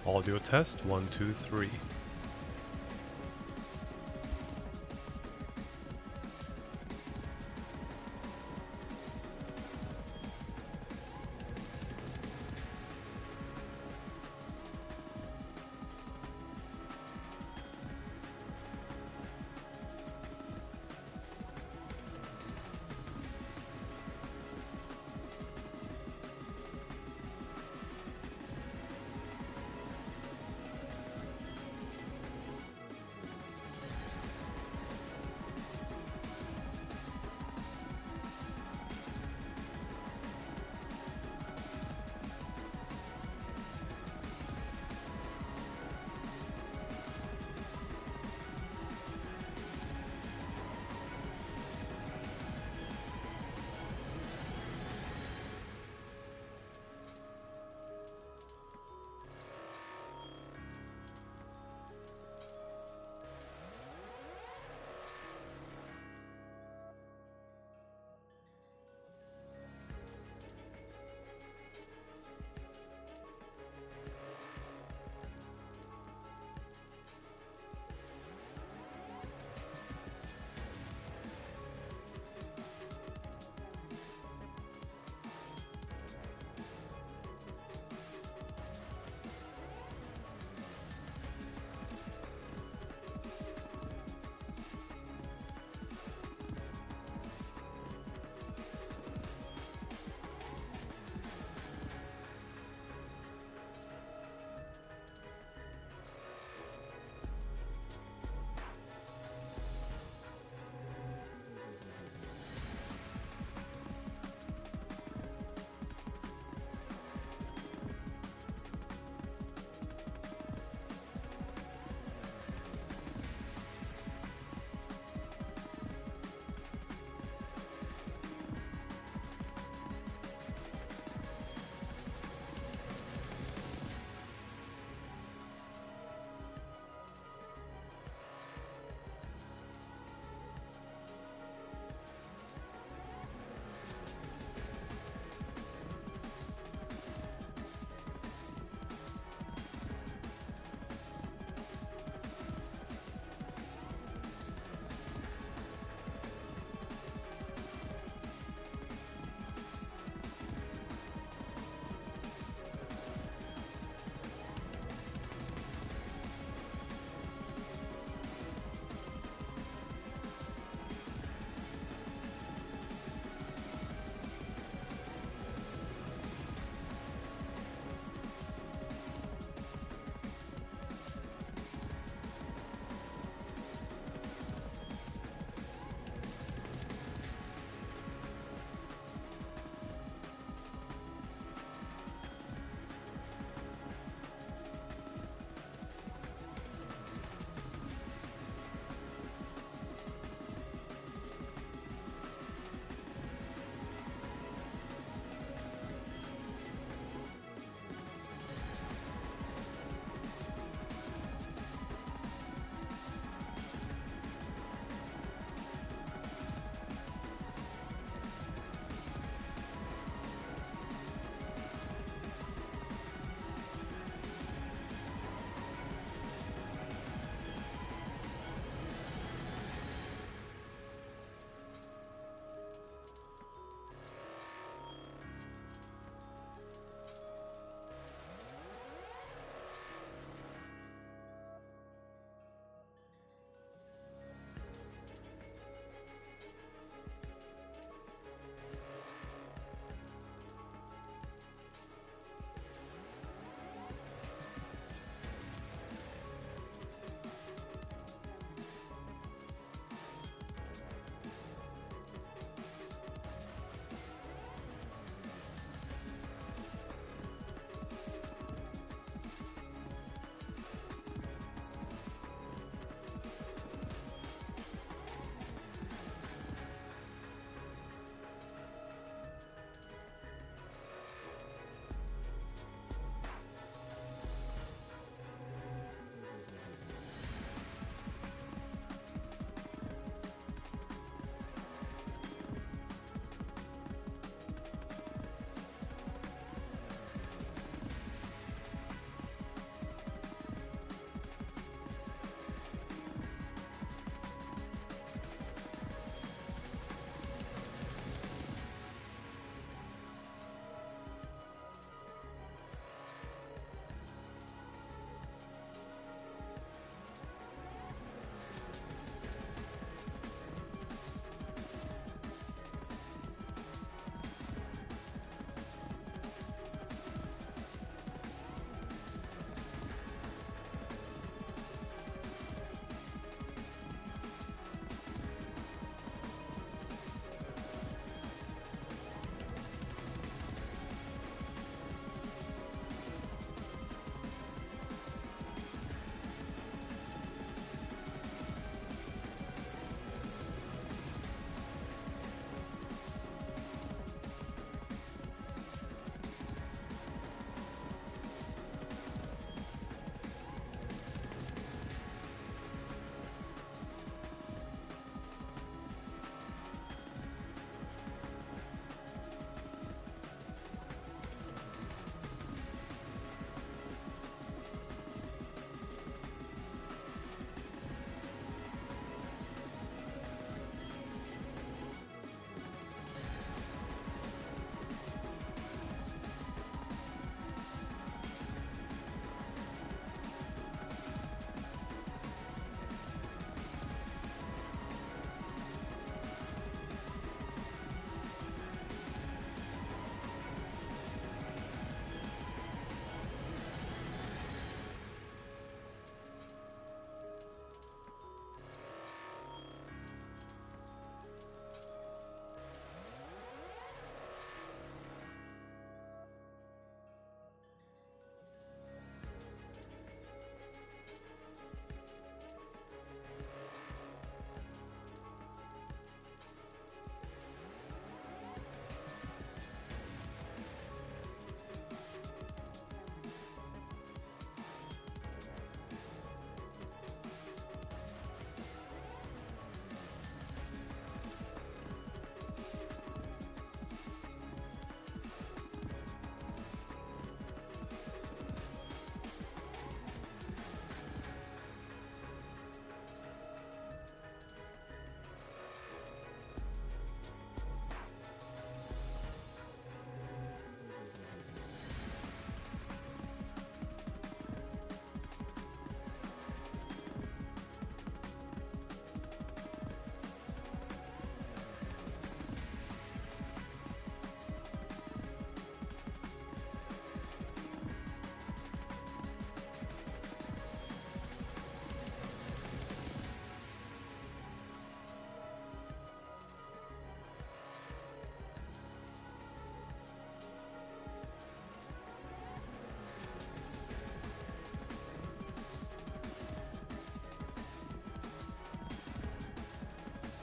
Audio test 1, 2, 3.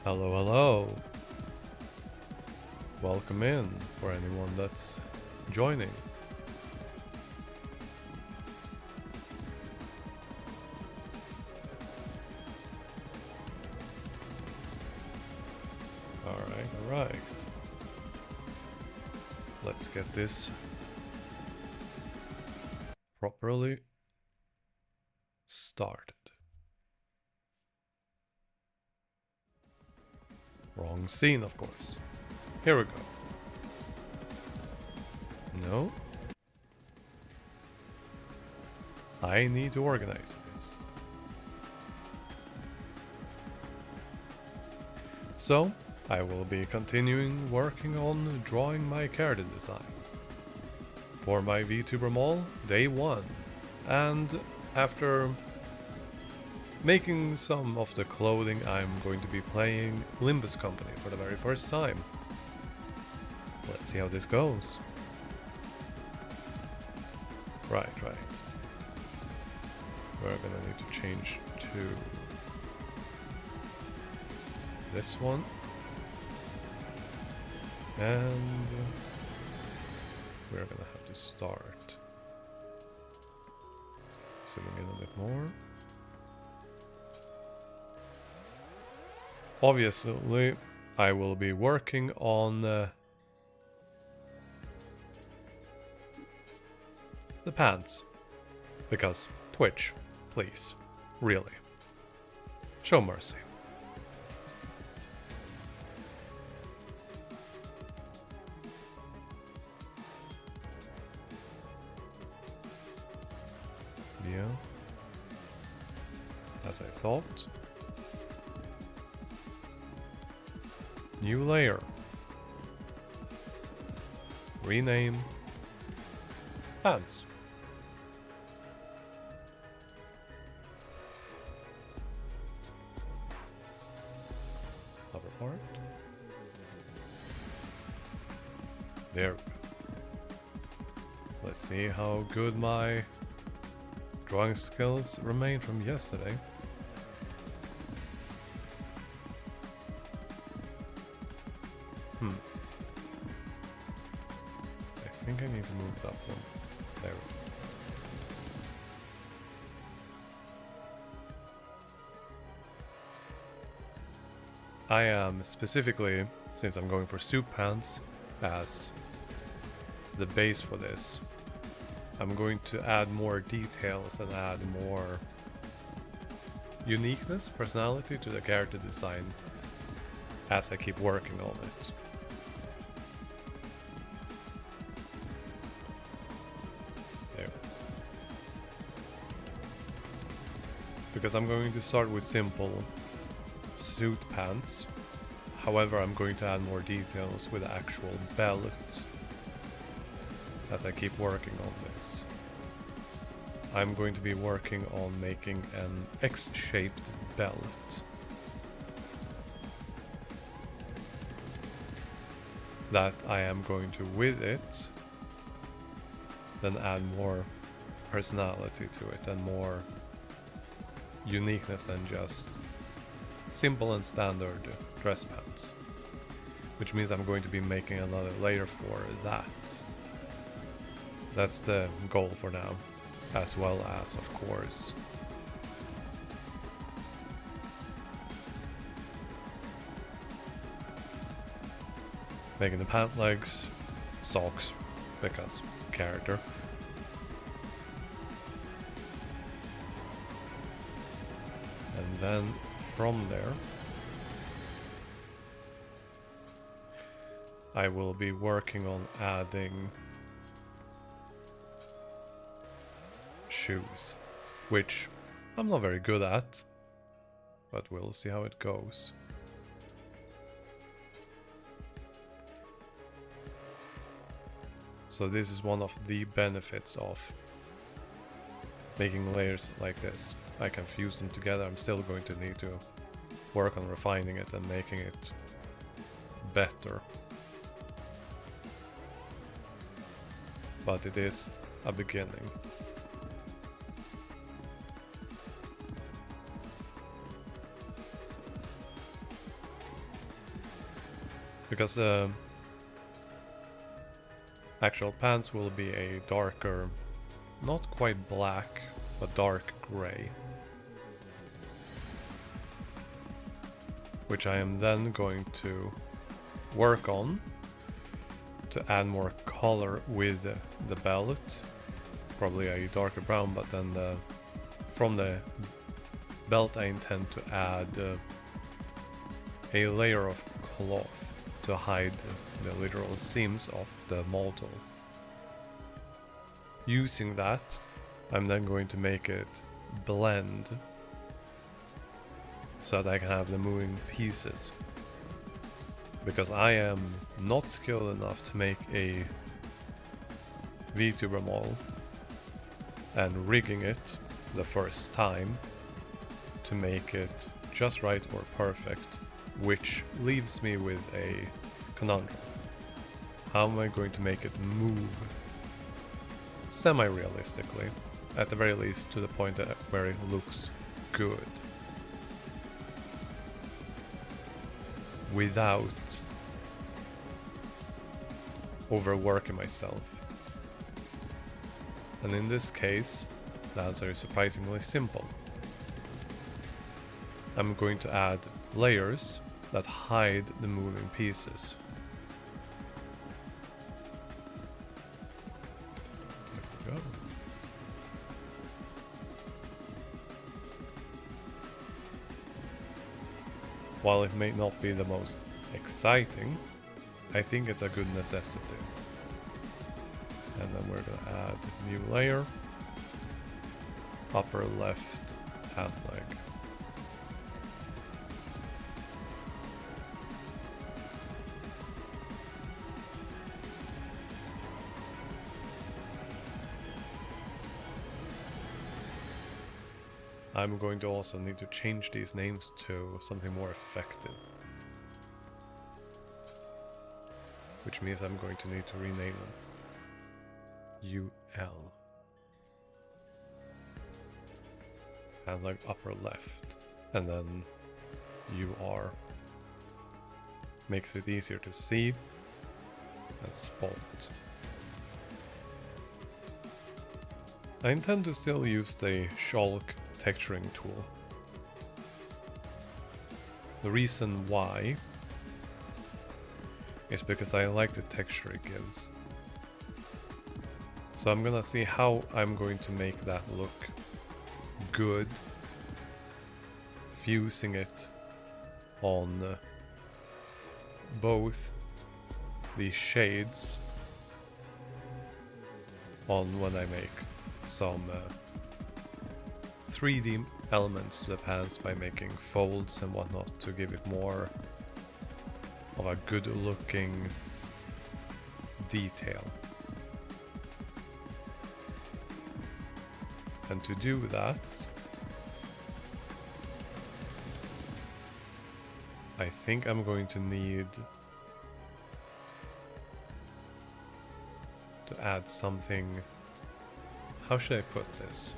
Hello, hello. Welcome in for anyone that's joining. Alright. Let's get this properly started. Wrong scene, of course. Here we go. No. I need to organize this. So, I will be continuing working on drawing my character design for my VTuber Mall Day 1. And after making some of the clothing, I'm going to be playing Limbus Company for the very first time. Let's see how this goes. Right. We're gonna need to change to this one. And we're gonna have to start zooming in a bit more. Obviously, I will be working on the pants, because Twitch, please, really, show mercy. Yeah, as I thought. New layer. Rename. Pants. Upper part. There we go. Let's see how good my drawing skills remain from yesterday. I think I need to move that one. There we go. I am specifically, since I'm going for suit pants as the base for this, I'm going to add more details and add more uniqueness, personality to the character design as I keep working on it. There. Because I'm going to start with simple suit pants. However, I'm going to add more details with the actual belt as I keep working on this. I'm going to be working on making an X-shaped belt that I am going to, with it, then add more personality to it and more uniqueness than just simple and standard dress pants. Which means I'm going to be making another layer for that. That's the goal for now, as well as, of course, making the pant legs, socks, because character. And then from there, I will be working on adding shoes, which I'm not very good at, but we'll see how it goes. So this is one of the benefits of making layers like this. I can fuse them together. I'm still going to need to work on refining it and making it better. But it is a beginning. because the actual pants will be a darker, not quite black, but dark gray, which I am then going to work on to add more color with the belt, probably a darker brown, but then from the belt I intend to add a layer of cloth to hide the literal seams of the model. Using that, I'm then going to make it blend so that I can have the moving pieces, because I am not skilled enough to make a VTuber model and rigging it the first time to make it just right or perfect, which leaves me with a conundrum. How am I going to make it move semi-realistically, at the very least to the point where it looks good, without overworking myself? And in this case, the answer is surprisingly simple. I'm going to add layers that hide the moving pieces. There we go. While it may not be the most exciting, I think it's a good necessity. And then we're gonna add a new layer, upper left hand leg. I'm going to also need to change these names to something more effective, which means I'm going to need to rename them. UL. And like upper left, and then UR makes it easier to see and spot. I intend to still use the 𝓥𝓐𝓚 texturing tool. The reason why is because I like the texture it gives. So I'm gonna see how I'm going to make that look good, fusing it on both the shades on when I make some 3D elements to the pants by making folds and whatnot to give it more of a good looking detail. And to do that, I think I'm going to need to add something. How should I put this?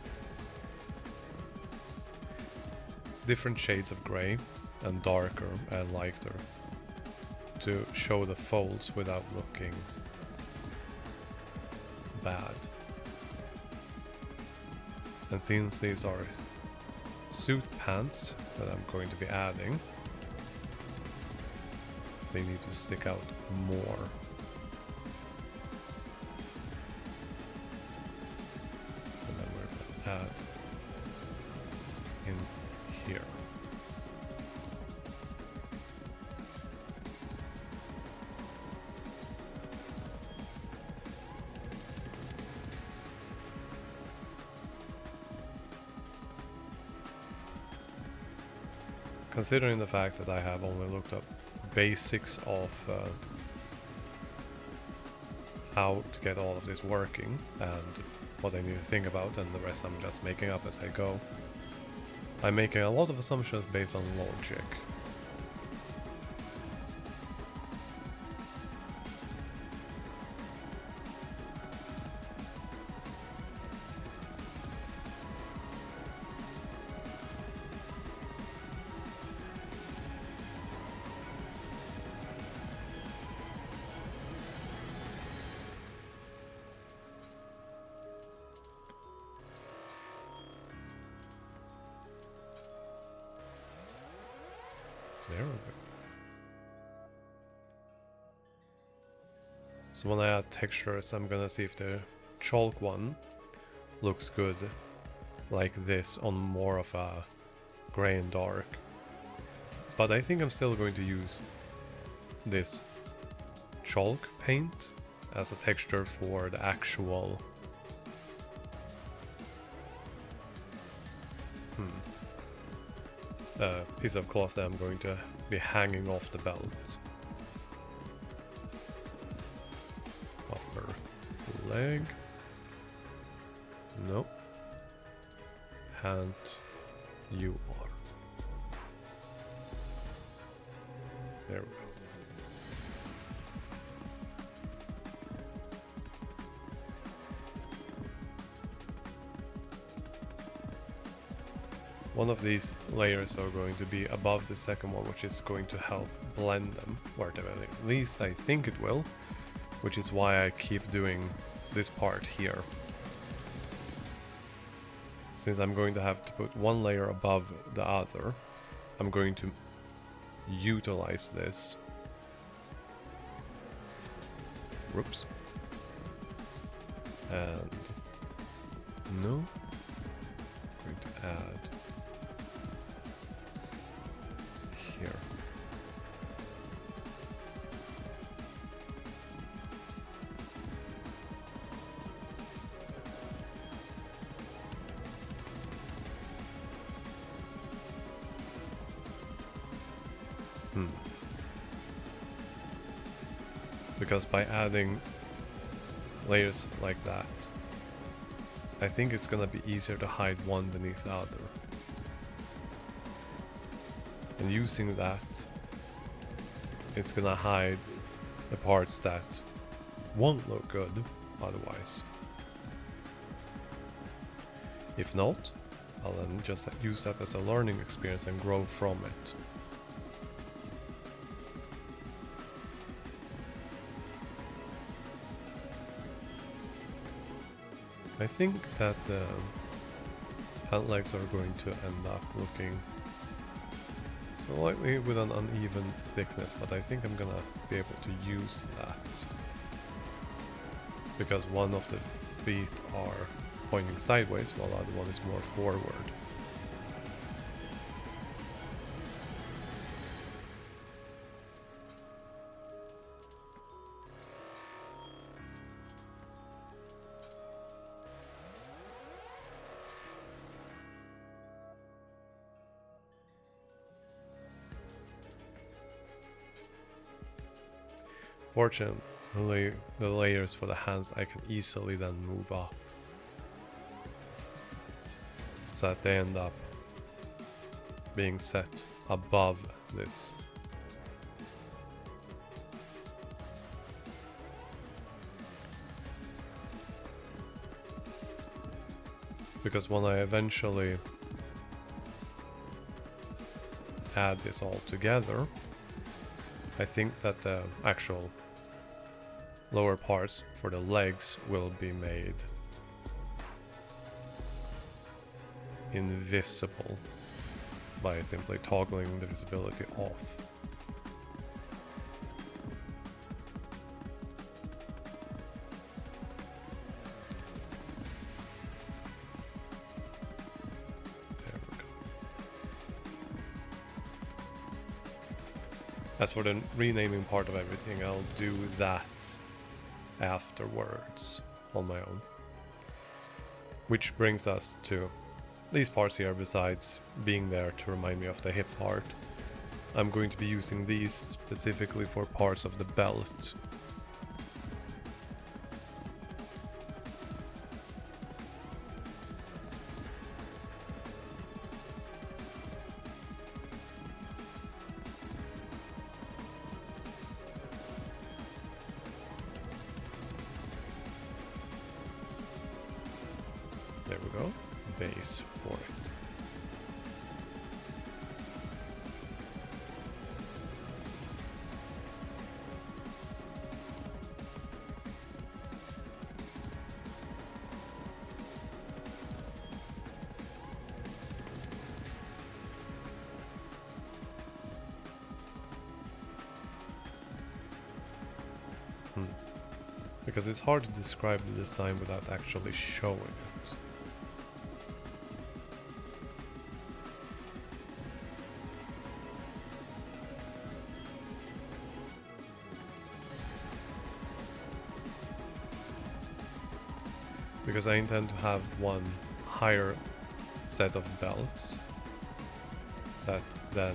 Different shades of gray and darker and lighter to show the folds without looking bad. And since these are suit pants that I'm going to be adding, they need to stick out more. And then we're going to add in here. Considering the fact that I have only looked up basics of how to get all of this working and what I need to think about, and the rest I'm just making up as I go, I'm making a lot of assumptions based on logic. There we go. So when I add textures, I'm gonna see if the chalk one looks good like this on more of a gray and dark. But I think I'm still going to use this chalk paint as a texture for the actual piece of cloth that I'm going to be hanging off the belt. Upper leg. Nope. Hand. You are. There we go. One of these layers are going to be above the second one, which is going to help blend them, or at least I think it will, which is why I keep doing this part here. Since I'm going to have to put one layer above the other, I'm going to utilize this. Whoops. And no, I'm going to add here. Because by adding layers like that, I think it's gonna be easier to hide one beneath the other. And using that, it's gonna hide the parts that won't look good otherwise. If not, I'll then just use that as a learning experience and grow from it. I think that the hand legs are going to end up looking slightly with an uneven thickness, but I think I'm gonna be able to use that because one of the feet are pointing sideways while the other one is more forward. Fortunately, the layers for the hands I can easily then move up so that they end up being set above this. Because when I eventually add this all together, I think that the actual lower parts for the legs will be made invisible by simply toggling the visibility off. There we go. As for the renaming part of everything, I'll do that afterwards on my own. Which brings us to these parts here. Besides being there to remind me of the hip part, I'm going to be using these specifically for parts of the belt. There we go, base for it. Because it's hard to describe the design without actually showing it. Because I intend to have one higher set of belts that then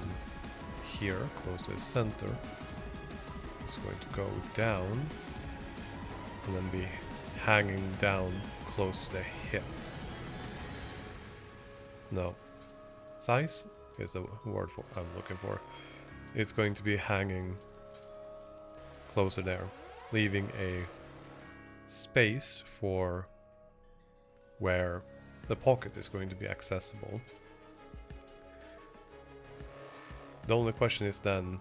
here, close to the center, is going to go down and then be hanging down close to the hip. No, thighs is the word I'm looking for. It's going to be hanging closer there, leaving a space for where the pocket is going to be accessible. The only question is then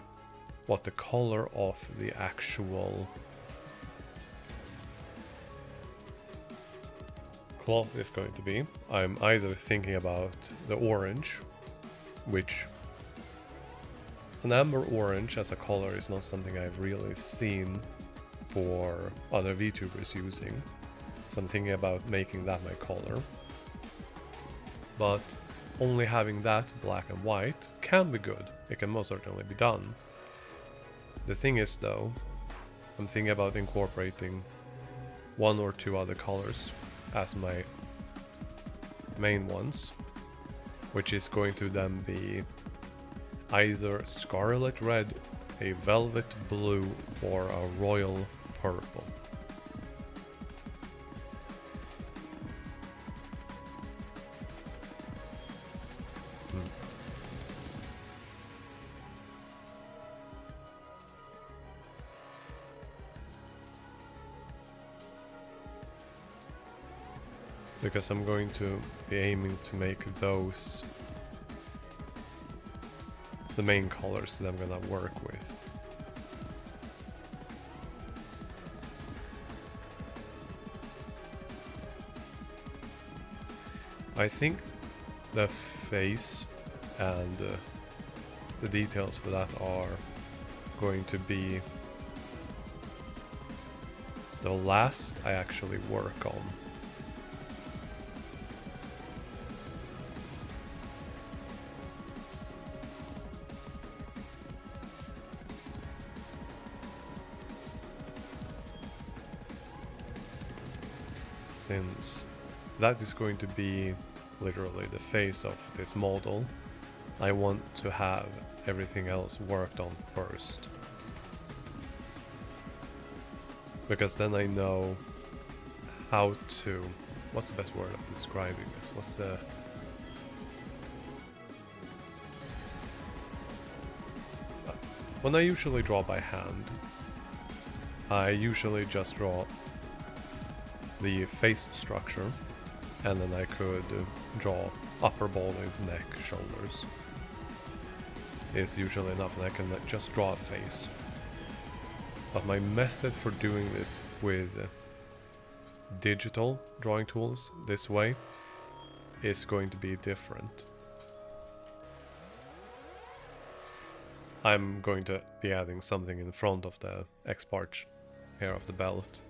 what the color of the actual cloth is going to be. I'm either thinking about the orange, which an amber orange as a color is not something I've really seen for other VTubers using. So I'm thinking about making that my color. But only having that black and white can be good. It can most certainly be done. The thing is though, I'm thinking about incorporating one or two other colors as my main ones, which is going to then be either scarlet red, a velvet blue, or a royal purple. Because I'm going to be aiming to make those the main colors that I'm gonna work with. I think the face and the details for that are going to be the last I actually work on. Since that is going to be literally the face of this model, I want to have everything else worked on first. Because then I know how to... what's the best word of describing this? What's the... when I usually draw by hand, I usually just draw the face structure, and then I could draw upper body, neck, shoulders. Is usually enough, and I can just draw a face. But my method for doing this with digital drawing tools this way is going to be different. I'm going to be adding something in front of the X part here of the belt.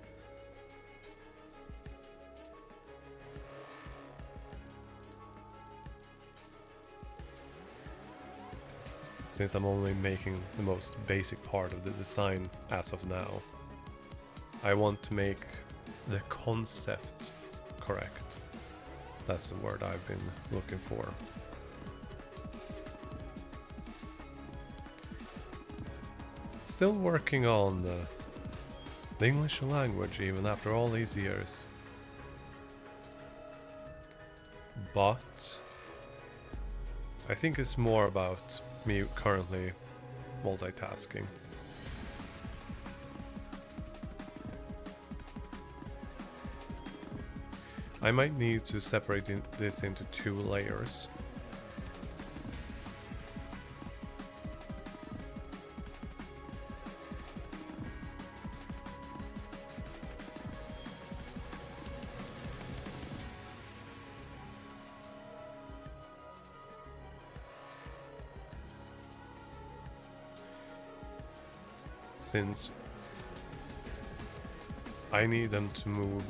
Since I'm only making the most basic part of the design as of now, I want to make the concept correct. That's the word I've been looking for. Still working on the English language even after all these years. But I think it's more about me currently multitasking. I might need to separate this into 2 layers. Since I need them to move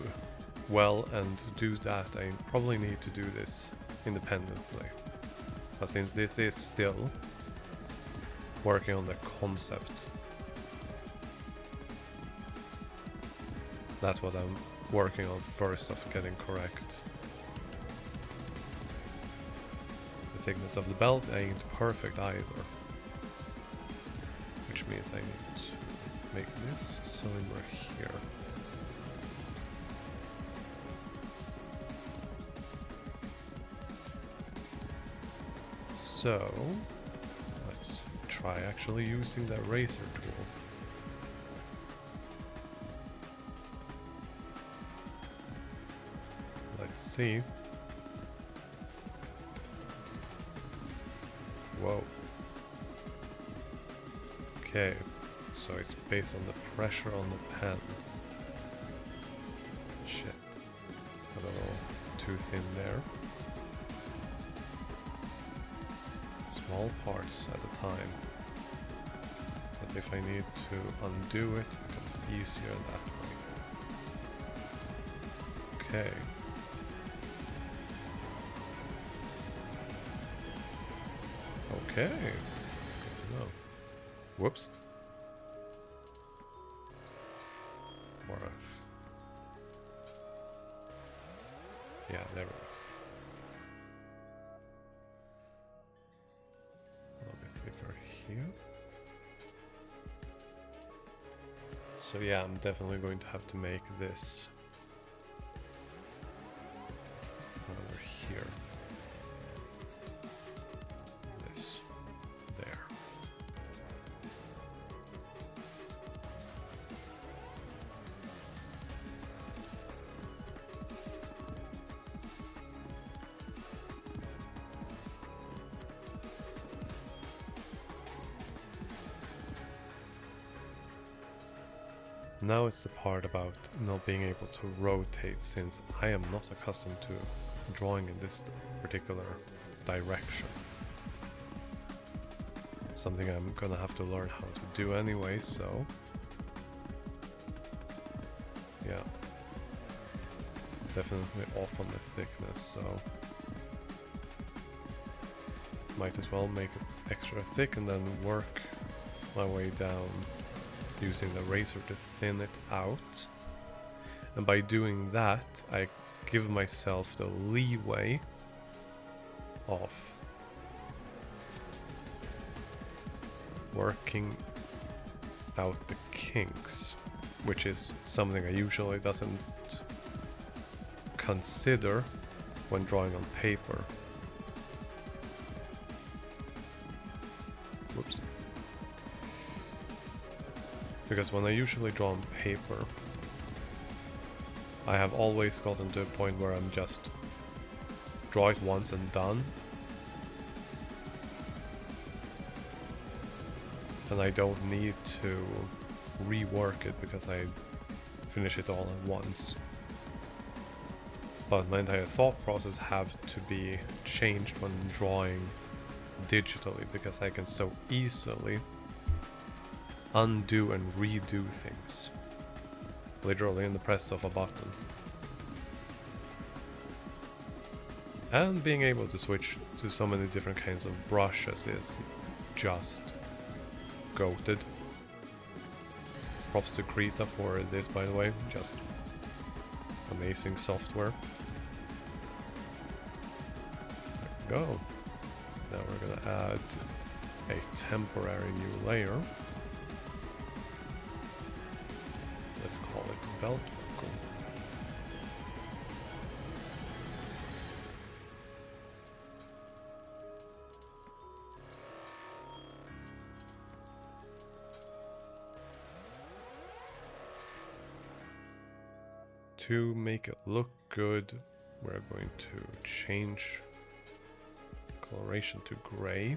well, and to do that I probably need to do this independently. But since this is still working on the concept, that's what I'm working on first, of getting correct. The thickness of the belt ain't perfect either, which means I need to make this cylinder here. So let's try actually using that razor tool. Let's see. Whoa. Okay, so it's based on the pressure on the pen. Shit. A little too thin there. Small parts at a time. So that if I need to undo it, it becomes easier that way. Okay. Okay. No. Whoops. More of. Yeah, there we go. A little bit thicker here. So yeah, I'm definitely going to have to make this over here. This there. Now it's the part about not being able to rotate, since I am not accustomed to drawing in this particular direction. Something I'm gonna have to learn how to do anyway, so yeah. Definitely off on the thickness, so might as well make it extra thick and then work my way down using the razor to thin it out. And by doing that, I give myself the leeway of working out the kinks, which is something I usually doesn't consider when drawing on paper. Whoops. Because when I usually draw on paper, I have always gotten to a point where I'm just draw it once and done. And I don't need to rework it because I finish it all at once. But my entire thought process have to be changed when drawing digitally, because I can so easily undo and redo things, literally in the press of a button. And being able to switch to so many different kinds of brushes is just goated. Props to 𝓜𝓐𝓚 for this, by the way, just amazing software. There we go. Now we're gonna add a temporary new layer. Let's call it belt buckle. To make it look good, we're going to change coloration to gray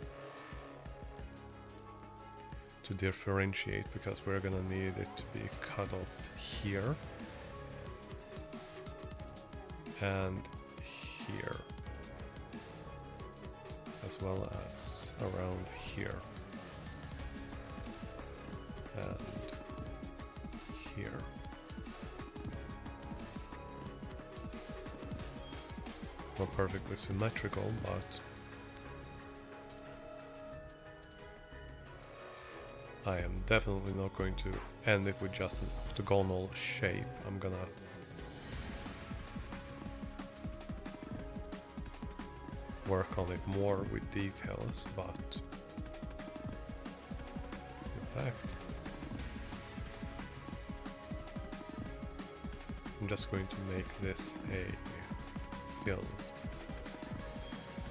to differentiate, because we're gonna need it to be cut off here and here, as well as around here and here. not perfectly symmetrical, but I am definitely not going to end it with just an octagonal shape. I'm gonna work on it more with details, but in fact, I'm just going to make this a fill.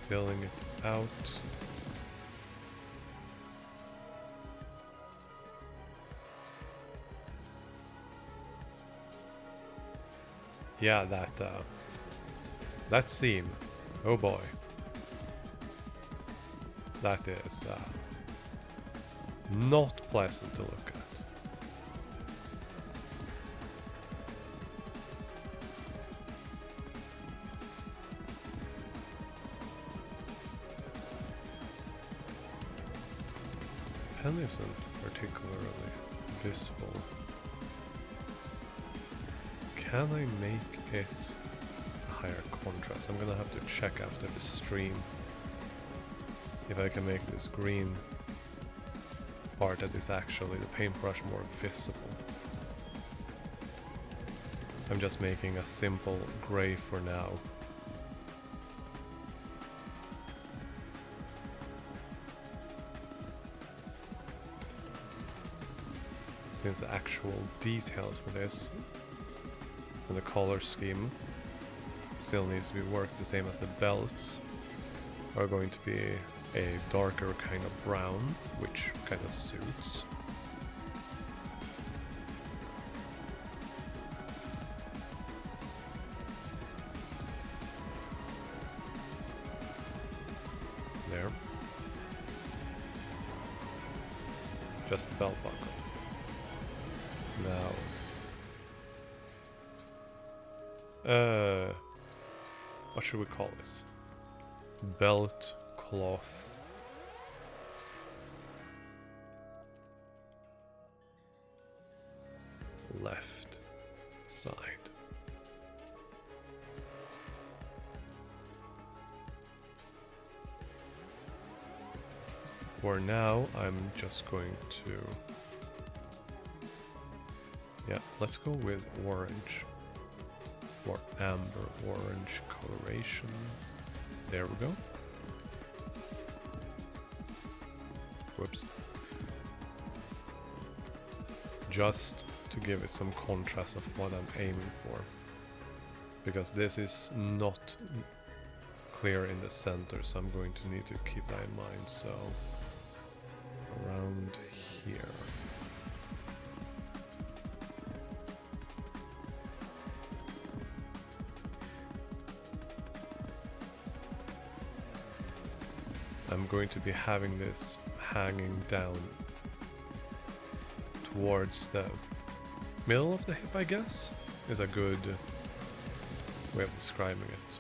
Filling it out. Yeah, that seam. Oh boy. That is not pleasant to look at. Pen isn't particularly visible. Can I make it a higher contrast? I'm gonna have to check after the stream if I can make this green part that is actually the paintbrush more visible. I'm just making a simple gray for now. Since the actual details for this and the color scheme still needs to be worked, the same as the belts are going to be a darker kind of brown, which kind of suits. There. Just the belt buckle. Now, what should we call this? Belt cloth. Left side. For now, I'm just going to... Yeah, let's go with orange. Or amber orange coloration. There we go. Whoops. Just to give it some contrast of what I'm aiming for. Because this is not clear in the center, so I'm going to need to keep that in mind. So, around here. I'm going to be having this hanging down towards the middle of the hip, I guess, is a good way of describing it.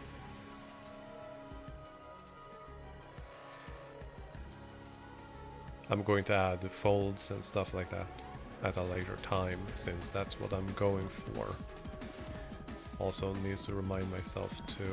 I'm going to add folds and stuff like that at a later time, since that's what I'm going for. Also needs to remind myself to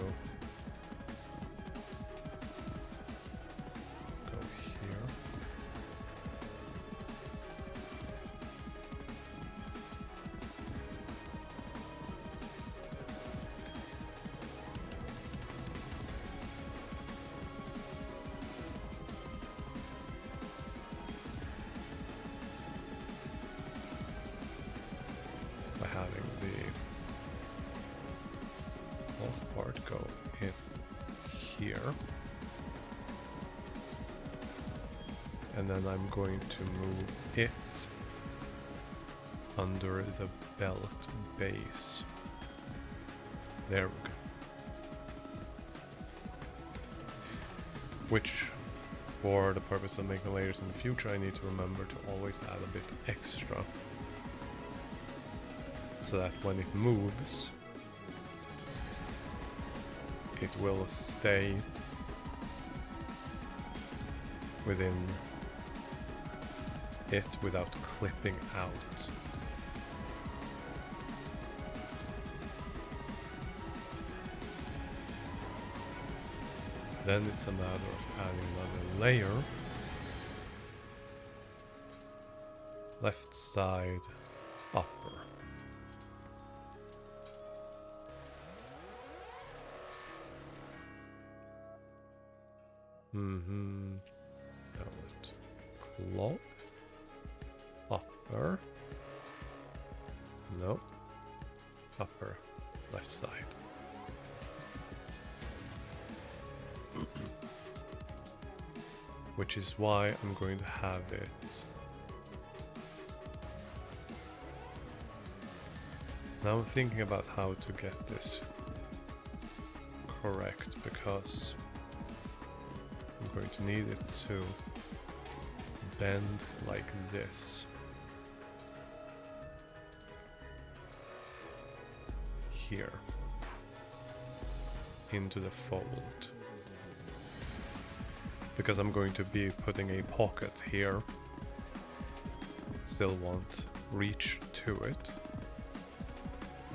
having the cloth part go in here, and then I'm going to move it under the belt base. There we go. Which, for the purpose of making layers in the future, I need to remember to always add a bit extra, so that when it moves, it will stay within it without clipping out. Then it's a matter of adding another layer. Left side upper. Velvet cloth. Upper. No. Upper. Left side. Which is why I'm going to have it now. I'm thinking about how to get this correct, because I'm going to need it to bend like this here into the fold, because I'm going to be putting a pocket here. Still want reach to it,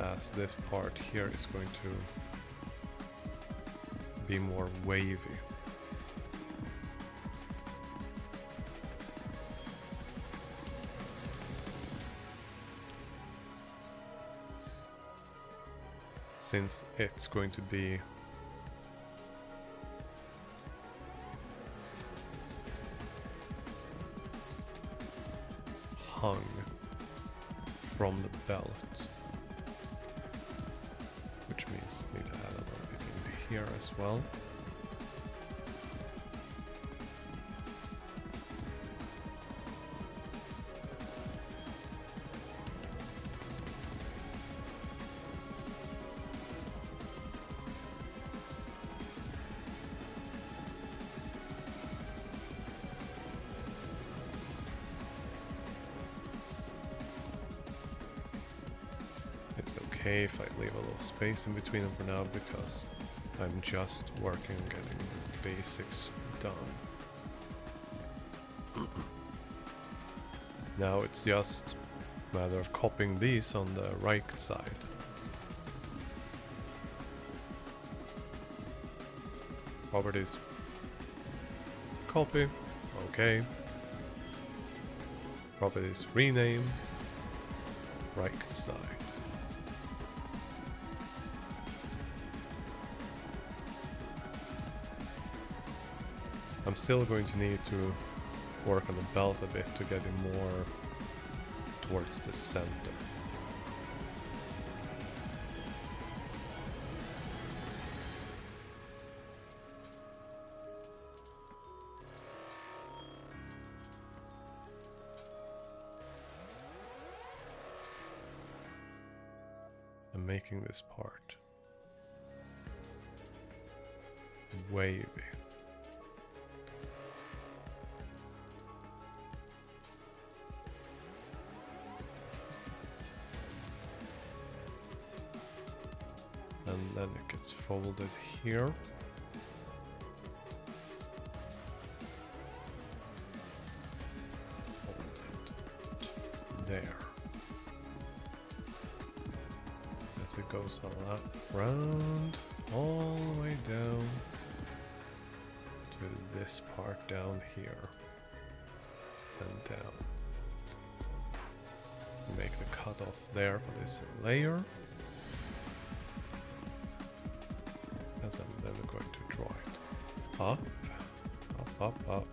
as this part here is going to be more wavy. Since it's going to be hung from the belt, which means I need to add a little bit in here as well. It's okay if I leave a little space in between them for now, because I'm just working on getting the basics done. Now it's just a matter of copying these on the right side. Properties. Copy. Okay. Properties. Rename. Right side. I'm still going to need to work on the belt a bit to get it more towards the center. I'm making this part wavy. And then it gets folded here. Folded there. As it goes around, all the way down to this part down here. And down. Make the cutoff there for this layer. As I'm then going to draw it up, up, up, up.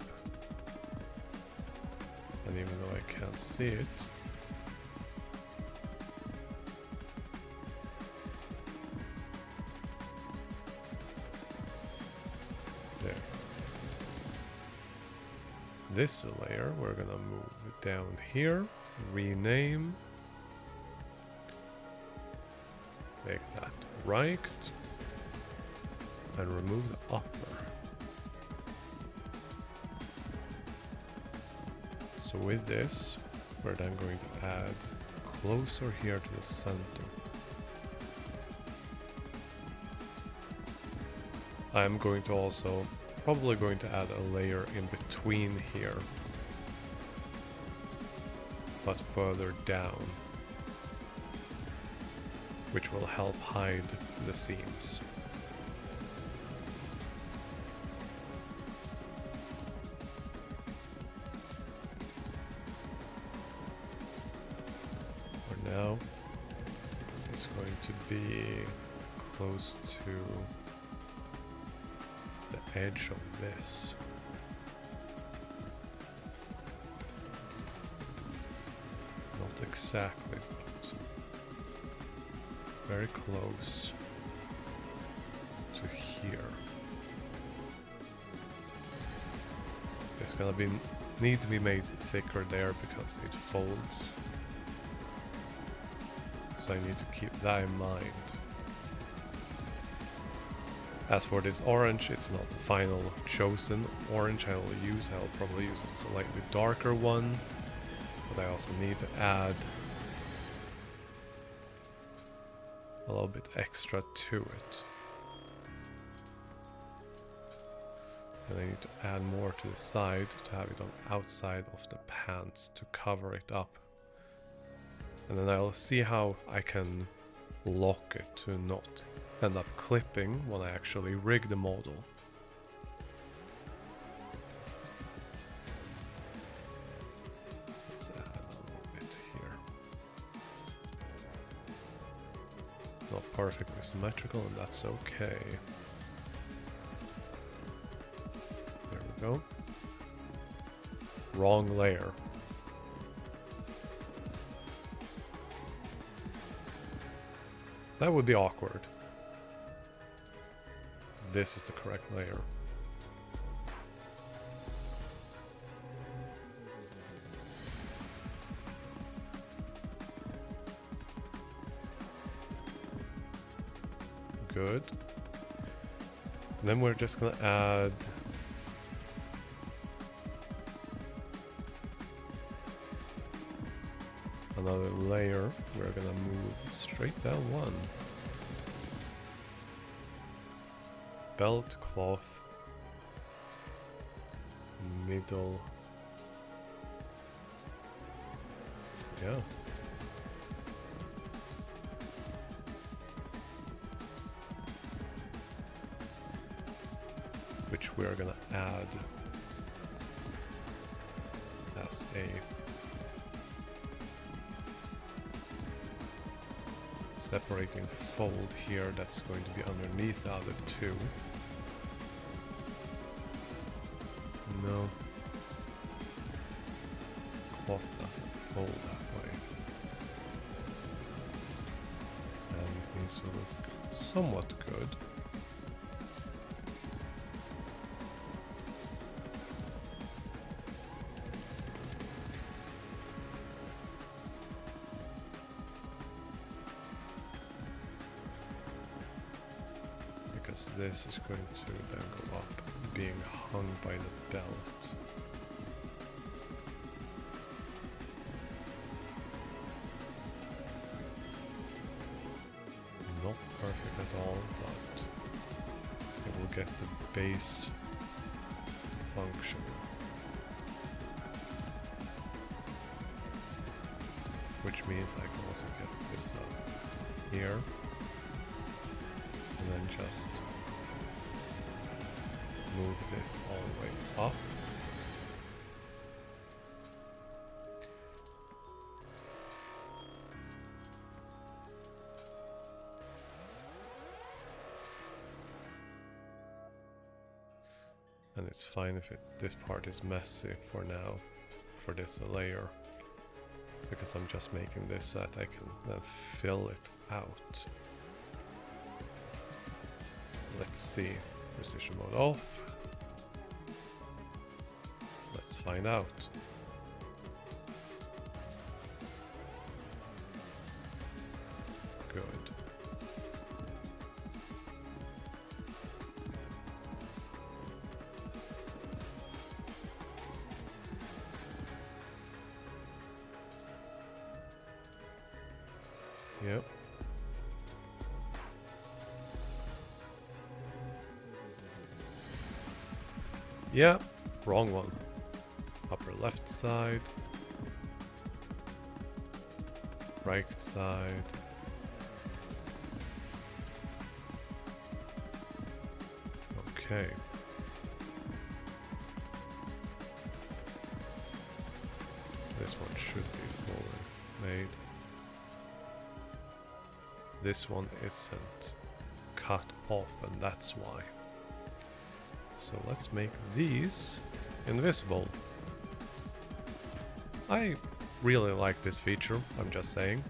And even though I can't see it, there. This layer we're gonna move it down here, rename, make that right, and remove the upper. So with this, we're then going to add closer here to the center. I'm going to also probably going to add a layer in between here, but further down, which will help hide the seams. be close to the edge of this. Not exactly, but very close to here. It's gonna need to be made thicker there because it folds. So I need to keep that in mind. As for this orange, it's not the final chosen orange I will use. I will probably use a slightly darker one. But I also need to add a little bit extra to it. And I need to add more to the side to have it on outside of the pants to cover it up. And then I'll see how I can lock it to not end up clipping when I actually rig the model. Let's add a little bit here. Not perfectly symmetrical, and that's okay. There we go. Wrong layer. That would be awkward. This is the correct layer. Good. And then we're just gonna add another layer. We're gonna move straight down one. Belt, cloth, middle. Yeah. Which we are gonna add as a separating fold here that's going to be underneath the other two. No. Cloth doesn't fold that way. And it needs to look somewhat good. Because this is going to then go up, being hung by the belt. Not perfect at all, but it will get the base function. Which means I can also get this up here. And then just move this all the way up. And it's fine if this part is messy for now, for this layer, because I'm just making this so that I can then fill it out. Let's see. Precision mode off. Let's find out. Good. Yep. Yeah, wrong one. Upper left side. Right side. Okay. This one should be fully made. this one isn't cut off, and that's why. So let's make these invisible. I really like this feature, I'm just saying.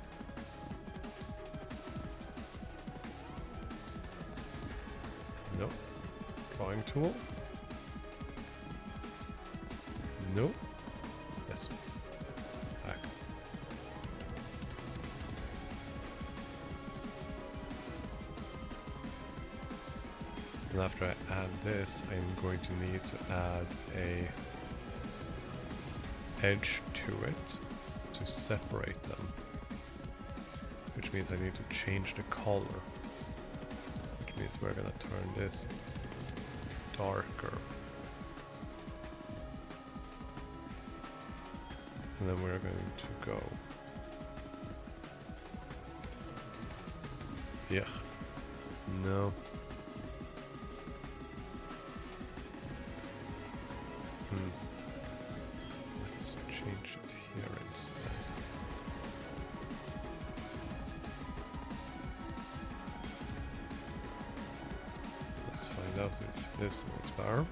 Nope. Drawing tool. Nope. Yes. Back. And after I add this, I'm going to need to add a edge to it to separate them, which means I need to change the color, which means we're gonna turn this darker, and then we're going to go no. Let's change it here instead. Let's find out if this works better.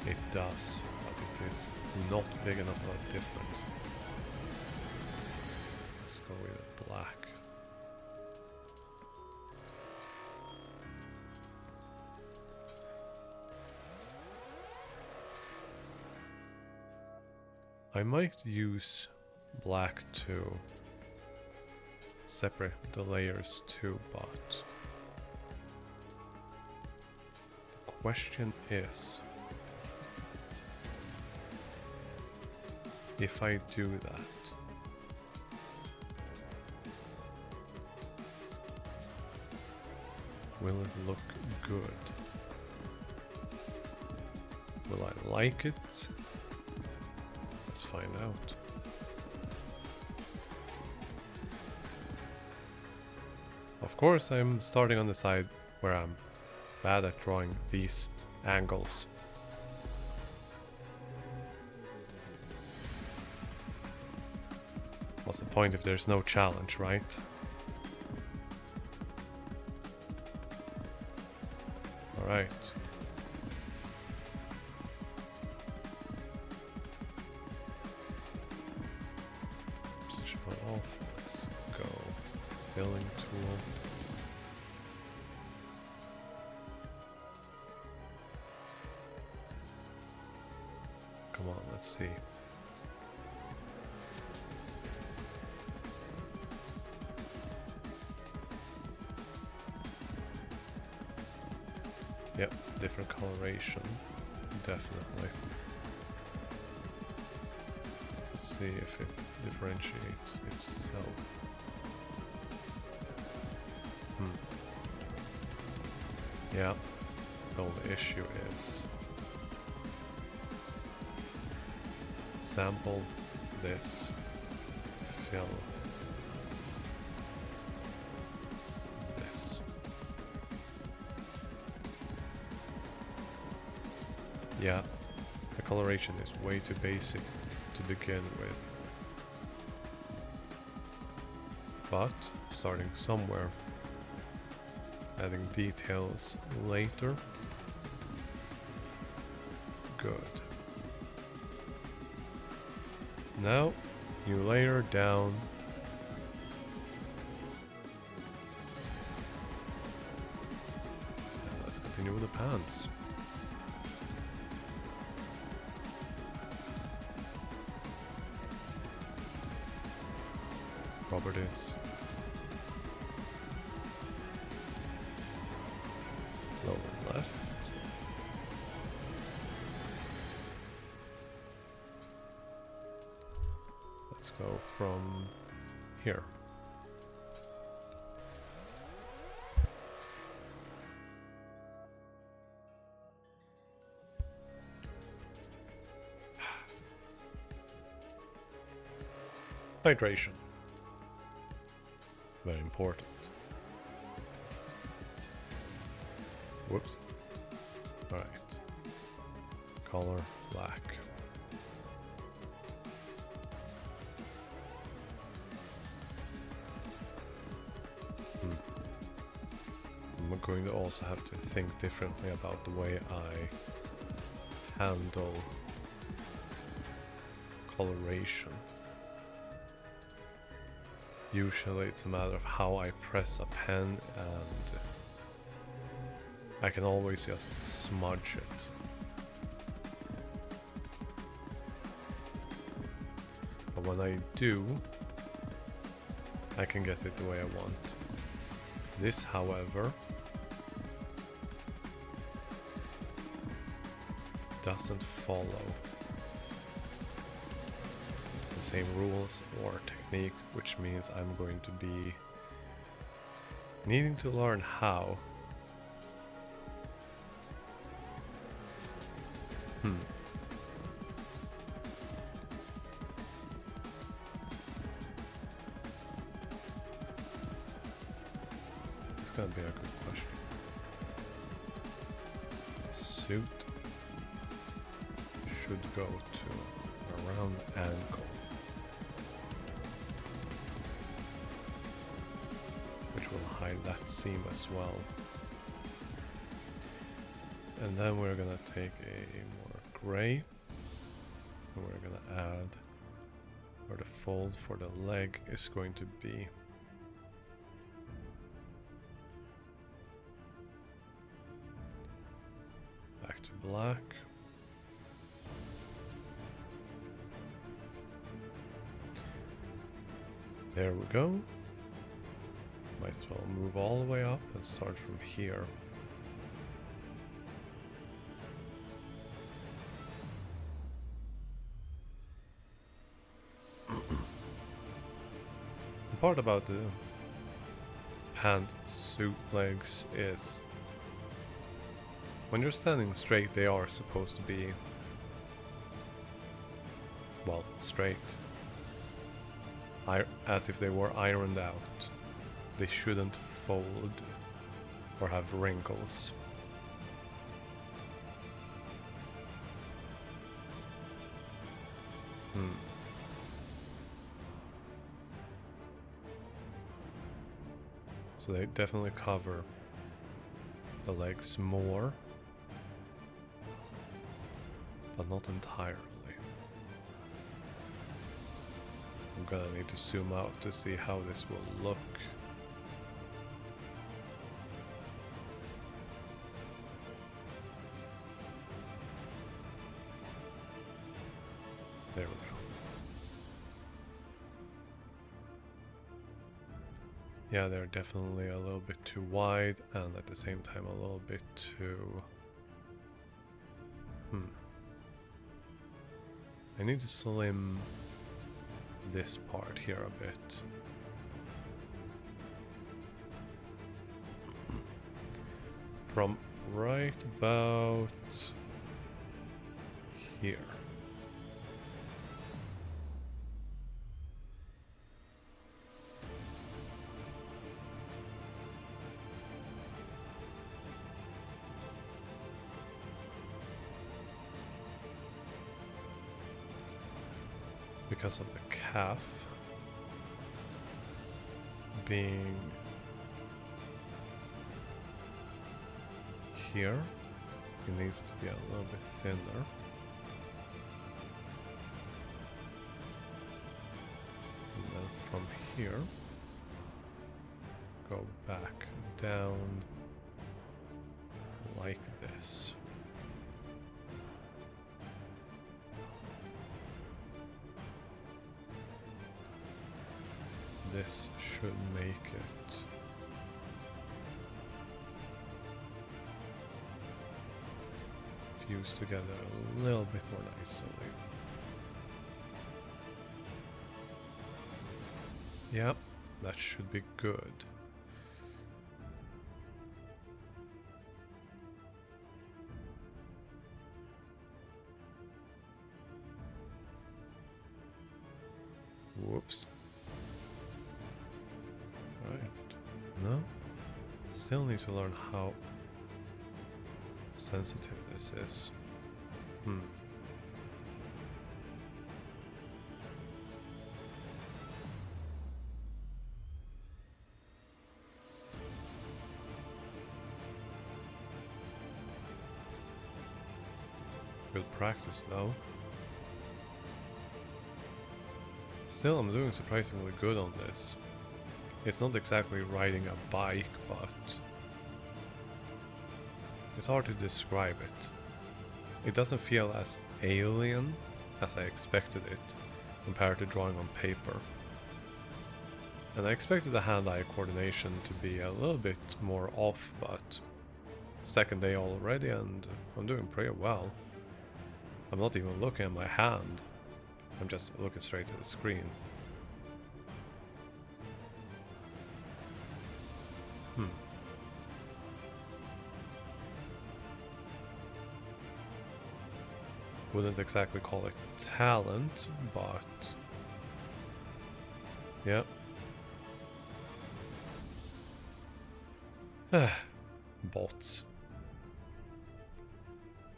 It does, but it is not big enough of a difference. Let's go with black. I might use black to separate the layers too, but the question is, if I do that, will it look good? Will I like it? Let's find out. Of course, I'm starting on the side where I'm bad at drawing these angles. What's the point if there's no challenge, right? Alright. Precision point off. Let's go. Filling tool. Come on, let's see. Yep, different coloration, definitely. Let's see if it differentiates itself. Yeah, the only issue is sample this, fill this. Yeah, the coloration is way too basic to begin with. But starting somewhere, adding details later, good. Now, new layer down. And let's continue with the pants. Properties. Lower left. Let's go from here. Hydration. Very important. Whoops. Alright. Color black. going to also have to think differently about the way I handle coloration. Usually it's a matter of how I press a pen, and I can always just smudge it. But when I do, I can get it the way I want. This, however, doesn't follow the same rules or technique, which means I'm going to be needing to learn how. It's gonna be a good question. Suit should go to around ankle, which will hide that seam as well. And then we're gonna take a more gray, and we're gonna add where the fold for the leg is going to be. Back to black. There we go. Might as well move all the way up and start from here. The part about the pantsuit legs is when you're standing straight, they are supposed to be, well, straight. As if they were ironed out. They shouldn't fold or have wrinkles. So they definitely cover the legs more, but not entirely. I'm gonna need to zoom out to see how this will look. There we go. Yeah, they're definitely a little bit too wide, and at the same time a little bit too... I need to slim this part here a bit. From right about here. Because of the calf being here, it needs to be a little bit thinner. And then from here, go back down like this. This should make it fuse together a little bit more nicely. Yep, that should be good. Whoops. No? Still need to learn how sensitive this is. Good practice though. Still, I'm doing surprisingly good on this. It's not exactly riding a bike, but it's hard to describe it. It doesn't feel as alien as I expected it compared to drawing on paper. And I expected the hand-eye coordination to be a little bit more off, but second day already and I'm doing pretty well. I'm not even looking at my hand. I'm just looking straight at the screen. Wouldn't exactly call it talent, but yeah. Bots.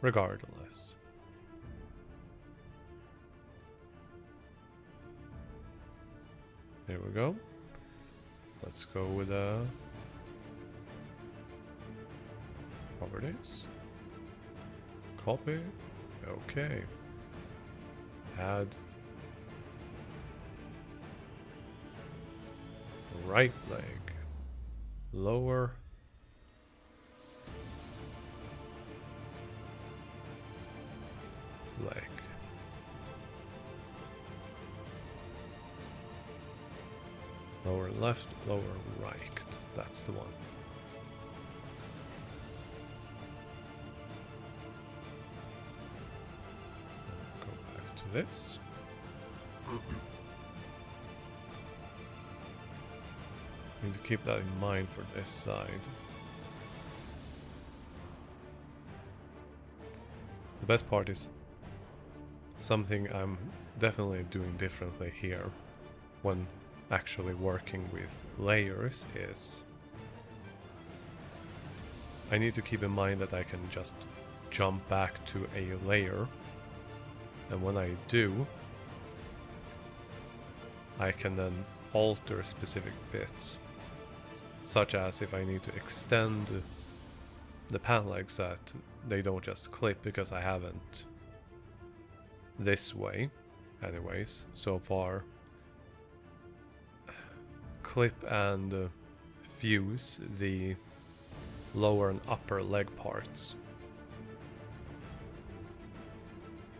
Regardless. Here we go. Let's go with properties. Copy. Okay. Add right leg. Lower. Leg. Lower left, lower right. That's the one. Go back to this. Need to keep that in mind for this side. The best part is something I'm definitely doing differently here when actually working with layers is I need to keep in mind that I can just jump back to a layer, and when I do, I can then alter specific bits, such as if I need to extend the pan legs so that they don't just clip, because I haven't this way anyways so far clip and fuse the lower and upper leg parts.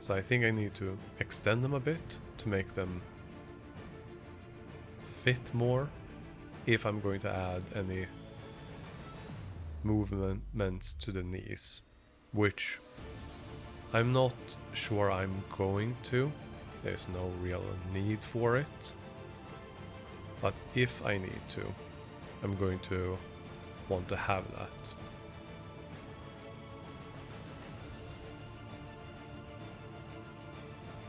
So I think I need to extend them a bit to make them fit more if I'm going to add any movements to the knees, which I'm not sure I'm going to. There's no real need for it. But if I need to, I'm going to want to have that.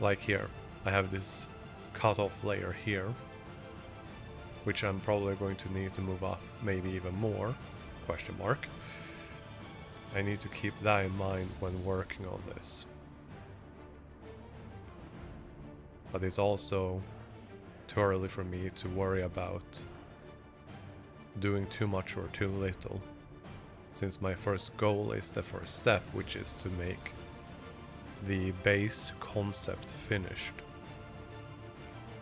Like here, I have this cut-off layer here, which I'm probably going to need to move up maybe even more, question mark. I need to keep that in mind when working on this. But it's also too early for me to worry about doing too much or too little, since my first goal is the first step, which is to make the base concept finished.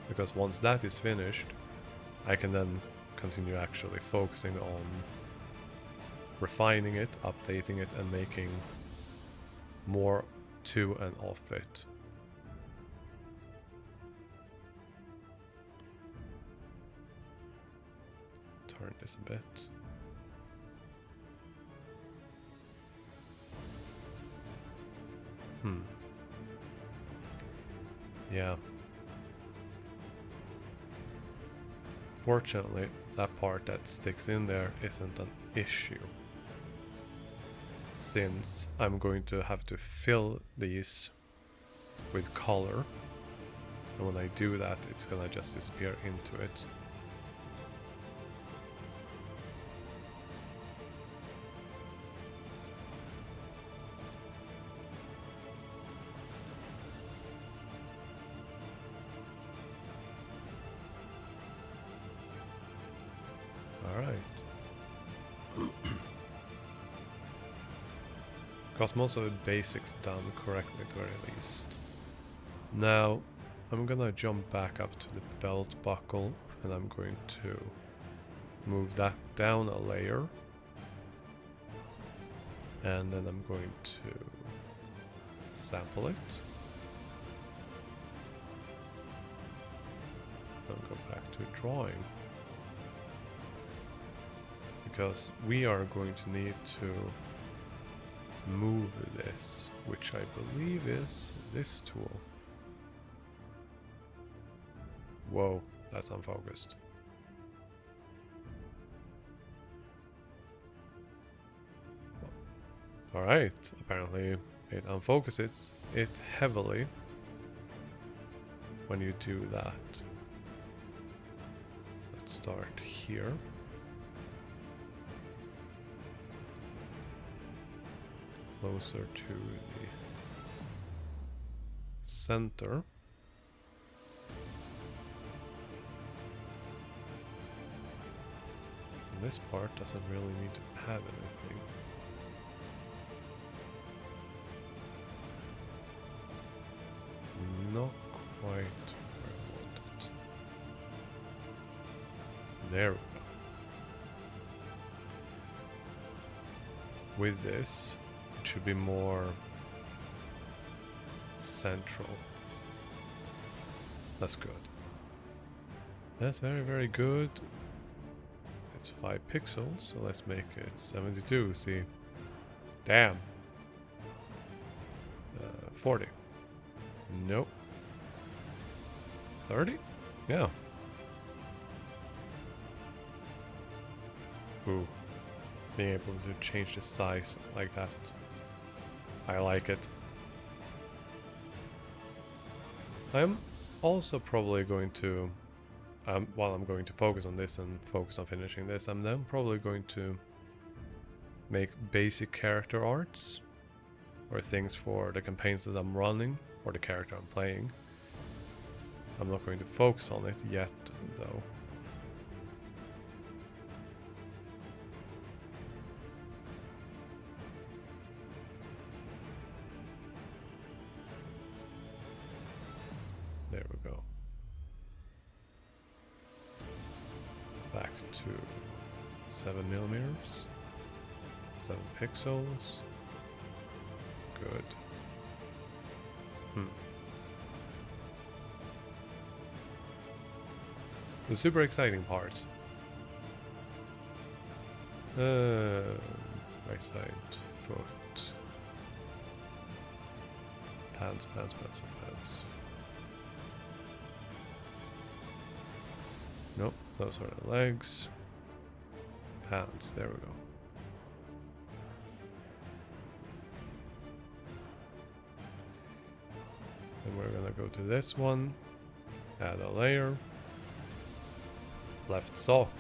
Because once that is finished, I can then continue actually focusing on refining it, updating it, and making more to and off it. Turn this a bit. Yeah. Fortunately, that part that sticks in there isn't an issue, since I'm going to have to fill these with color, and when I do that, it's gonna just disappear into it. Got most of the basics done correctly at the very least. Now, I'm gonna jump back up to the belt buckle and I'm going to move that down a layer. And then I'm going to sample it. Then go back to drawing. Because we are going to need to move this, which I believe is this tool. Whoa, that's unfocused. Alright, apparently it unfocuses it heavily when you do that. Let's start here. Closer to the center. And this part doesn't really need to have anything. Not quite where I want it. There we go. With this, it should be more central. That's good. That's very, very good. It's 5 pixels, so let's make it 72. See? Damn. 40. Nope. 30? Yeah. Ooh. Being able to change the size like that. I like it. I'm also probably going to, while I'm going to focus on this and focus on finishing this, I'm then probably going to make basic character arts or things for the campaigns that I'm running or the character I'm playing. I'm not going to focus on it yet, though. There we go. Back to 7mm, 7 pixels. Good. The super exciting part. Right side, foot. Pants. Nope, those are the legs. Pants, there we go. Then we're gonna go to this one, add a layer, left sock.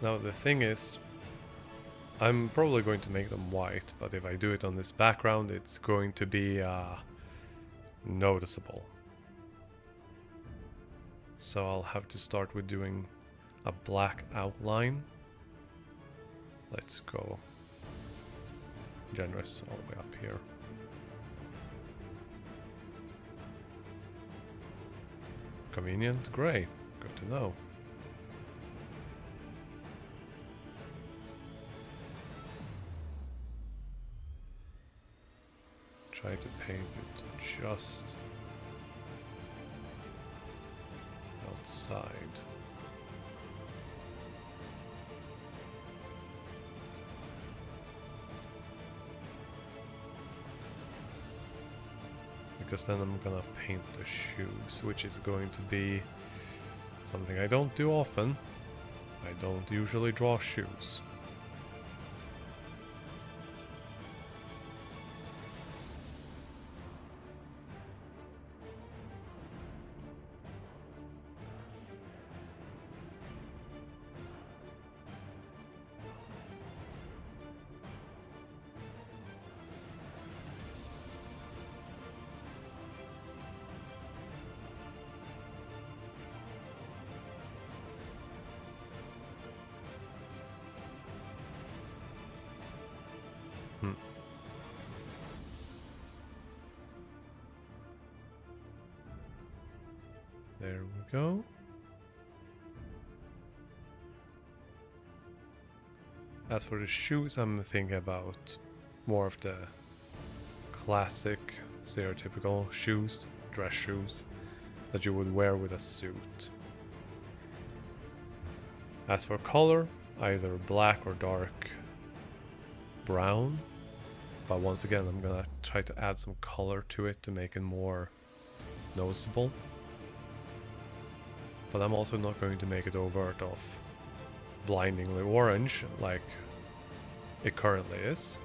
Now the thing is, I'm probably going to make them white, but if I do it on this background, it's going to be noticeable. So I'll have to start with doing a black outline. Let's go generous all the way up here. Convenient gray, good to know. Try to paint it just outside. Because then I'm gonna paint the shoes, which is going to be something I don't do often. I don't usually draw shoes. There we go. As for the shoes, I'm thinking about more of the classic, stereotypical shoes, dress shoes, that you would wear with a suit. As for color, either black or dark brown. But once again, I'm gonna try to add some color to it to make it more noticeable. But I'm also not going to make it overt of blindingly orange like it currently is.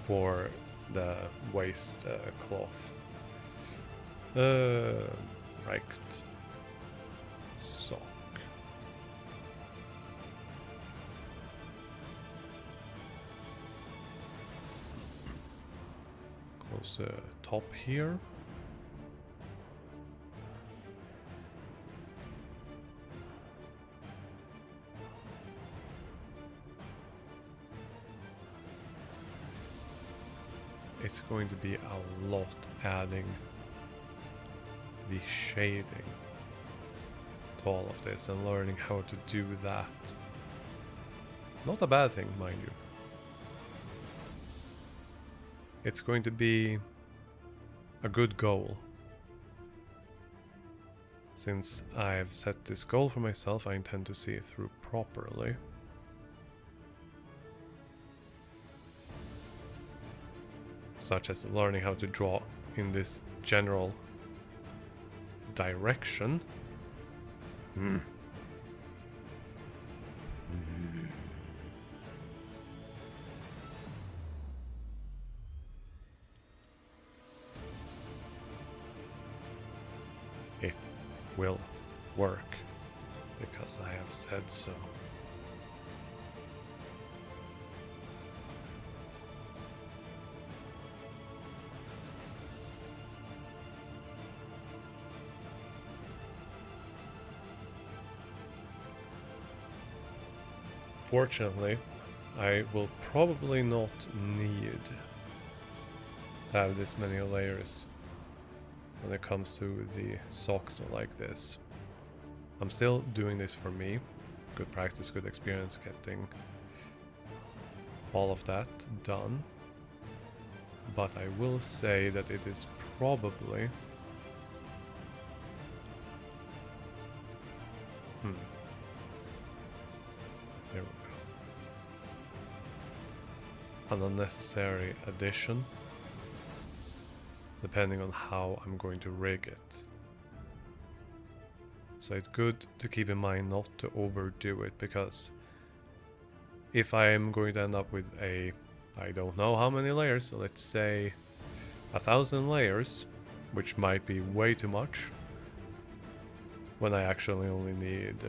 For the waist cloth. Right. Sock. Close the top here. It's going to be a lot adding the shading to all of this and learning how to do that. Not a bad thing, mind you. It's going to be a good goal. Since I've set this goal for myself, I intend to see it through properly. Such as learning how to draw in this general direction. It will work because I have said so. Fortunately, I will probably not need to have this many layers when it comes to the socks like this. I'm still doing this for me. Good practice, good experience getting all of that done. But I will say that it is probably... There we go. An unnecessary addition, depending on how I'm going to rig it. So it's good to keep in mind not to overdo it, because if I am going to end up with a, I don't know how many layers, so let's say 1,000 layers, which might be way too much, when I actually only need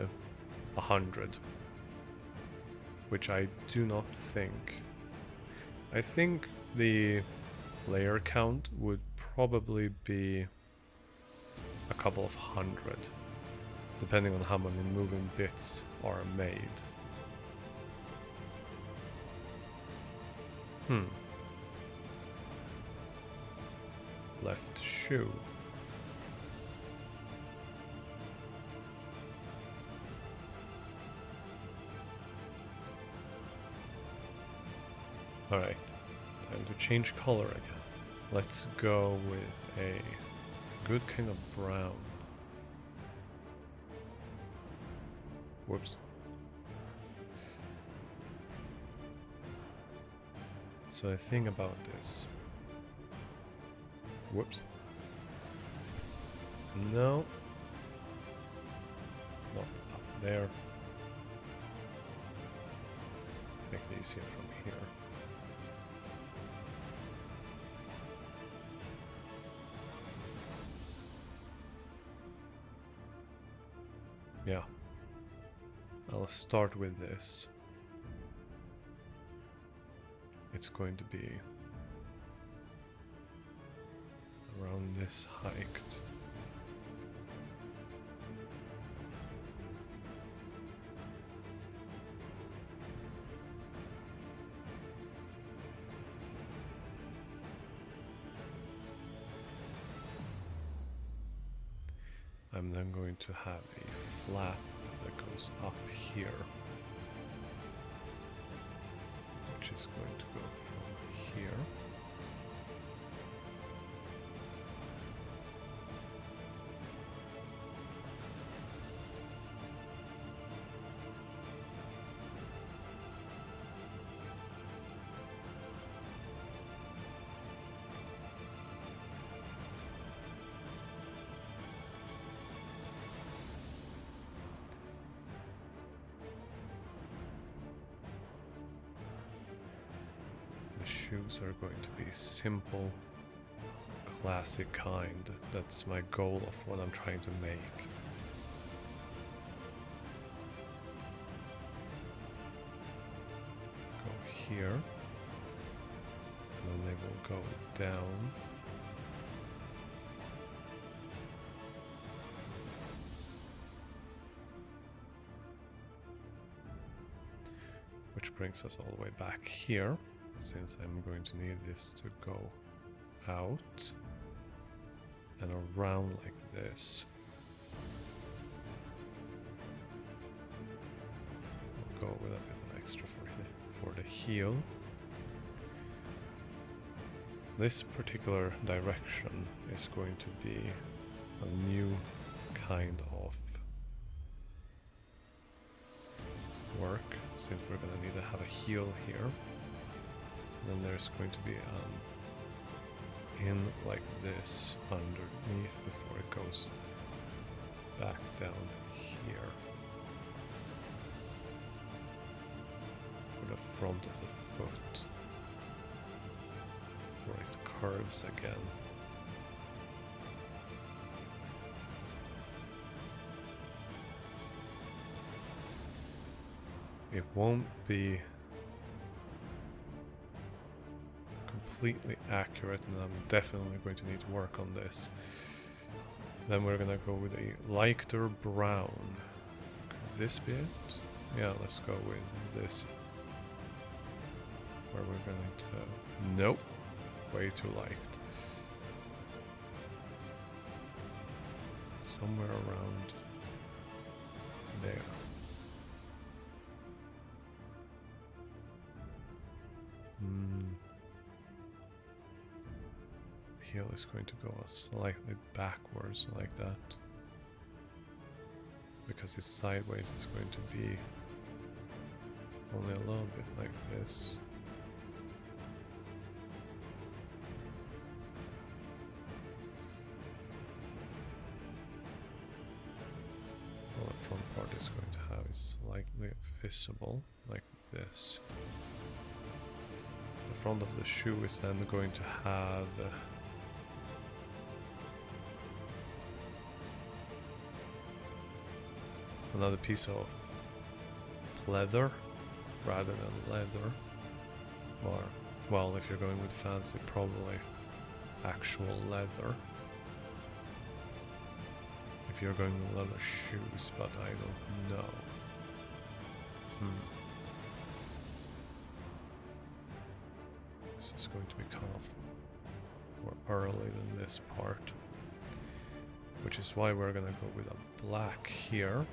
100. Which I do not think. I think the layer count would probably be a couple of hundred, depending on how many moving bits are made. Left shoe. Alright, time to change color again. Let's go with a good kind of brown. Whoops. So I think about this. Whoops. No. Not up there. Makes it easier from here. Yeah, I'll start with this. It's going to be around this height. I'm then going to have a flap that goes up here, which is going to go from here shoes are going to be simple, classic kind. That's my goal of what I'm trying to make. Go here, and then they will go down. Which brings us all the way back here, since I'm going to need this to go out and around like this. I'll go with a bit of extra for the heel. This particular direction is going to be a new kind of work, since we're going to need to have a heel here. Then there's going to be in like this underneath before it goes back down here for the front of the foot before it curves again. It won't be completely accurate, and I'm definitely going to need to work on this. Then we're gonna go with a lighter brown. Could this be it? Yeah, let's go with this. Where we're going to... Nope. Way too light. Somewhere around there. Heel is going to go slightly backwards like that, because it's sideways. It's going to be only a little bit like this. Well, the front part is going to have it slightly visible like this. The front of the shoe is then going to have another piece of leather rather than leather, or, well, if you're going with fancy, probably actual leather if you're going with leather shoes, but I don't know. This is going to be cut off more early than this part, which is why we're gonna go with a black here,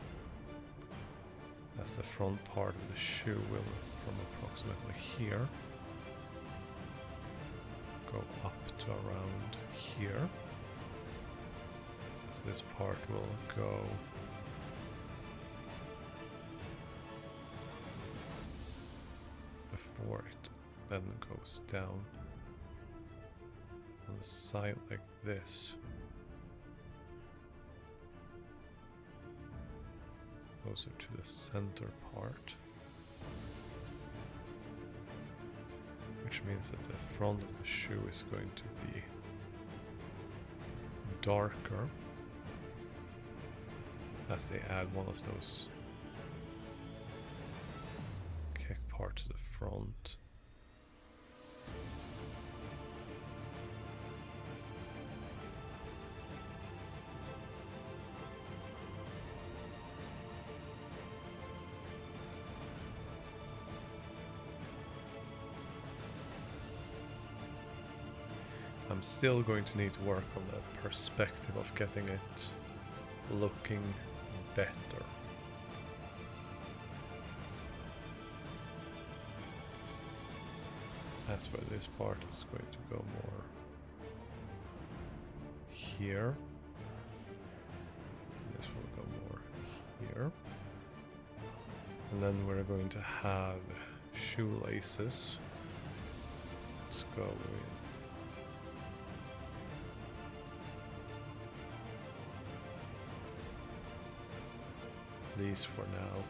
as the front part of the shoe will, from approximately here, go up to around here, as this part will go before it then goes down on the side like this. Closer to the center part, which means that the front of the shoe is going to be darker as they add one of those kick part to the front. I'm still going to need to work on the perspective of getting it looking better. As for this part, it's going to go more here. This will go more here. And then we're going to have shoelaces. Let's go with these for now.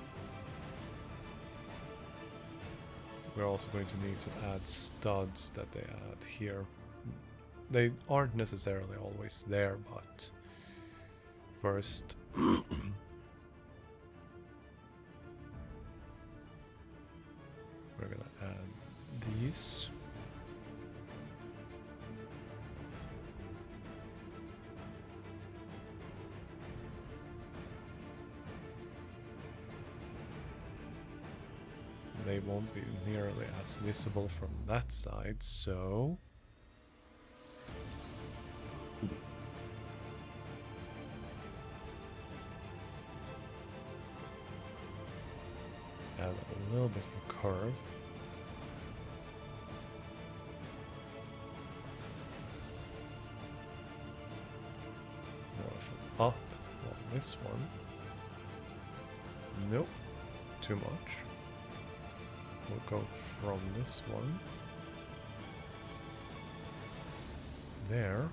We're also going to need to add studs that they add here. They aren't necessarily always there, but first we're gonna add these. They won't be nearly as visible from that side, so add a little bit of a curve. More of an up on this one. Nope, too much. We'll go from this one there.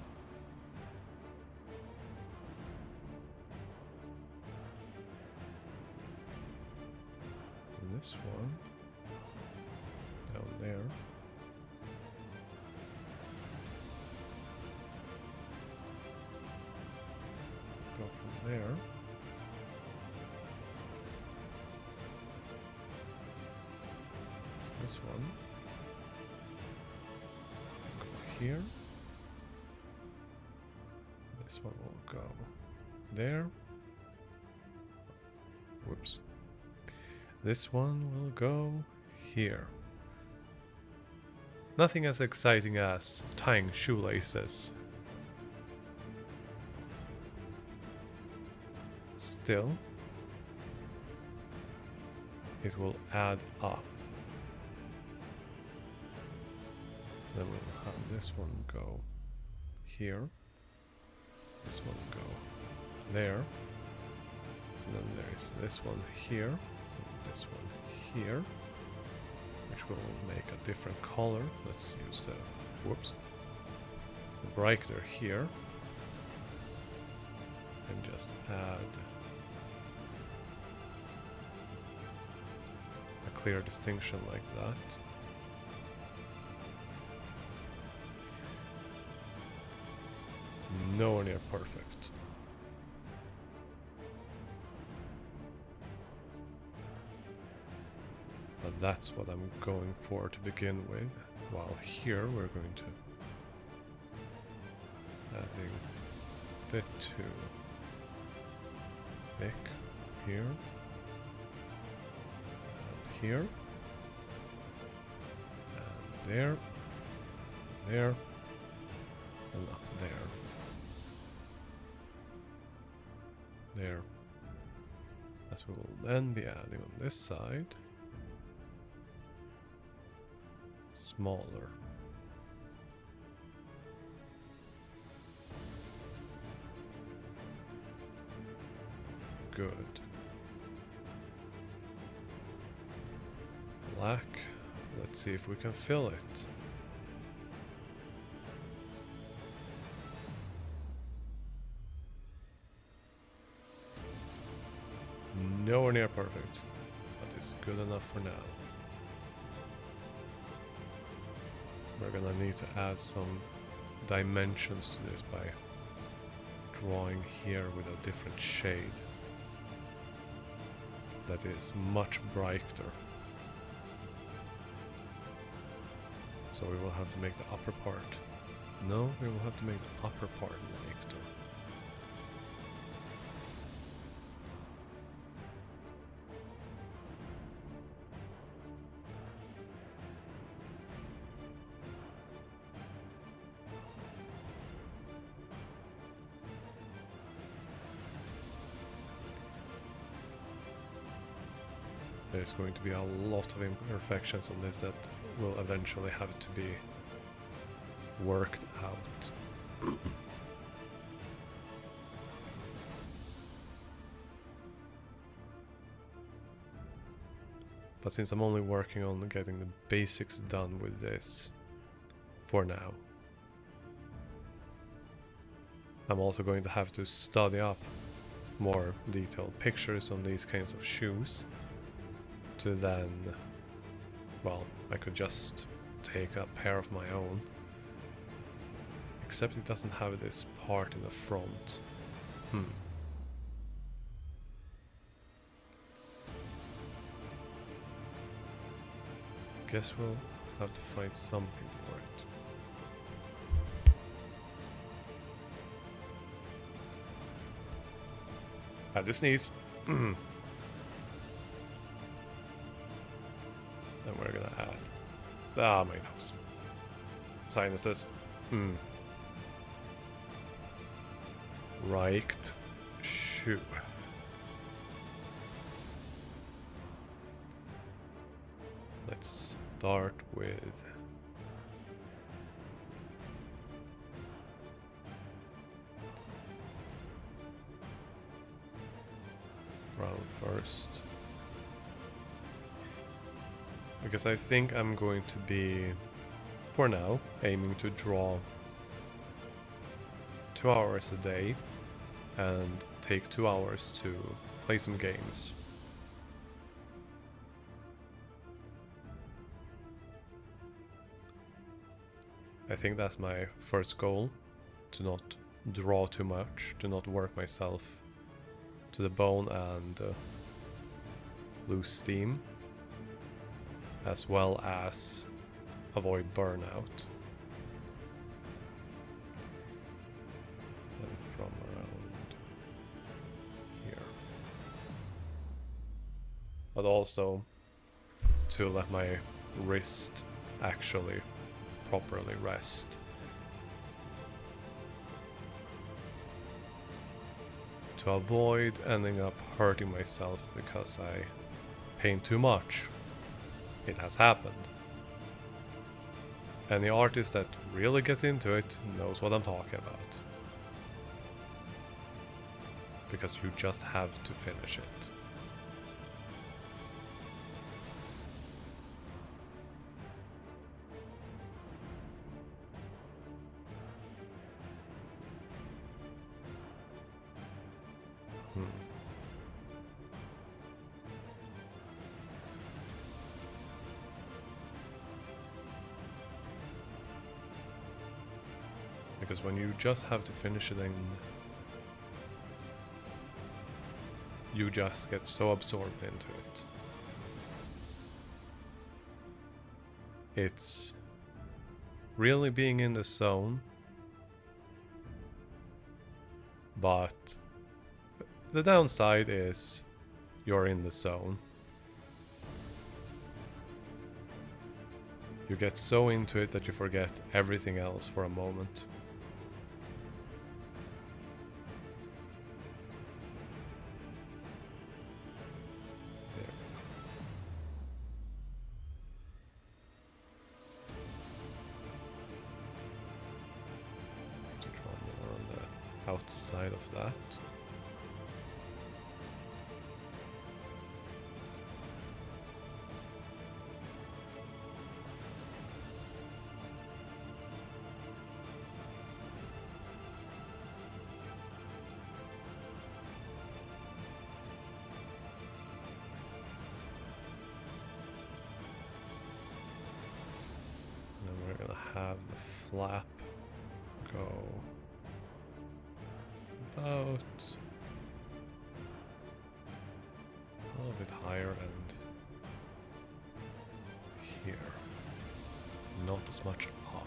And this one down there. Go from there. This one. Go here. This one will go there. Whoops. This one will go here. Nothing as exciting as tying shoelaces. Still, it will add up. Then we'll have this one go here, this one go there, and then there's this one here, and this one here, which will make a different color. Let's use the brighter here, and just add a clear distinction like that. Nowhere near perfect. But that's what I'm going for to begin with. While here we're going to adding a bit too thick here and here and there, there, and up there. There. As we will then be adding on this side. Smaller. Good. Black. Let's see if we can fill it. Nowhere near perfect, but it's good enough for now. We're gonna need to add some dimensions to this by drawing here with a different shade that is much brighter. So we will have to make the upper part. No, we will have to make the upper part lighter. There's going to be a lot of imperfections on this that will eventually have to be worked out. But since I'm only working on getting the basics done with this for now, I'm also going to have to study up more detailed pictures on these kinds of shoes to then, well, I could just take a pair of my own, except it doesn't have this part in the front. Guess we'll have to find something for it. Had to sneeze. Then we're gonna add my nose. Sinuses. Right shoe. Let's start with brown first, because I think I'm going to be, for now, aiming to draw 2 hours a day and take 2 hours to play some games. I think that's my first goal, to not draw too much, to not work myself to the bone and lose steam, as well as avoid burnout. And from around here. But also to let my wrist actually properly rest. To avoid ending up hurting myself because I paint too much. It has happened. And the artist that really gets into it knows what I'm talking about. Because you just have to finish it. Because when you just have to finish it, then you just get so absorbed into it. It's really being in the zone, but the downside is you're in the zone. You get so into it that you forget everything else for a moment. Outside of that. And then we're gonna have the flap go about a little bit higher and here. Not as much up.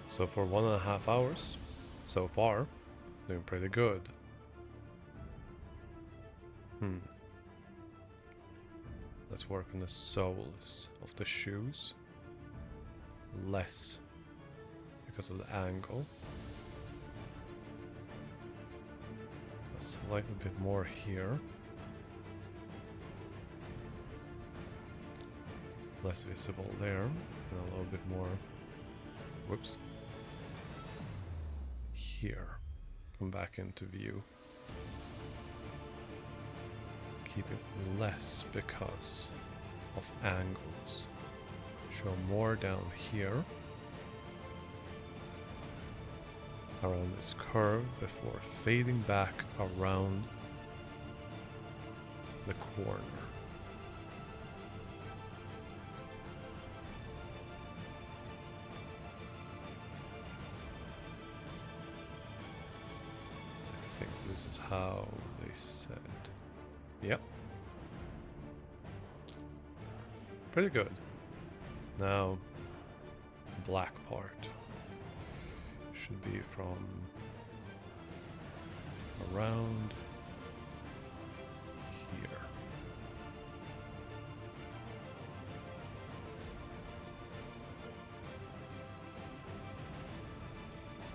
So for 1.5 hours, so far, doing pretty good. Let's work on the soles of the shoes. less because of the angle. A slightly bit more here. Less visible there, and a little bit more, whoops, here. Come back into view. Keep it less because of angles. Show more down here around this curve before fading back around the corner. I think this is how they said. Yep. Pretty good. Now, black part should be from around here.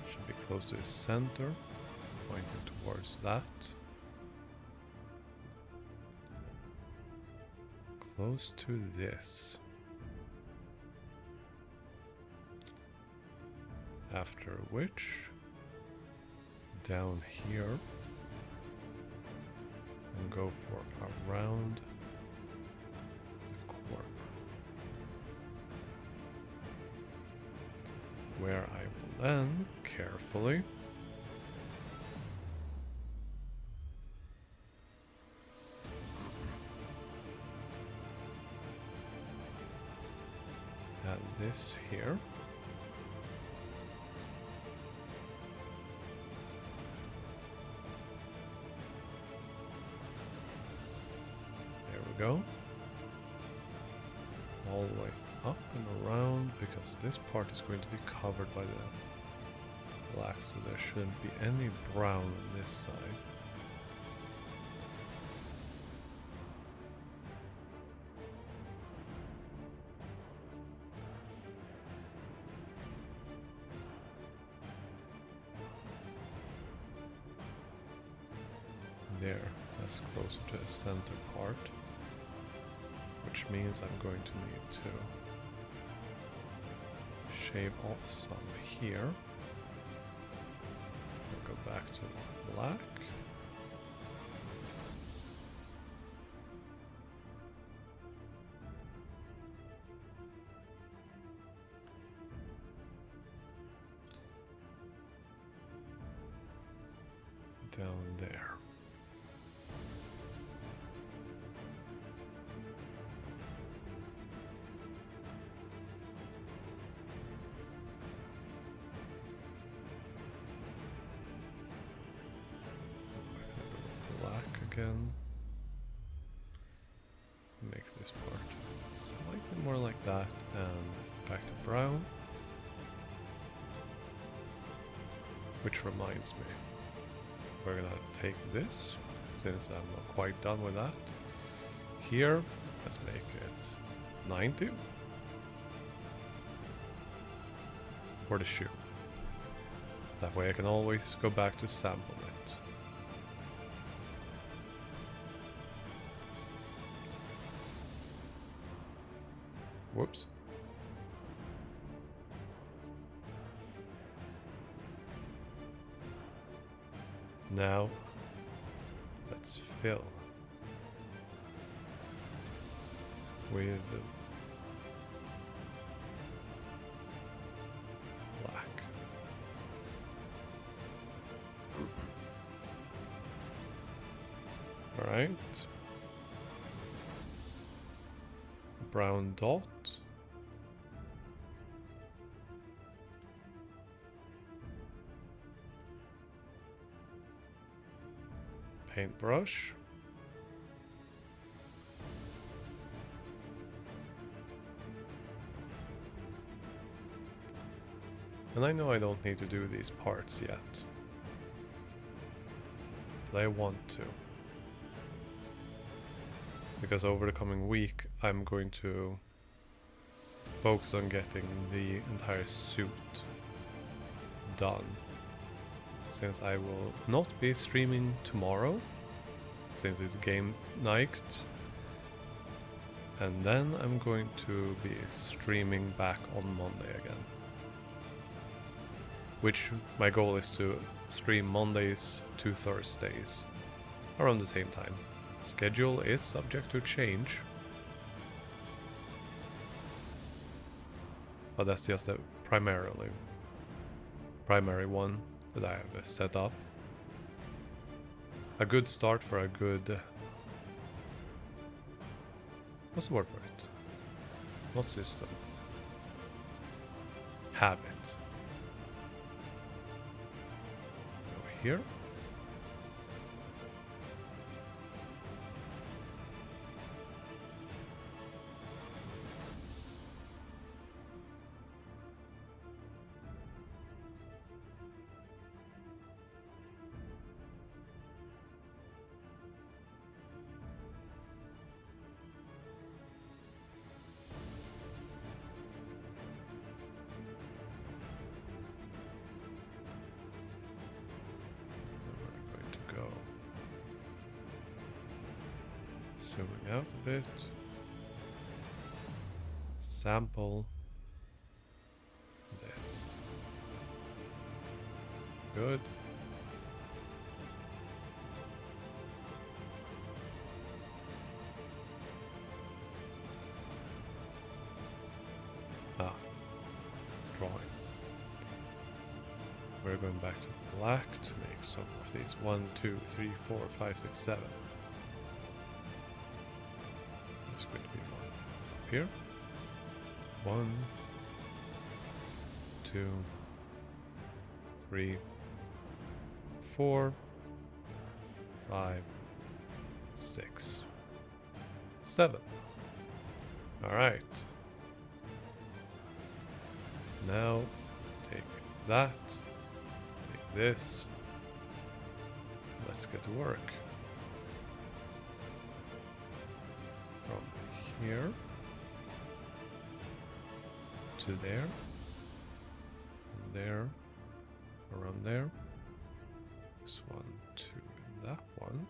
Should be close to the center, pointing towards that. Close to this. After which, down here, and go for around the corner, where I will then carefully add this here. Go all the way up and around, because this part is going to be covered by the black, so there shouldn't be any brown on this side. There, that's closer to the center part. Which means I'm going to need to shave off some here. I'll go back to black. Down there. Again, make this part slightly more like that, and back to brown. Which reminds me, we're gonna take this, since I'm not quite done with that. Here, let's make it 90 for the shoe. That way I can always go back to sample it. Whoops. Now, let's fill with black. All right. Brown dot. Paintbrush. And I know I don't need to do these parts yet, but I want to. Because over the coming week I'm going to focus on getting the entire suit done, since I will not be streaming tomorrow, since it's game night, and then I'm going to be streaming back on Monday again. Which my goal is to stream Mondays to Thursdays around the same time. Schedule is subject to change, but that's just a primary one that I have set up. A good start for a good... what's the word for it? Not system. Habit. Go here. Zooming out a bit. Sample this. Good. Drawing. We're going back to black to make some of these. 1, 2, 3, 4, 5, 6, 7. There's going to be one up here. 1, 2, 3, 4, 5, 6, 7. Alright. Now take that, take this, let's get to work. From here to there, and there, around there, this one to that one,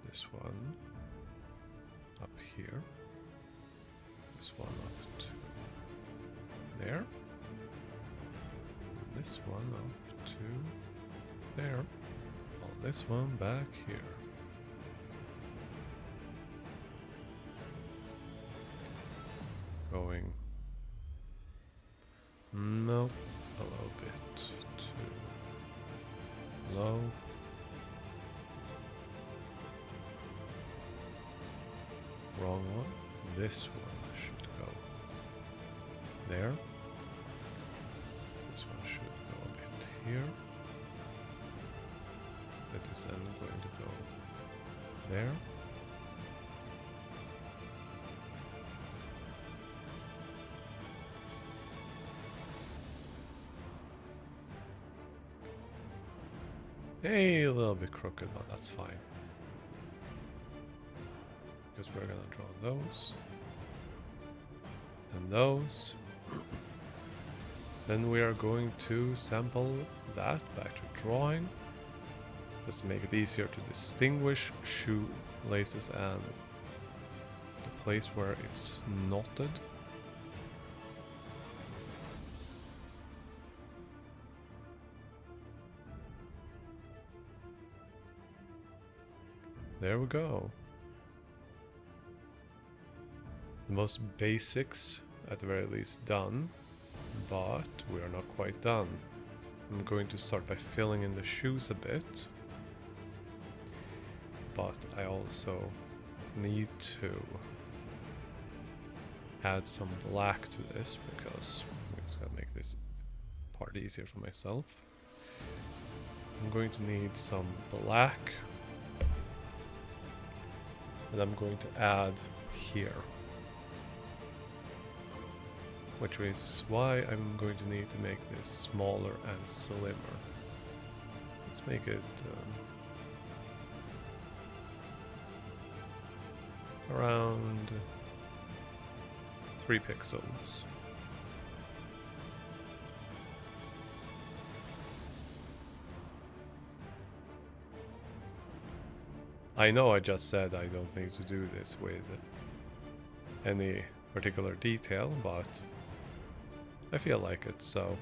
this one up here, this one up to there, and this one up to there, well, this one back here. Going no, a little bit too low. Wrong one. This one should go there. This one should go a bit here. That is then going to go there. A little bit crooked, but that's fine. Because we're gonna draw those and those. Then we are going to sample that back to drawing, just to make it easier to distinguish shoelaces and the place where it's knotted. There we go. The most basics, at the very least, done, but we are not quite done. I'm going to start by filling in the shoes a bit, but I also need to add some black to this because I'm just gonna make this part easier for myself. I'm going to need some black, and I'm going to add here, which is why I'm going to need to make this smaller and slimmer. Let's make it around 3 pixels. I know I just said I don't need to do this with any particular detail, but I feel like it, so...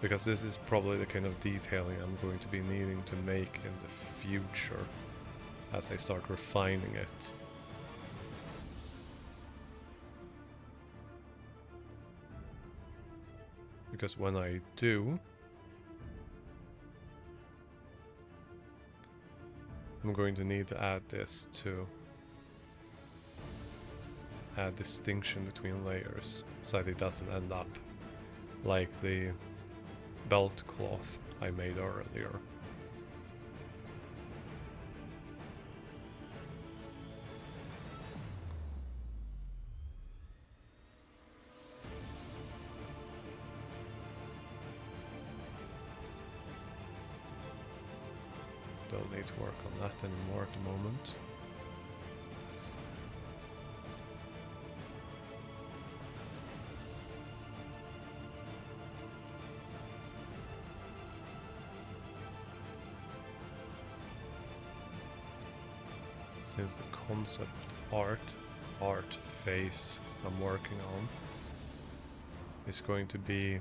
Because this is probably the kind of detailing I'm going to be needing to make in the future as I start refining it. Because when I do, I'm going to need to add this to add distinction between layers so that it doesn't end up like the belt cloth I made earlier. Don't need to work on that anymore at the moment. Since the concept art phase I'm working on is going to be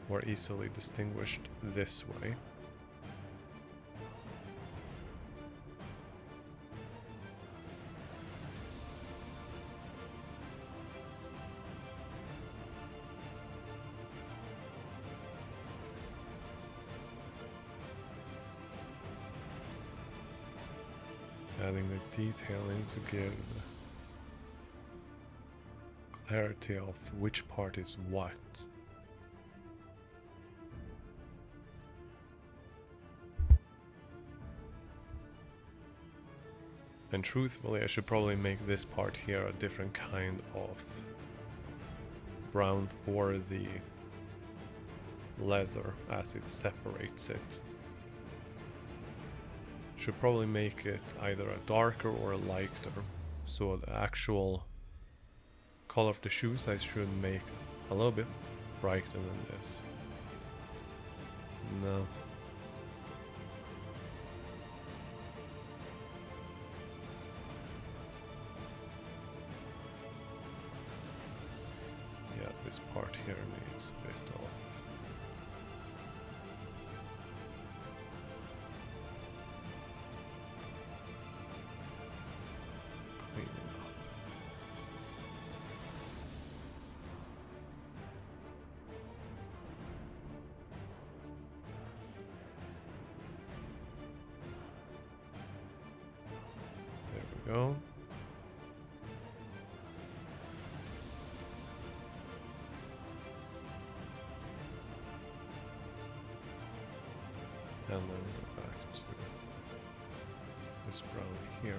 more easily distinguished this way. Adding the detailing to give clarity of which part is what. And truthfully, I should probably make this part here a different kind of brown for the leather as it separates it. Should probably make it either a darker or a lighter, so the actual color of the shoes I should make a little bit brighter than this. No. Yeah, this part here needs a bit of... go. And then go back to this brown here.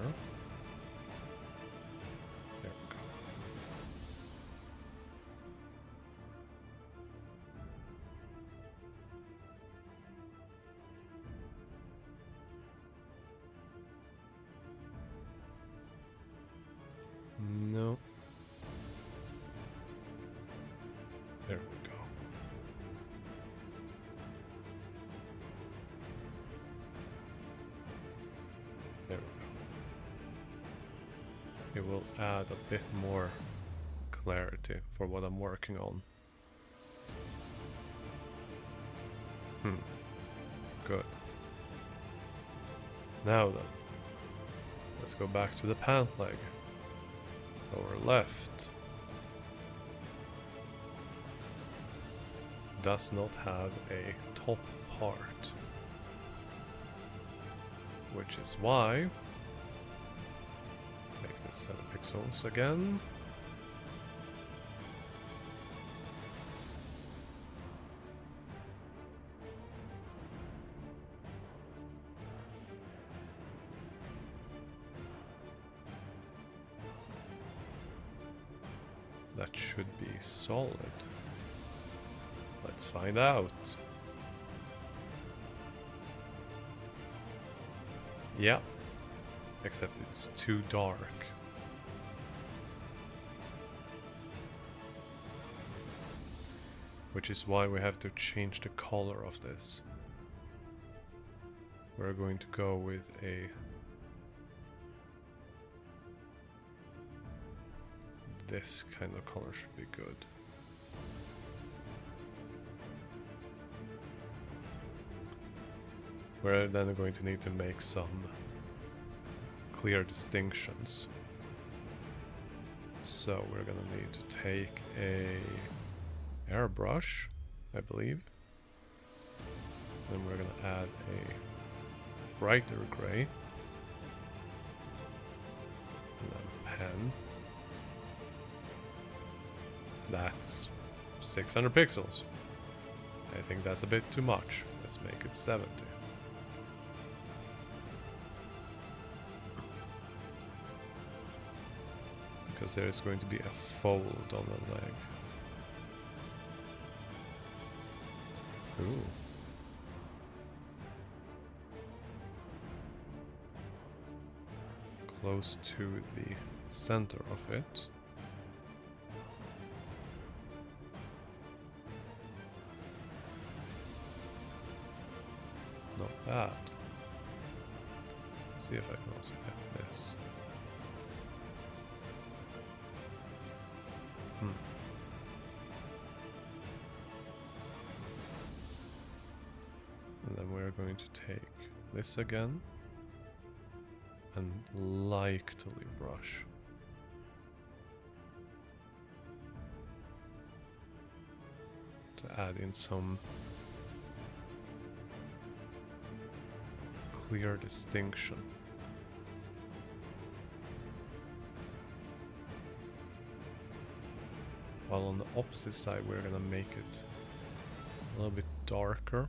There we go. No. There we go. There we go. It will add a bit more clarity for what I'm working on. Good. Now then, let's go back to the pant leg. Lower left. Does not have a top part. Which is why... Make this 7 pixels again. That should be solid. Let's find out. Yeah, except it's too dark. Which is why we have to change the color of this. We're going to go with a... this kind of color should be good. We're then going to need to make some clear distinctions. So we're gonna need to take a airbrush, I believe. Then we're gonna add a brighter gray. And then pen. That's 600 pixels. I think that's a bit too much. Let's make it 70. Because there's going to be a fold on the leg. Ooh. Close to the center of it. Not bad. Let's see if I can also get this. And then we're going to take this again and lightly brush. To add in some clear distinction. While on the opposite side we're gonna make it a little bit darker.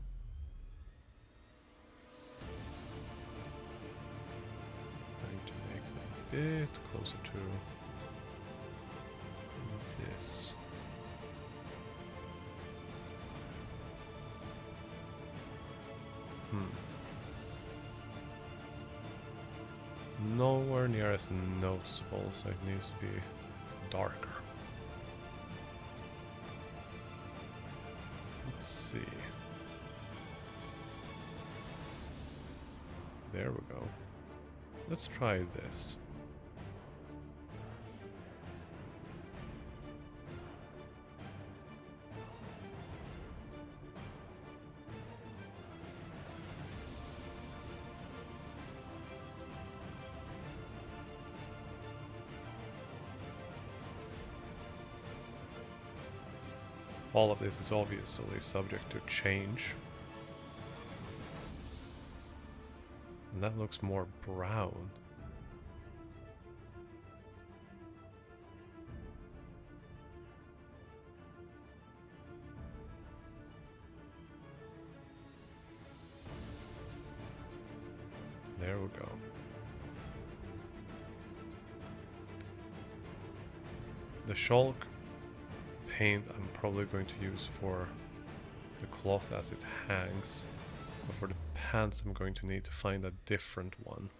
Trying to make it a bit closer to this. Nowhere near as noticeable, so it needs to be darker. Let's see. There we go. Let's try this. All of this is obviously subject to change. And that looks more brown. There we go. The shulk paint I'm probably going to use for the cloth as it hangs, but for the pants I'm going to need to find a different one.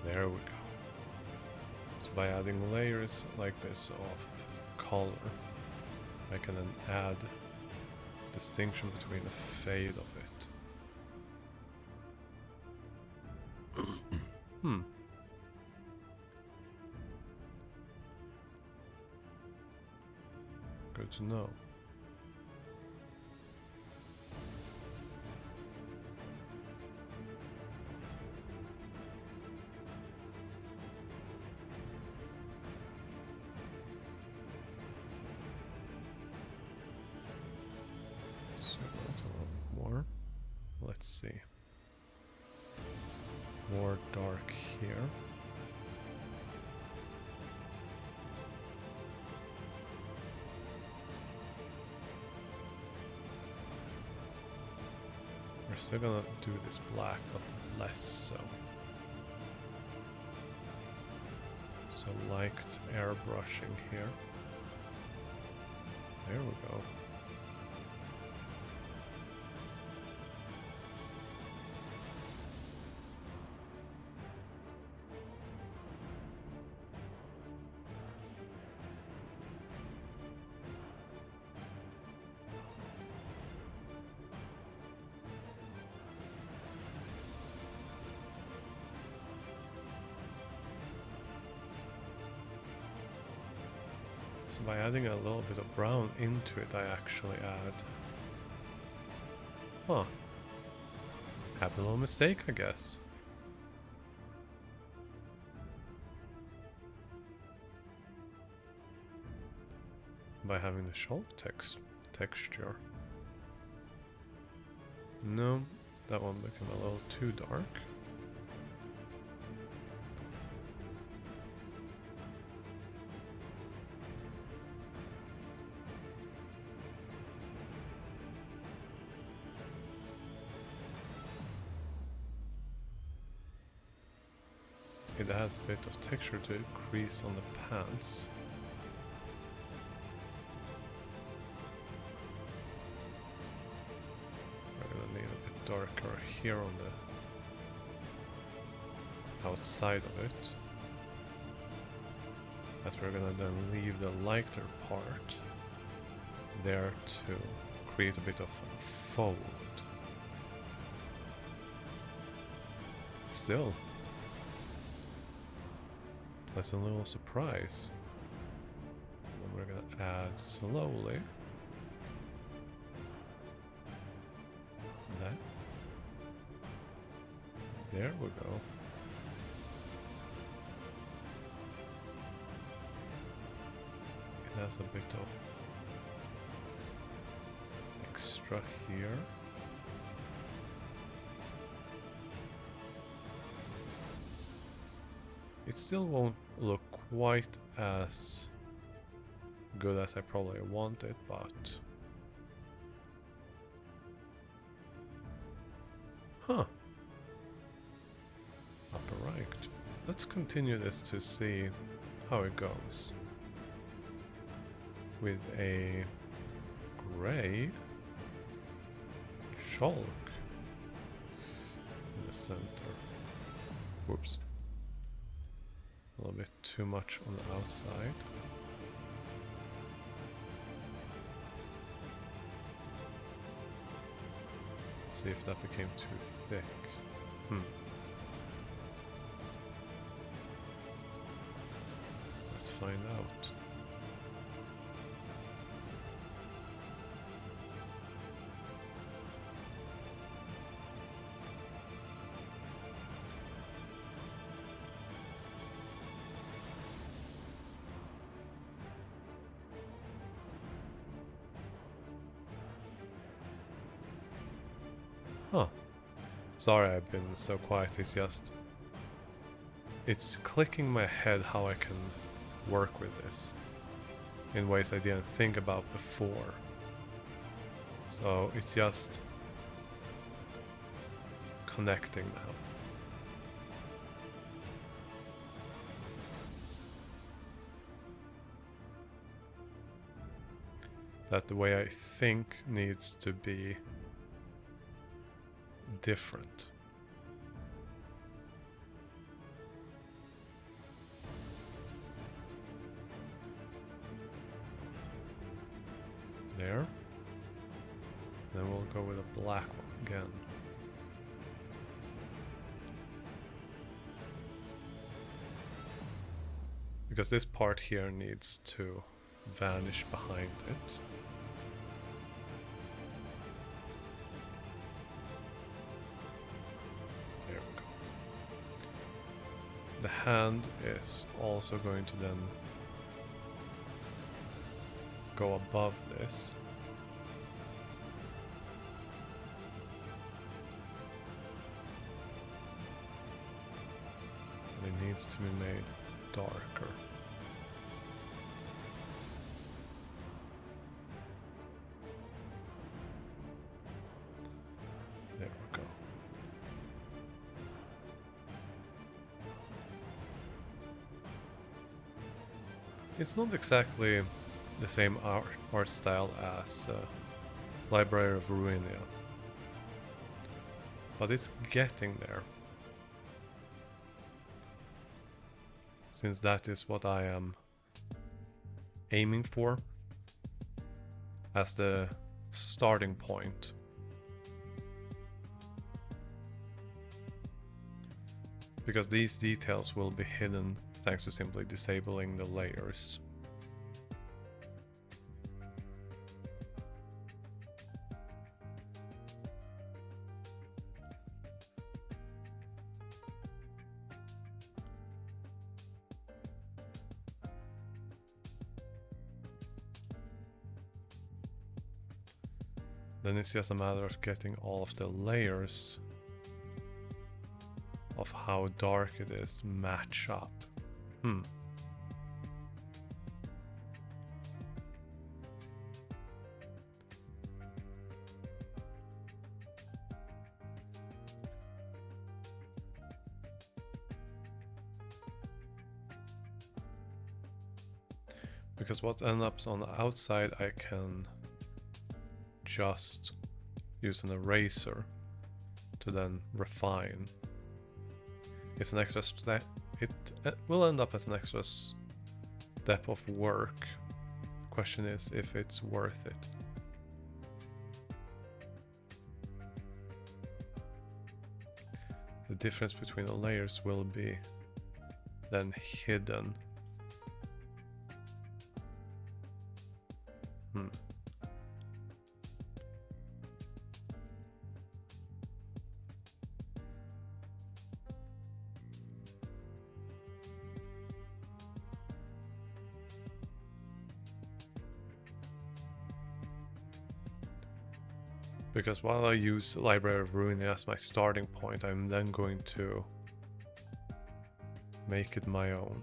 There we go. So by adding layers like this of color, I can then add distinction between the fade of it. Good to know. see. More dark here. We're still gonna do this black, but less so. So light airbrushing here. There we go. So by adding a little bit of brown into it, I actually add... Huh. Happy little mistake, I guess. By having the shawl texture. No, that one became a little too dark. It has a bit of texture to crease on the pants. We're gonna need a bit darker here on the outside of it. As we're gonna then leave the lighter part there to create a bit of a fold. Still, pleasant little surprise. And we're gonna add slowly that. There we go. It has a bit of extra here. It still won't look quite as good as I probably want it, but... Huh. Upper right. Let's continue this to see how it goes. With a gray chalk in the center. Whoops. A little bit too much on the outside. See if that became too thick. Let's find out. Huh. Sorry I've been so quiet, it's clicking my head how I can work with this in ways I didn't think about before. So it's just connecting now. That the way I think needs to be different. There. Then we'll go with a black one again. Because this part here needs to vanish behind it. The hand is also going to then go above this. And it needs to be made darker. There we go. It's not exactly the same art style as Library of Ruinia, but it's getting there. Since that is what I am aiming for as the starting point. Because these details will be hidden thanks to simply disabling the layers. Then it's just a matter of getting all of the layers of how dark it is match up. Because what ends up on the outside I can just use an eraser to then refine. It's an extra step. It will end up as an extra step of work. Question is if it's worth it. The difference between the layers will be then hidden. Because while I use Library of Ruinia as my starting point, I'm then going to make it my own.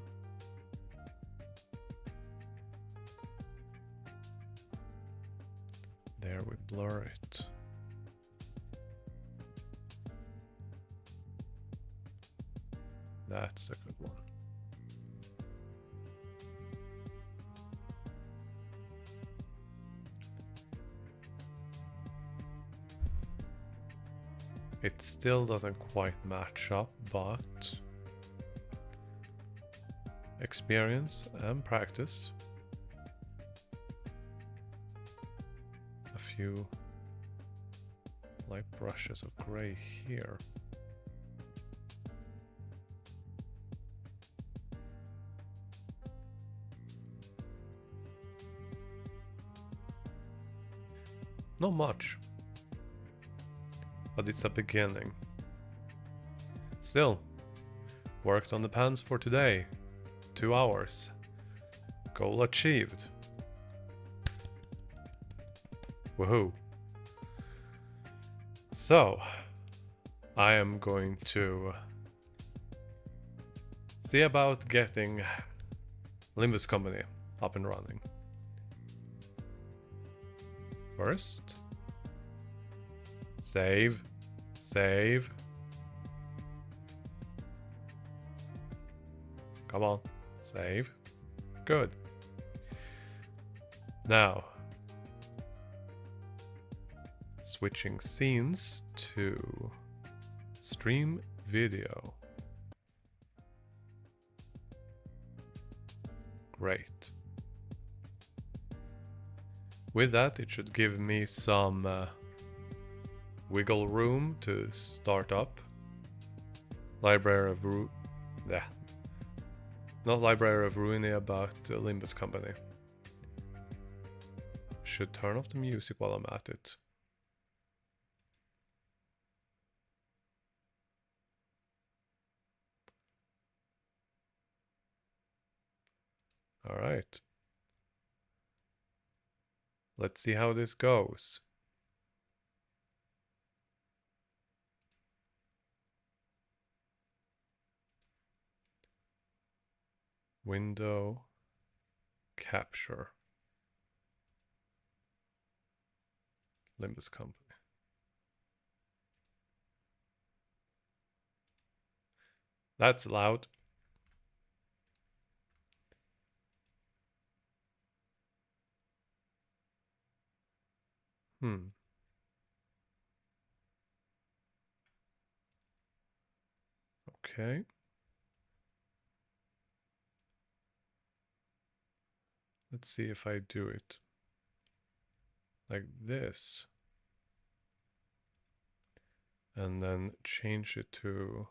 There we blur it. That's a good one. It still doesn't quite match up, but experience and practice. A few light brushes of gray here. Not much. But it's a beginning. Still, worked on the pans for today. 2 hours. Goal achieved. Woohoo. So, I am going to see about getting 𝓜𝓐𝓚𝓘𝓝 Company up and running. First, save. Come on, save. Good. Now, switching scenes to stream video. Great. With that, it should give me some wiggle room to start up Library of not Library of Ruinia, but 𝓜𝓐𝓚𝓝 Company. Should turn off the music while I'm at it. Alright. Let's see how this goes. Window capture. Limbus company. That's loud. Okay. Let's see if I do it like this. And then change it to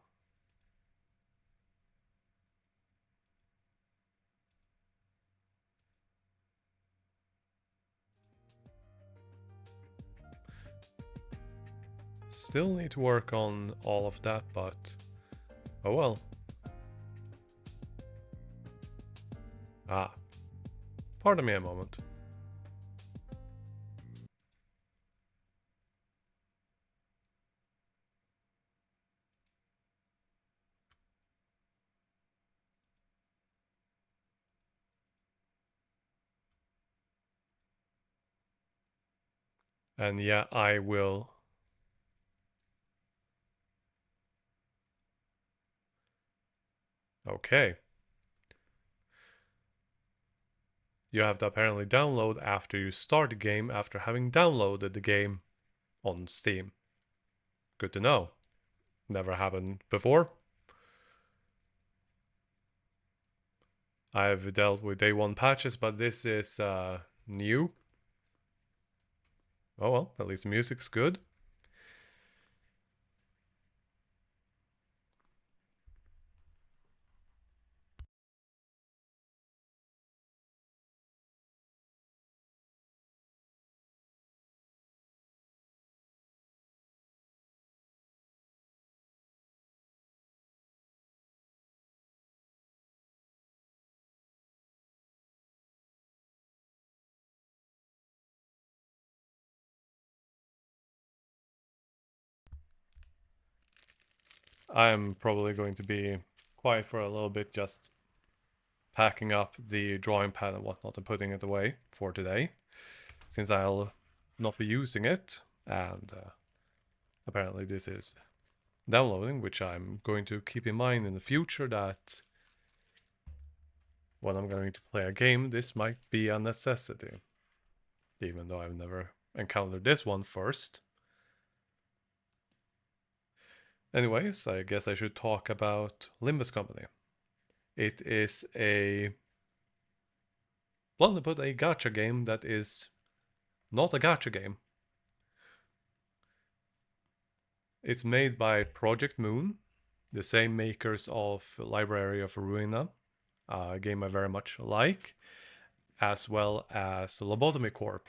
still need to work on all of that, but oh well. Ah, pardon me a moment. And yeah, I will. Okay. You have to apparently download after you start the game after having downloaded the game on Steam. Good to know. Never happened before. I've dealt with day one patches, but this is new. Oh well, at least the music's good. I'm probably going to be quiet for a little bit, just packing up the drawing pad and whatnot and putting it away for today, since I'll not be using it. And apparently this is downloading, which I'm going to keep in mind in the future that when I'm going to play a game, this might be a necessity. Even though I've never encountered this one first. Anyways, I guess I should talk about Limbus Company. It is a, bluntly put, a gacha game that is not a gacha game. It's made by Project Moon, the same makers of Library of Ruina, a game I very much like, as well as Lobotomy Corp,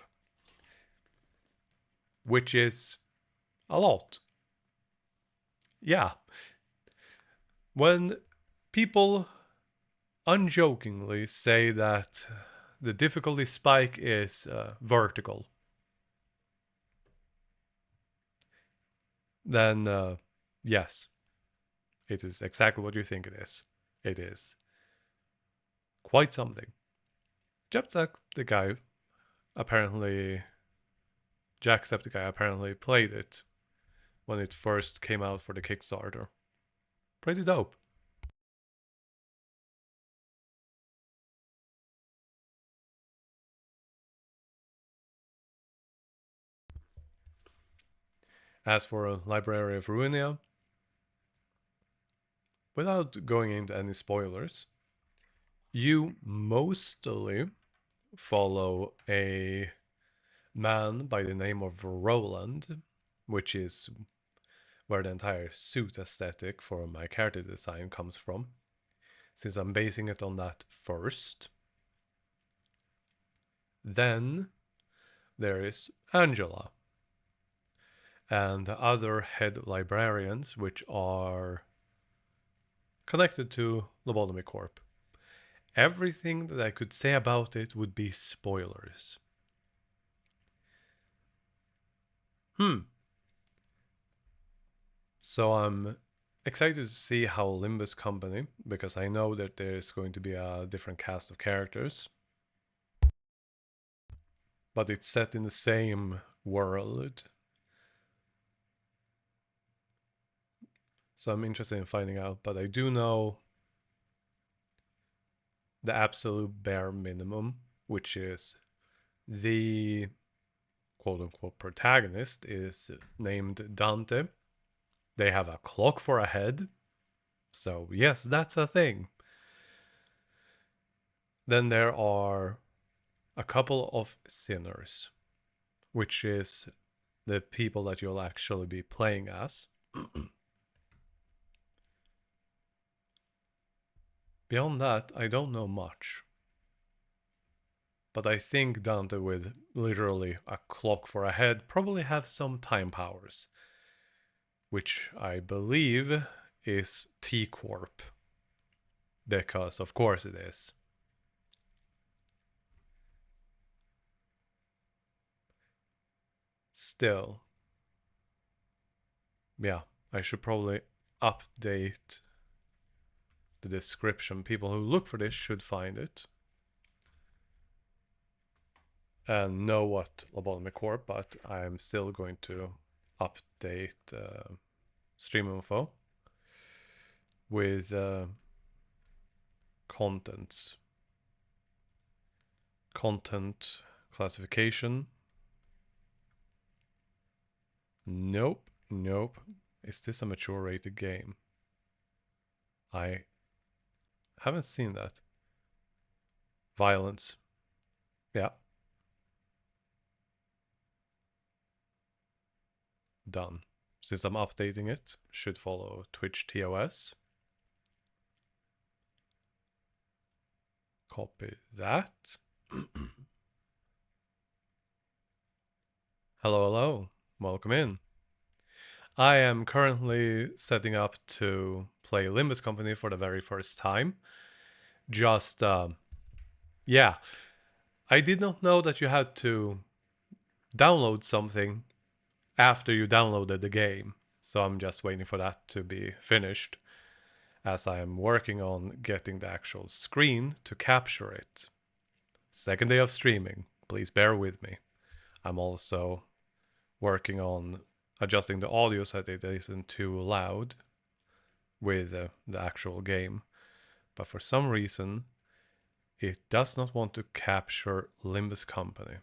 which is a lot. Yeah. When people unjokingly say that the difficulty spike is vertical, then yes, it is exactly what you think it is. It is quite something. Apparently, Jacksepticeye apparently played it when it first came out for the Kickstarter. Pretty dope. As for a Library of Ruinia, without going into any spoilers, you mostly follow a man by the name of Roland, which is where the entire suit aesthetic for my character design comes from, since I'm basing it on that first. Then there is Angela and the other head librarians, which are connected to Lobotomy Corp. Everything that I could say about it would be spoilers. So I'm excited to see how Limbus Company, because I know that there's going to be a different cast of characters, but it's set in the same world. So I'm interested in finding out, but I do know the absolute bare minimum, which is the quote unquote protagonist is named Dante. They have a clock for a head. So, yes, that's a thing. Then there are a couple of sinners, which is the people that you'll actually be playing as. Beyond that, I don't know much. But I think Dante, with literally a clock for a head, probably have some time powers, which I believe is T Corp. Because, of course, it is. Still, yeah, I should probably update the description. People who look for this should find it and know what Lobotomy Corp, but I'm still going to update stream info with contents. Content classification. Nope, nope. Is this a mature rated game? I haven't seen that. Violence. Yeah. Done. Since I'm updating it, should follow Twitch TOS. Copy that. Hello, hello. Welcome in. I am currently setting up to play Limbus Company for the very first time. Just, yeah. I did not know that you had to download something after you downloaded the game. So I'm just waiting for that to be finished, as I am working on getting the actual screen to capture it. Second day of streaming. Please bear with me. I'm also working on adjusting the audio so that it isn't too loud with the actual game. But for some reason, it does not want to capture Limbus Company,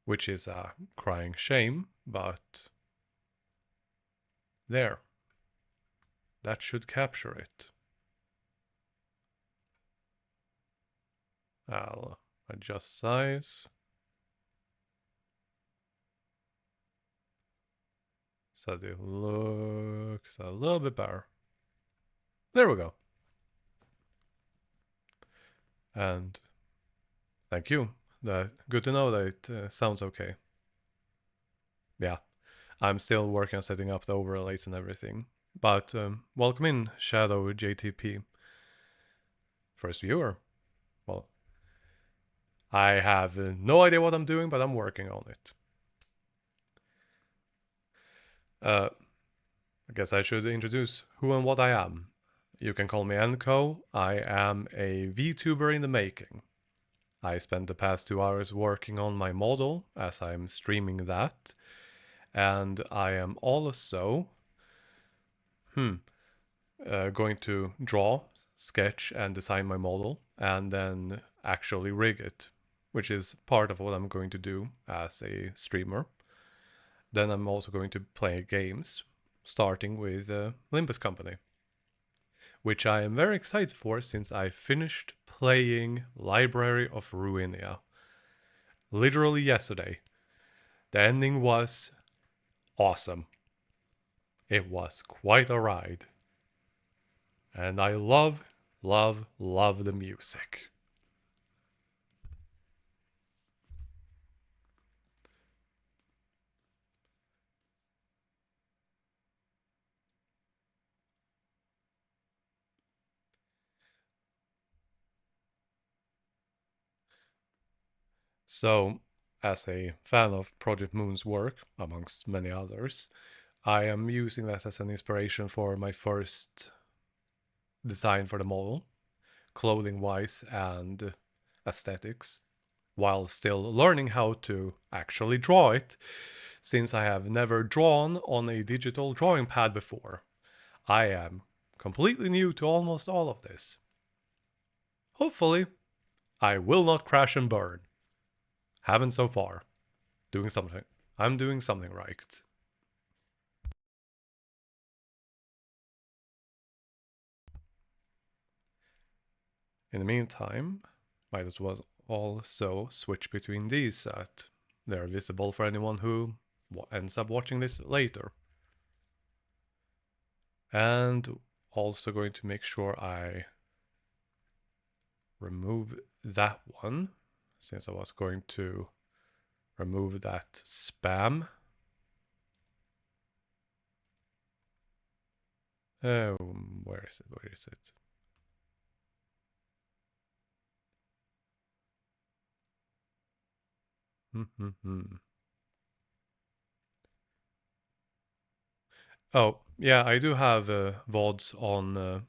which is a crying shame, but there. That should capture it. I'll adjust size. So it looks a little bit better. There we go. And thank you. Good to know that it sounds okay. Yeah, I'm still working on setting up the overlays and everything. But welcome in, Shadow JTP. First viewer. Well, I have no idea what I'm doing, but I'm working on it. I guess I should introduce who and what I am. You can call me 𝓜𝓐𝓚𝓘𝓝. I am a VTuber in the making. I spent the past 2 hours working on my model as I'm streaming that. And I am also going to draw, sketch, and design my model, and then actually rig it, which is part of what I'm going to do as a streamer. Then I'm also going to play games, starting with Limbus Company, which I am very excited for since I finished playing Library of Ruinia literally yesterday. The ending was awesome. It was quite a ride. And I love, love, love the music. So, as a fan of Project Moon's work, amongst many others, I am using that as an inspiration for my first design for the model, clothing wise and aesthetics, while still learning how to actually draw it, since I have never drawn on a digital drawing pad before. I am completely new to almost all of this. Hopefully, I will not crash and burn. Haven't so far. Doing something. I'm doing something right. In the meantime, might as well also switch between these so that they're visible for anyone who ends up watching this later. And also going to make sure I remove that one, since I was going to remove that spam. Oh, where is it? Where is it? Oh, yeah, I do have VODs on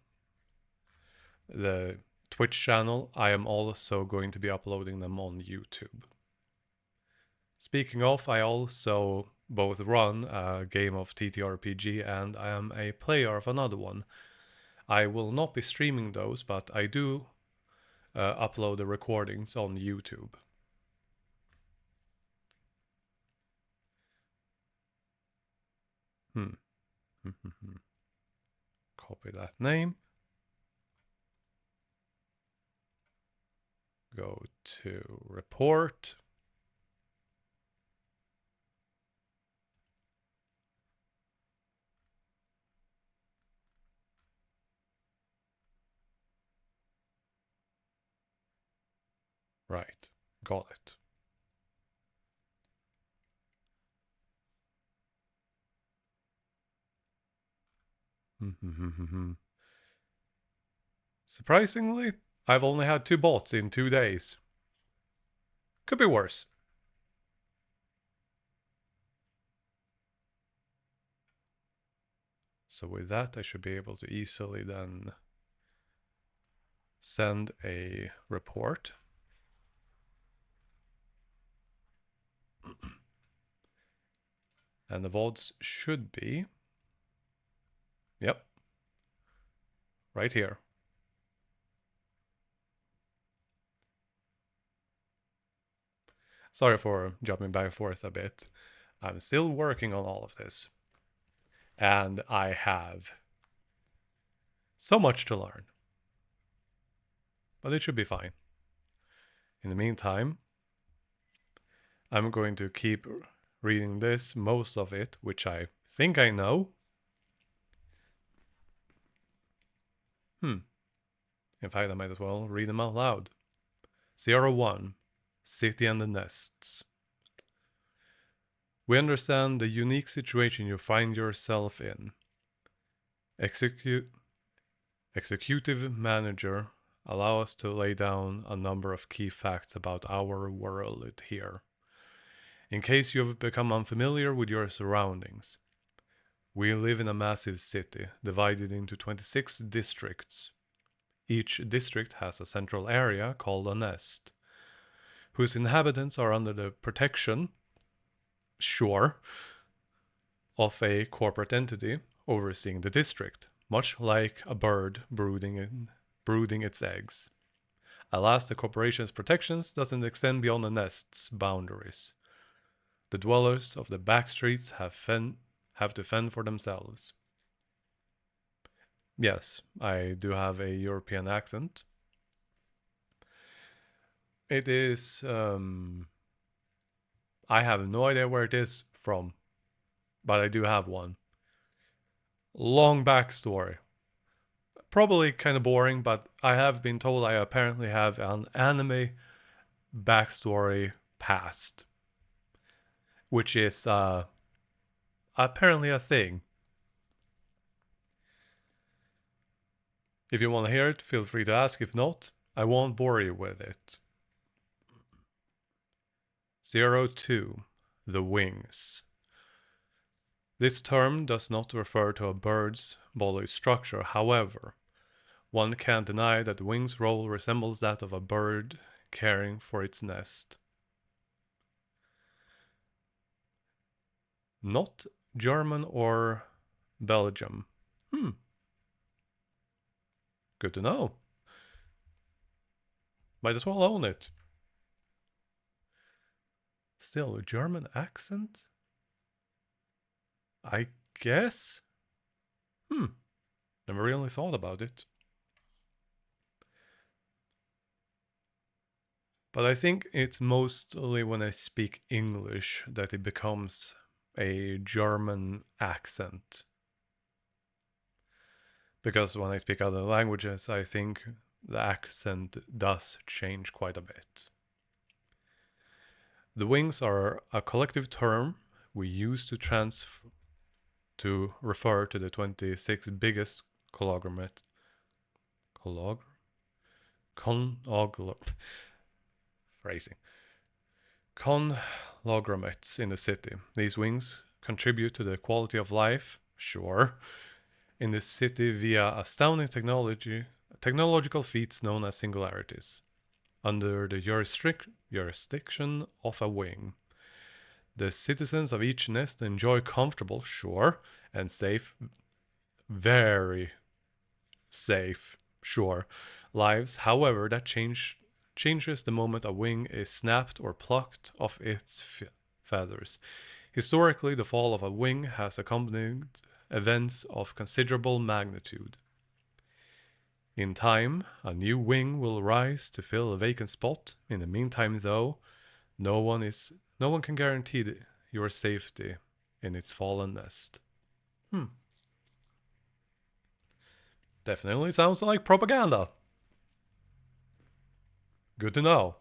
the Twitch channel. I am also going to be uploading them on YouTube. Speaking of, I also both run a game of TTRPG and I am a player of another one. I will not be streaming those, but I do upload the recordings on YouTube. Copy that name. Go to report. Right, got it. Surprisingly, I've only had 2 bots in 2 days. Could be worse. So with that, I should be able to easily then send a report. And the VODs should be, yep, right here. Sorry for jumping back and forth a bit. I'm still working on all of this. And I have so much to learn. But it should be fine. In the meantime, I'm going to keep reading this, most of it, which I think I know. In fact, I might as well read them out loud. 01. City and the Nests. We understand the unique situation you find yourself in. Executive Manager, allow us to lay down a number of key facts about our world here. In case you have become unfamiliar with your surroundings, we live in a massive city divided into 26 districts. Each district has a central area called a nest, whose inhabitants are under the protection, sure, of a corporate entity overseeing the district, much like a bird brooding its eggs. Alas, the corporation's protections doesn't extend beyond the nest's boundaries. The dwellers of the back streets have to fend for themselves. Yes, I do have a European accent. It is, I have no idea where it is from, but I do have one. Long backstory. Probably kind of boring, but I have been told I apparently have an anime backstory past, which is apparently a thing. If you want to hear it, feel free to ask. If not, I won't bore you with it. 02. The wings. This term does not refer to a bird's bodily structure. However, one can't deny that the wing's role resembles that of a bird caring for its nest. Not German or Belgium. Good to know. Might as well own it. Still, a German accent? I guess? Never really thought about it. But I think it's mostly when I speak English that it becomes a German accent. Because when I speak other languages, I think the accent does change quite a bit. The wings are a collective term we use to refer to the 26 biggest conglomerates in the city. These wings contribute to the quality of life, sure, in the city via astounding technological feats known as singularities. Under the jurisdiction of a wing, the citizens of each nest enjoy comfortable, sure, and safe, very safe, sure, lives. However, that changes the moment a wing is snapped or plucked off its feathers. Historically, the fall of a wing has accompanied events of considerable magnitude. In time, a new wing will rise to fill a vacant spot. In the meantime, though, no one can guarantee your safety in its fallen nest. Definitely sounds like propaganda. Good to know.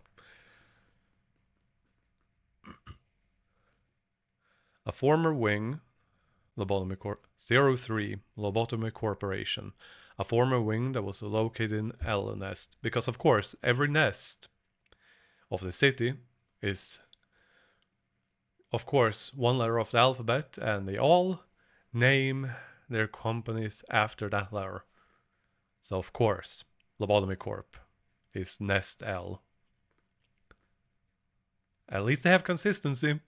A former wing, 03, Lobotomy Corporation. A former wing that was located in L Nest. Because, of course, every nest of the city is, of course, one letter of the alphabet, and they all name their companies after that letter. So, of course, Lobotomy Corp is Nest L. At least they have consistency.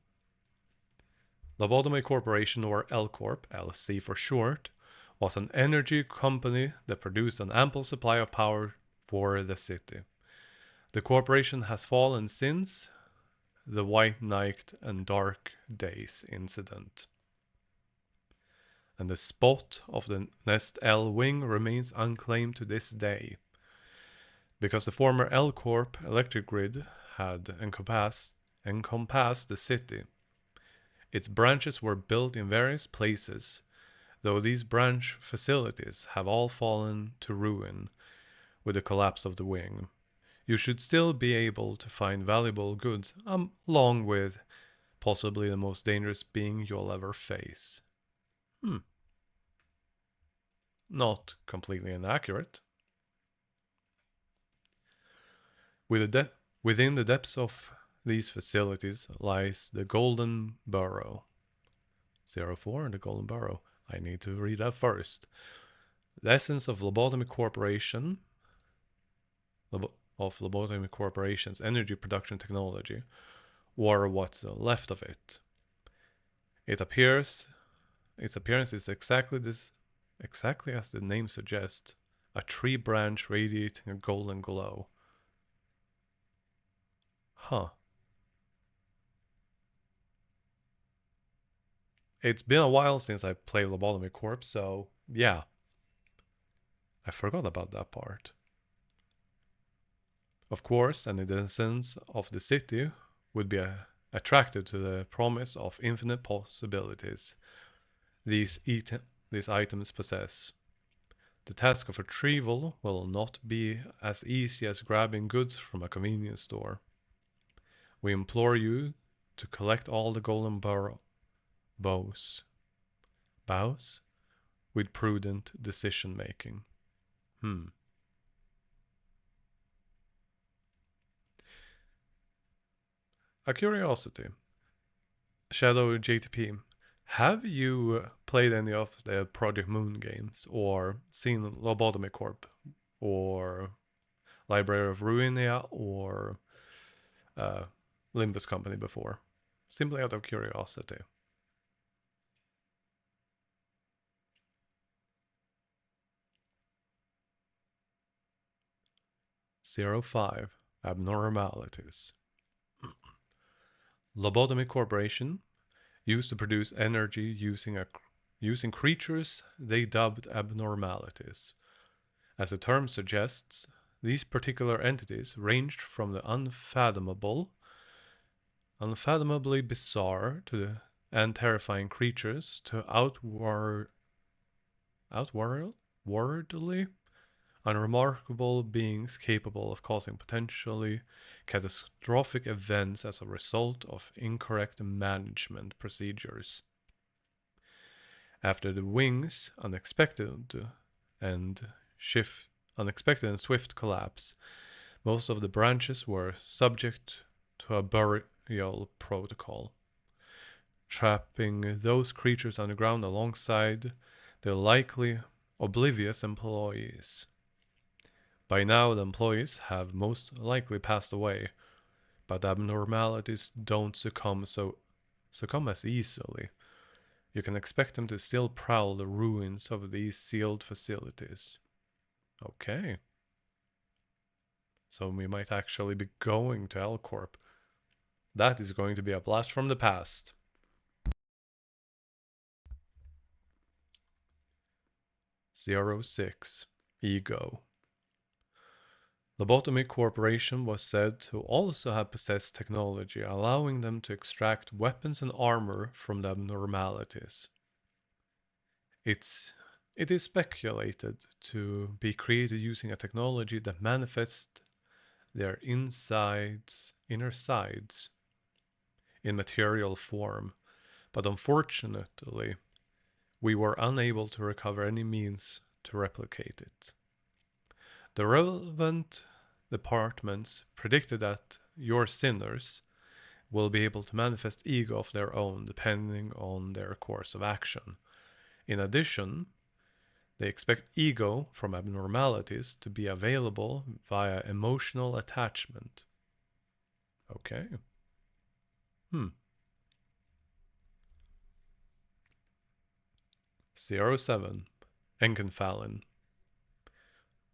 Lobotomy Corporation, or L Corp, LC for short, was an energy company that produced an ample supply of power for the city. The corporation has fallen since the White Night and Dark Days incident. And the spot of the Nest L wing remains unclaimed to this day. Because the former L Corp electric grid had encompassed the city. Its branches were built in various places, though these branch facilities have all fallen to ruin with the collapse of the wing. You should still be able to find valuable goods, along with possibly the most dangerous being you'll ever face. Not completely inaccurate. Within the depths of these facilities lies the Golden Burrow. 04 and the Golden Burrow. I need to read that first. The essence of Lobotomy Corporation's energy production technology, or what's left of it. Its appearance is exactly as the name suggests, a tree branch radiating a golden glow. Huh. It's been a while since I played Lobotomy Corp, so yeah. I forgot about that part. Of course, any citizens of the city would be attracted to the promise of infinite possibilities these items possess. The task of retrieval will not be as easy as grabbing goods from a convenience store. We implore you to collect all the golden bows with prudent decision making. A curiosity. Shadow JTP. Have you played any of the Project Moon games or seen Lobotomy Corp or Library of Ruinia or uh, Limbus Company before? Simply out of curiosity. 05. Abnormalities. Lobotomy Corporation used to produce energy using creatures they dubbed abnormalities. As the term suggests, these particular entities ranged from the unfathomably bizarre and terrifying creatures to outwardly unremarkable beings capable of causing potentially catastrophic events as a result of incorrect management procedures. After the wings' and swift collapse, most of the branches were subject to a burial protocol, trapping those creatures underground alongside their likely oblivious employees. By now, the employees have most likely passed away, but abnormalities don't succumb as easily. You can expect them to still prowl the ruins of these sealed facilities. Okay. So we might actually be going to L Corp. That is going to be a blast from the past. 06. Ego. Lobotomy Corporation was said to also have possessed technology allowing them to extract weapons and armor from the abnormalities. It is speculated to be created using a technology that manifests their inner sides in material form, but unfortunately, we were unable to recover any means to replicate it. The relevant departments predicted that your sinners will be able to manifest ego of their own depending on their course of action. In addition, they expect ego from abnormalities to be available via emotional attachment. Okay. 07. 𝓥𝓐𝓚.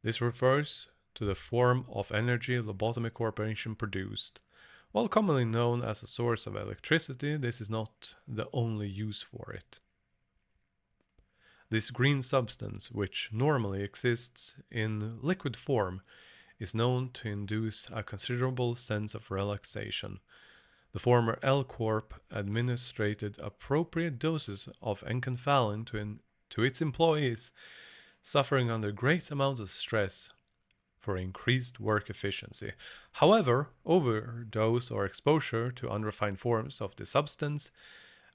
This refers to the form of energy Lobotomy Corporation produced. While commonly known as a source of electricity, this is not the only use for it. This green substance, which normally exists in liquid form, is known to induce a considerable sense of relaxation. The former L Corp administered appropriate doses of 𝓥𝓐𝓚 to its employees, suffering under great amounts of stress for increased work efficiency. However, overdose or exposure to unrefined forms of the substance,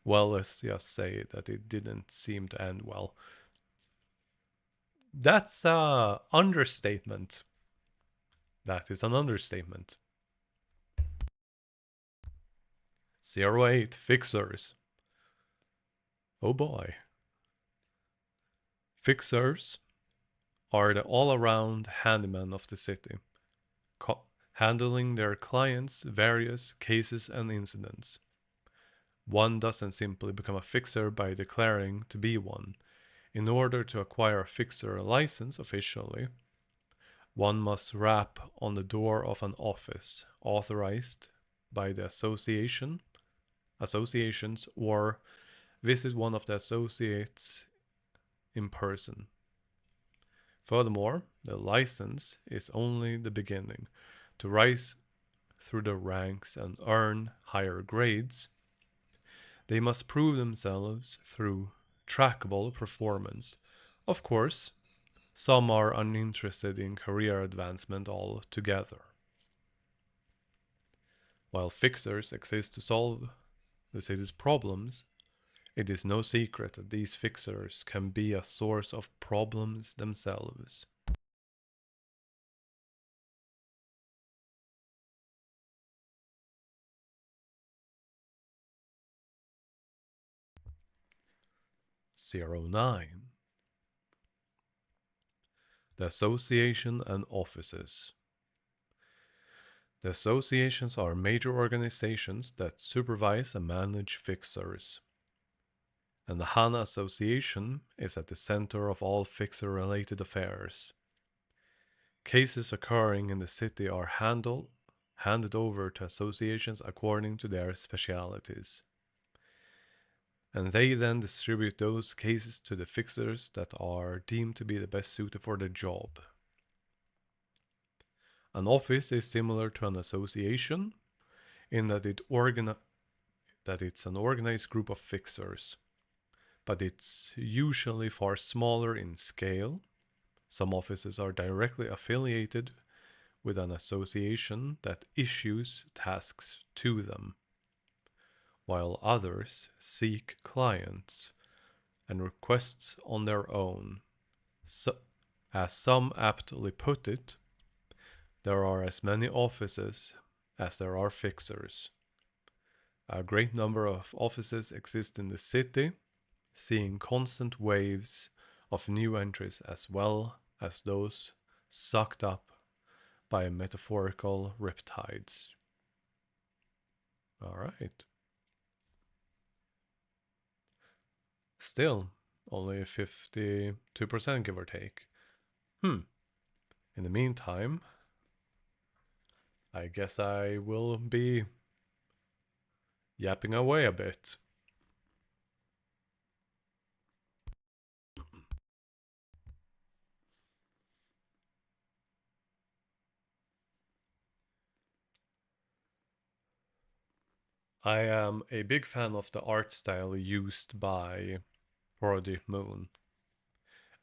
well, let's just say that it didn't seem to end well. That's an understatement. That is an understatement. 08. Fixers. Oh boy. Fixers are the all-around handyman of the city, handling their clients' various cases and incidents. One doesn't simply become a fixer by declaring to be one. In order to acquire a fixer license officially, one must rap on the door of an office authorized by the associations, or visit one of the associates in person. Furthermore, the license is only the beginning. To rise through the ranks and earn higher grades, they must prove themselves through trackable performance. Of course, some are uninterested in career advancement altogether. While fixers exist to solve the city's problems, it is no secret that these fixers can be a source of problems themselves. 𝓜𝓐𝓚𝓚𝓘𝓝𝓖. The Association and Offices. The associations are major organizations that supervise and manage fixers. And the HANA Association is at the center of all fixer-related affairs. Cases occurring in the city are handed over to associations according to their specialities. And they then distribute those cases to the fixers that are deemed to be the best suited for the job. An office is similar to an association in that it's an organized group of fixers, but it's usually far smaller in scale. Some offices are directly affiliated with an association that issues tasks to them, while others seek clients and requests on their own. So, as some aptly put it, there are as many offices as there are fixers. A great number of offices exist in the city, seeing constant waves of new entries as well as those sucked up by metaphorical riptides. All right. Still, only 52% give or take. In the meantime, I guess I will be yapping away a bit. I am a big fan of the art style used by 𝓥𝓣𝓤𝓘𝓝.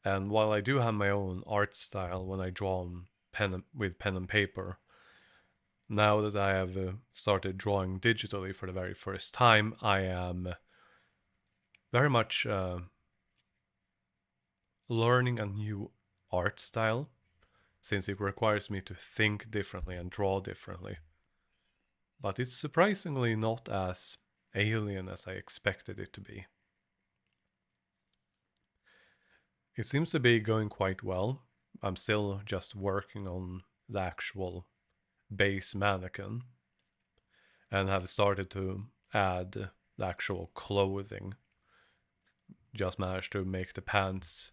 And while I do have my own art style when I draw on with pen and paper, now that I have started drawing digitally for the very first time, I am very much learning a new art style, since it requires me to think differently and draw differently. But it's surprisingly not as alien as I expected it to be. It seems to be going quite well. I'm still just working on the actual base mannequin and have started to add the actual clothing. Just managed to make the pants,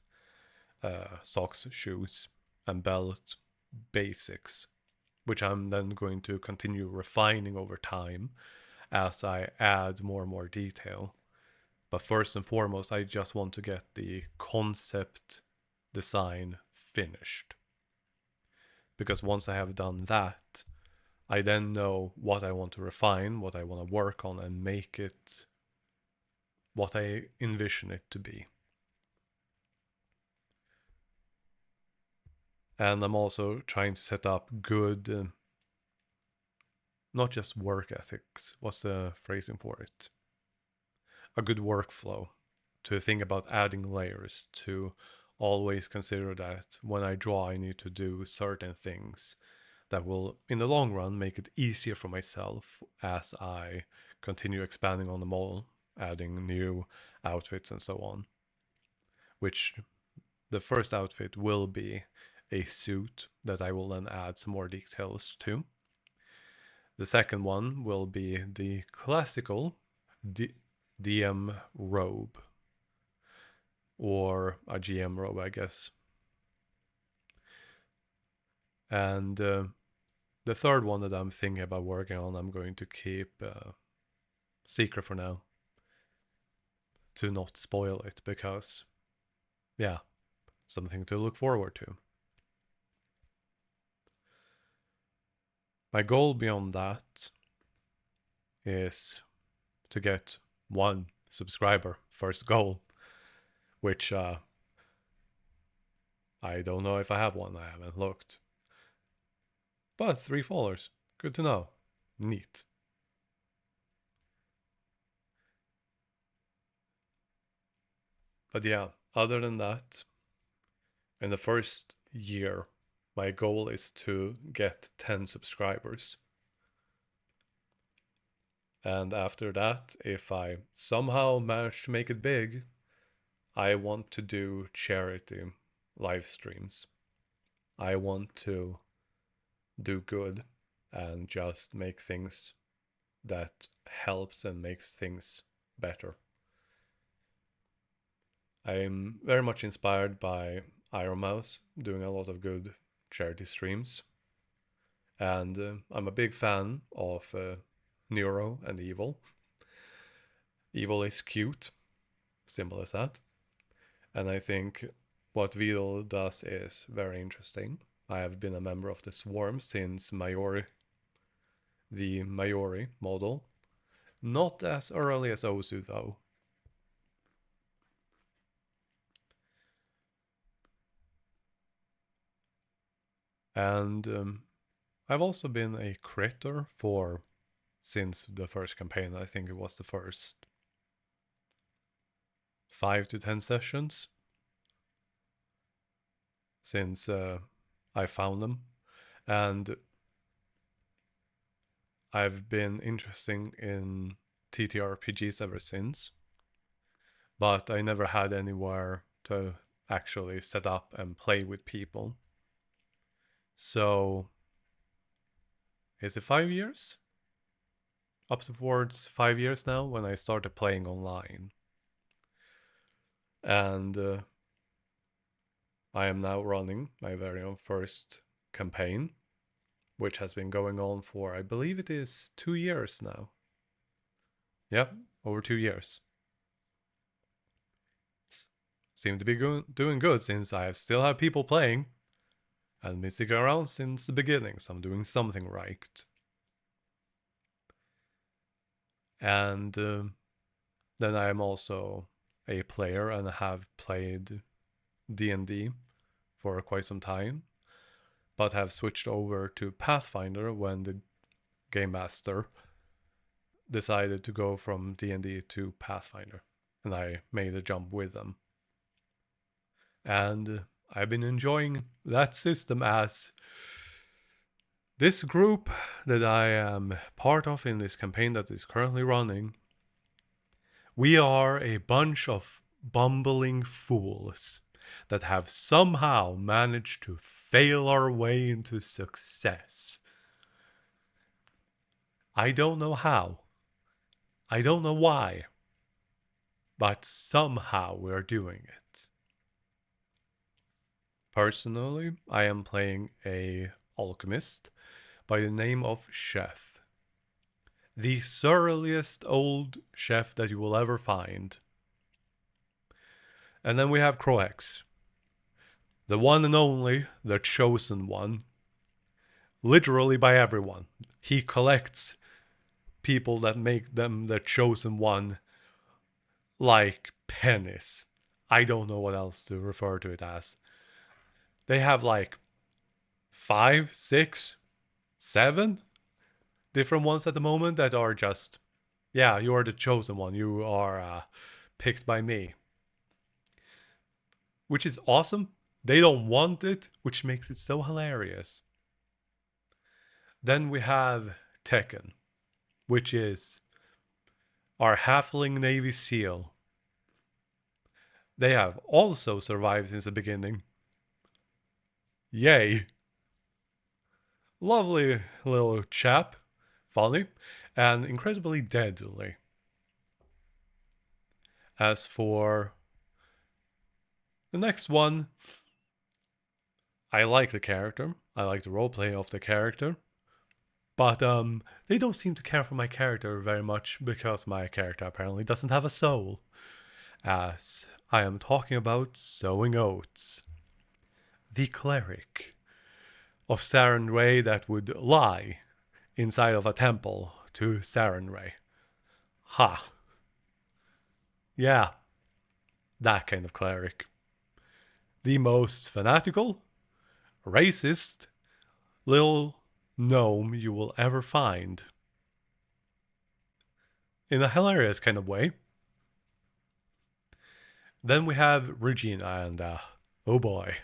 socks, shoes, and belt basics, which I'm then going to continue refining over time as I add more and more detail. But first and foremost, I just want to get the concept design finished. Because once I have done that, I then know what I want to refine, what I want to work on, and make it what I envision it to be. And I'm also trying to set up good, not just work ethics, what's the phrasing for it? A good workflow, to think about adding layers, to always consider that when I draw, I need to do certain things that will, in the long run, make it easier for myself as I continue expanding on the mall, adding new outfits and so on. Which the first outfit will be a suit that I will then add some more details to. The second one will be the classical DM robe, or a GM robe, I guess. And the third one that I'm thinking about working on, I'm going to keep secret for now, to not spoil it, because, yeah, something to look forward to. My goal beyond that is to get 1 subscriber, first goal, which I don't know if I have one, I haven't looked. But 3 followers, good to know. Neat. But yeah, other than that, in the first year, my goal is to get 10 subscribers. And after that, if I somehow manage to make it big, I want to do charity live streams. I want to do good and just make things that helps and makes things better. I'm very much inspired by 𝓤𝓤𝓤𝓘𝓝 doing a lot of good charity streams. And I'm a big fan of Neuro and Evil. Evil is cute, simple as that. And I think what Vidal does is very interesting. I have been a member of the Swarm since the Mayori model. Not as early as Osu though. And I've also been a critter since the first campaign. I think it was the first 5 to 10 sessions since I found them. And I've been interested in TTRPGs ever since. But I never had anywhere to actually set up and play with people. So, is it 5 years? Up towards 5 years now when I started playing online. And I am now running my very own first campaign, which has been going on for, I believe it is 2 years now. Yep, over 2 years. Seem to be doing good since I still have people playing. And been sticking around since the beginning, so I'm doing something right. And then I am also a player and have played D&D for quite some time, but have switched over to Pathfinder when the Game Master decided to go from D&D to Pathfinder, and I made a jump with them. And I've been enjoying that system, as this group that I am part of in this campaign that is currently running, we are a bunch of bumbling fools that have somehow managed to fail our way into success. I don't know how. I don't know why. But somehow we're doing it. Personally, I am playing a alchemist by the name of Chef. The surliest old chef that you will ever find. And then we have 𝓜𝓐𝓚𝓘𝓝𝓖. The one and only, the chosen one. Literally by everyone. He collects people that make them the chosen one like pennies. I don't know what else to refer to it as. They have like 5, 6, 7 different ones at the moment that are just, yeah, you're the chosen one. You are picked by me. Which is awesome. They don't want it, which makes it so hilarious. Then we have Tekken, which is our halfling Navy SEAL. They have also survived since the beginning. Yay. Lovely little chap. Funny. And incredibly deadly. As for the next one, I like the character. I like the roleplay of the character. But they don't seem to care for my character very much because my character apparently doesn't have a soul. As I am talking about sowing oats. The cleric of 𝓥𝓤𝓘𝓝 that would lie inside of a temple to 𝓥𝓤𝓘𝓝. Ha. Yeah, that kind of cleric. The most fanatical, racist little gnome you will ever find. In a hilarious kind of way. Then we have Regina and oh boy.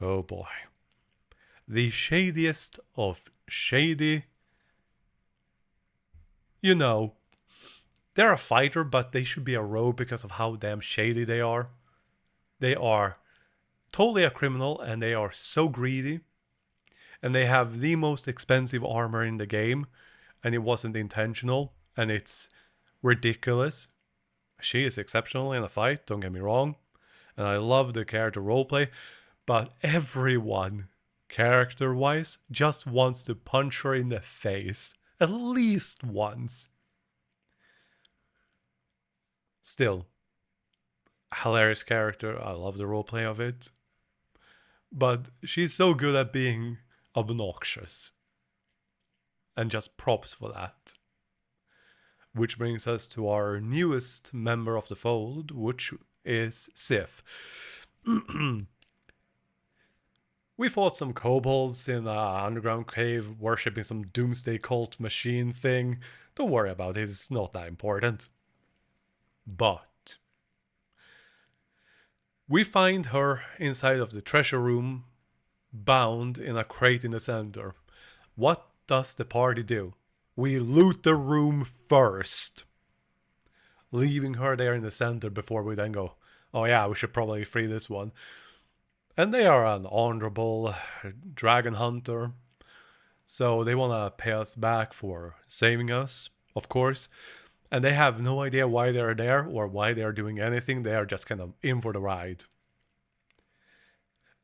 Oh boy. The shadiest of shady. You know, they're a fighter, but they should be a rogue because of how damn shady they are. They are totally a criminal and they are so greedy. And they have the most expensive armor in the game. And it wasn't intentional. And it's ridiculous. She is exceptional in a fight, don't get me wrong. And I love the character roleplay. But everyone, character wise, just wants to punch her in the face. At least once. Still, hilarious character. I love the roleplay of it. But she's so good at being obnoxious. And just props for that. Which brings us to our newest member of the fold, which is Sif. We fought some kobolds in an underground cave, worshipping some doomsday cult machine thing. Don't worry about it, it's not that important. But we find her inside of the treasure room, bound in a crate in the center. What does the party do? We loot the room first, leaving her there in the center before we then go, oh yeah, we should probably free this one. And they are an honorable dragon hunter, so they want to pay us back for saving us, of course. And they have no idea why they're there or why they're doing anything. They are just kind of in for the ride.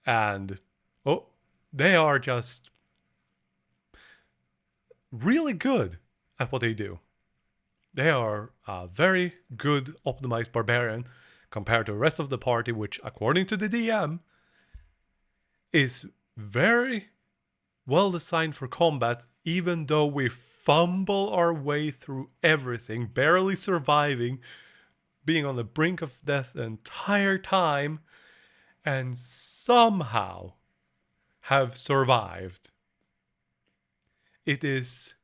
And, oh, they are just really good at what they do. They are a very good optimized barbarian compared to the rest of the party, which, according to the DM, is very well designed for combat, even though we fumble our way through everything, barely surviving, being on the brink of death the entire time, and somehow have survived. It is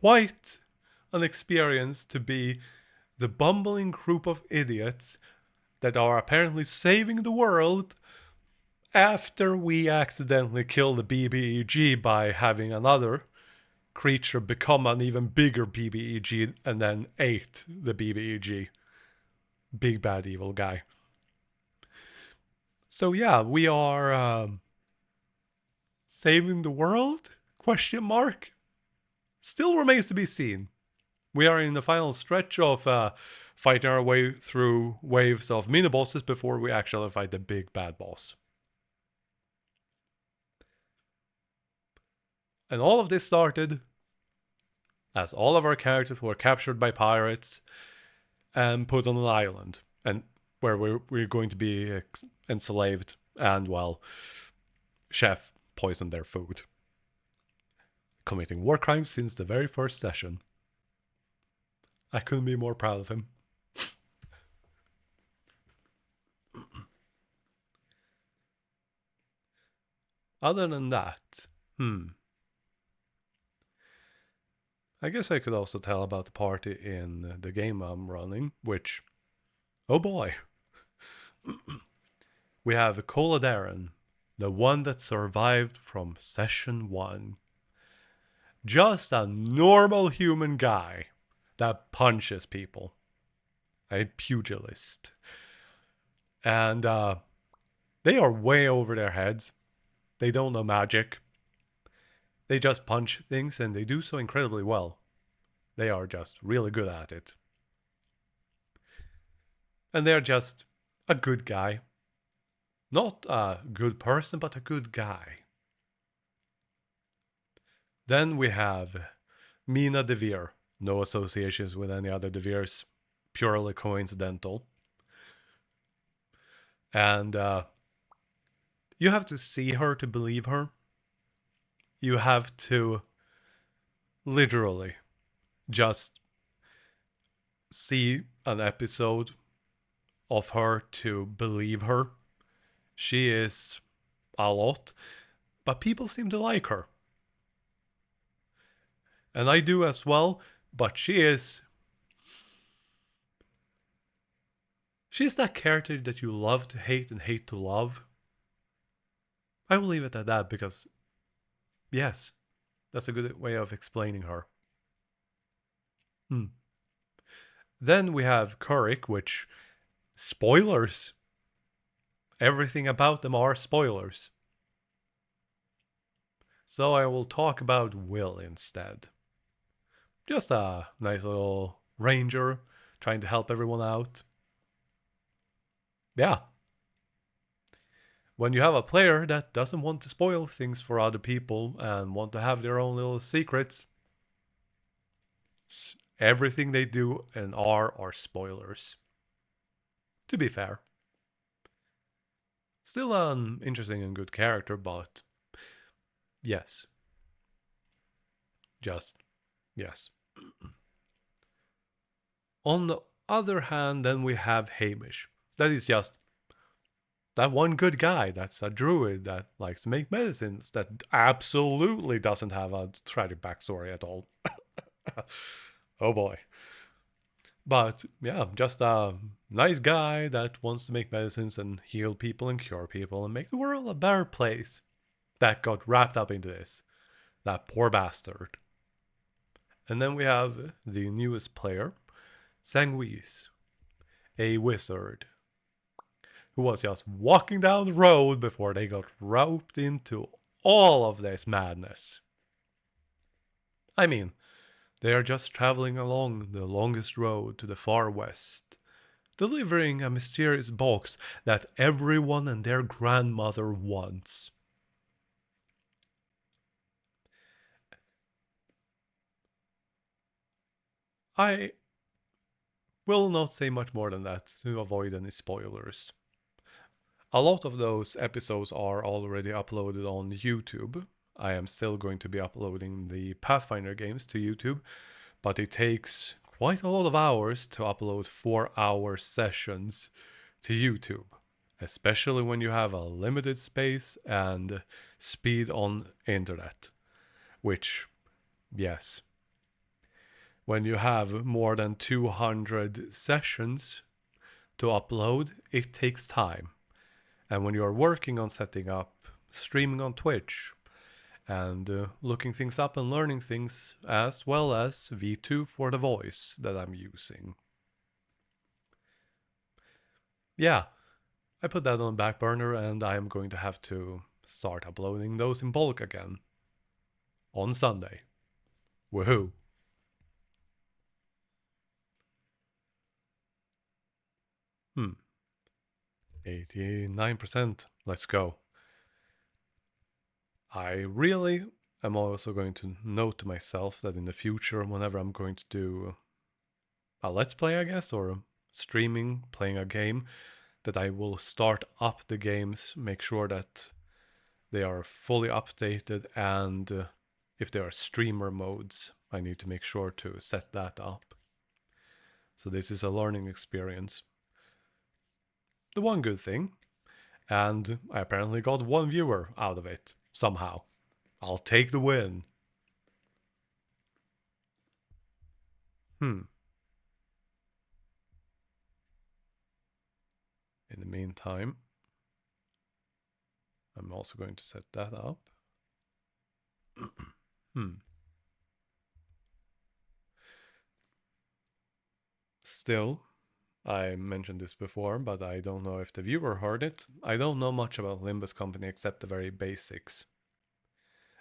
quite an experience to be the bumbling group of idiots that are apparently saving the world after we accidentally kill the BBEG by having another creature become an even bigger BBEG and then ate the BBEG. Big bad evil guy. So yeah, we are saving the world? Question mark. Still remains to be seen. We are in the final stretch of fighting our way through waves of mini bosses before we actually fight the big bad boss. And all of this started as all of our characters were captured by pirates and put on an island, and where we're going to be enslaved, and well, Chef poisoned their food, committing war crimes since the very first session. I couldn't be more proud of him. Other than that, I guess I could also tell about the party in the game I'm running, which, oh boy. We have 𝓥𝓚𝓚𝓘𝓝𝓖, the one that survived from session 1. Just a normal human guy that punches people. A pugilist. And they are way over their heads. They don't know magic. They just punch things, and they do so incredibly well. They are just really good at it. And they're just a good guy. Not a good person, but a good guy. Then we have Mina DeVere. No associations with any other DeVeres. Purely coincidental. And you have to see her to believe her. You have to literally just see an episode of her to believe her. She is a lot, but people seem to like her. And I do as well, but she's that character that you love to hate and hate to love. I will leave it at that because, yes, that's a good way of explaining her. Then we have 𝓥𝓚𝓚𝓘𝓝𝓖, which, spoilers, everything about them are spoilers. So I will talk about Will instead. Just a nice little ranger trying to help everyone out. Yeah. When you have a player that doesn't want to spoil things for other people and want to have their own little secrets, everything they do and are spoilers. To be fair. Still an interesting and good character, but yes. Just yes. On the other hand, then we have Hamish. That is just that one good guy that's a druid that likes to make medicines that absolutely doesn't have a tragic backstory at all. Oh boy. But yeah, just a nice guy that wants to make medicines and heal people and cure people and make the world a better place. That got wrapped up into this. That poor bastard. And then we have the newest player, Sanguis, a wizard who was just walking down the road before they got roped into all of this madness. I mean, they are just traveling along the longest road to the far west, delivering a mysterious box that everyone and their grandmother wants. I will not say much more than that to avoid any spoilers. A lot of those episodes are already uploaded on YouTube. I am still going to be uploading the Pathfinder games to YouTube, but it takes quite a lot of hours to upload 4-hour sessions to YouTube, especially when you have a limited space and speed on internet. Which, yes, when you have more than 200 sessions to upload, it takes time. And when you are working on setting up streaming on Twitch and looking things up and learning things, as well as V2 for the voice that I'm using. Yeah, I put that on the back burner and I am going to have to start uploading those in bulk again on Sunday. Woohoo! 89%. Let's go. I really am also going to note to myself that in the future, whenever I'm going to do a let's play, I guess, or streaming, playing a game, that I will start up the games, make sure that they are fully updated, and if there are streamer modes, I need to make sure to set that up. So this is a learning experience. The one good thing, and I apparently got one viewer out of it, somehow. I'll take the win. In the meantime, I'm also going to set that up. Still, I mentioned this before, but I don't know if the viewer heard it. I don't know much about Limbus Company except the very basics.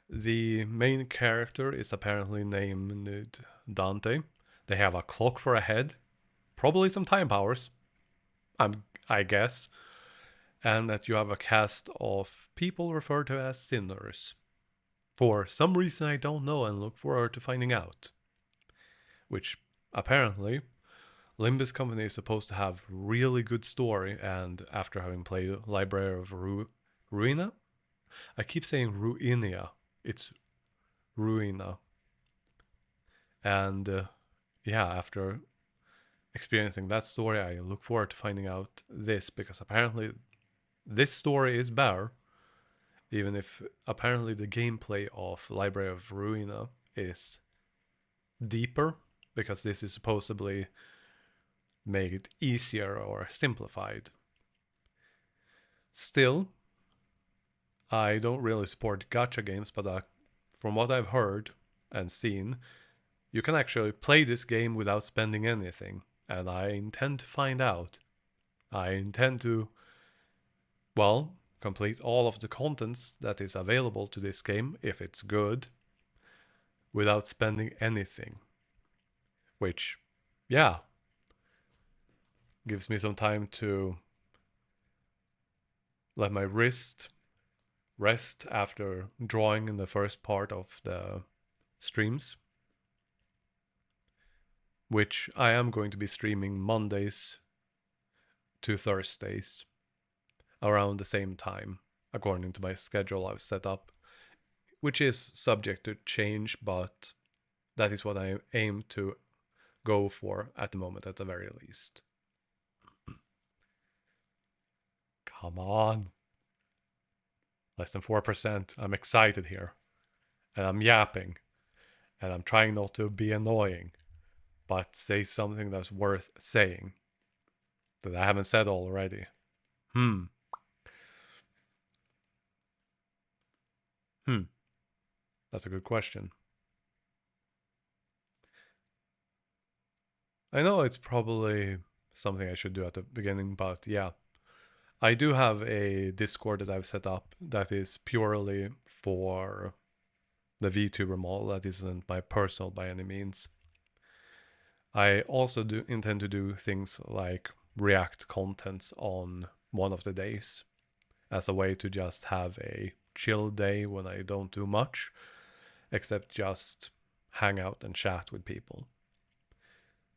The main character is apparently named Dante. They have a clock for a head, probably some time powers, I guess, and that you have a cast of people referred to as sinners. For some reason I don't know and look forward to finding out. Which apparently Limbus Company is supposed to have really good story, and after having played Library of Ruina, I keep saying Ruinia. It's Ruina. And yeah, after experiencing that story, I look forward to finding out this, because apparently this story is better, even if apparently the gameplay of Library of Ruina is deeper, because this is supposedly make it easier or simplified. Still, I don't really support gacha games, but from what I've heard and seen, you can actually play this game without spending anything, and I intend to find out. I intend to Well, complete all of the contents that is available to this game, if it's good, without spending anything. Which, yeah, gives me some time to let my wrist rest after drawing in the first part of the streams, which I am going to be streaming Mondays to Thursdays around the same time, according to my schedule I've set up, which is subject to change, but that is what I aim to go for at the moment, at the very least. Come on. Less than 4%. I'm excited here. And I'm yapping. And I'm trying not to be annoying, but say something that's worth saying that I haven't said already. Hmm. That's a good question. I know it's probably something I should do at the beginning, but yeah. I do have a Discord that I've set up that is purely for the VTuber model. That isn't my personal by any means. I also do intend to do things like react contents on one of the days as a way to just have a chill day when I don't do much except just hang out and chat with people.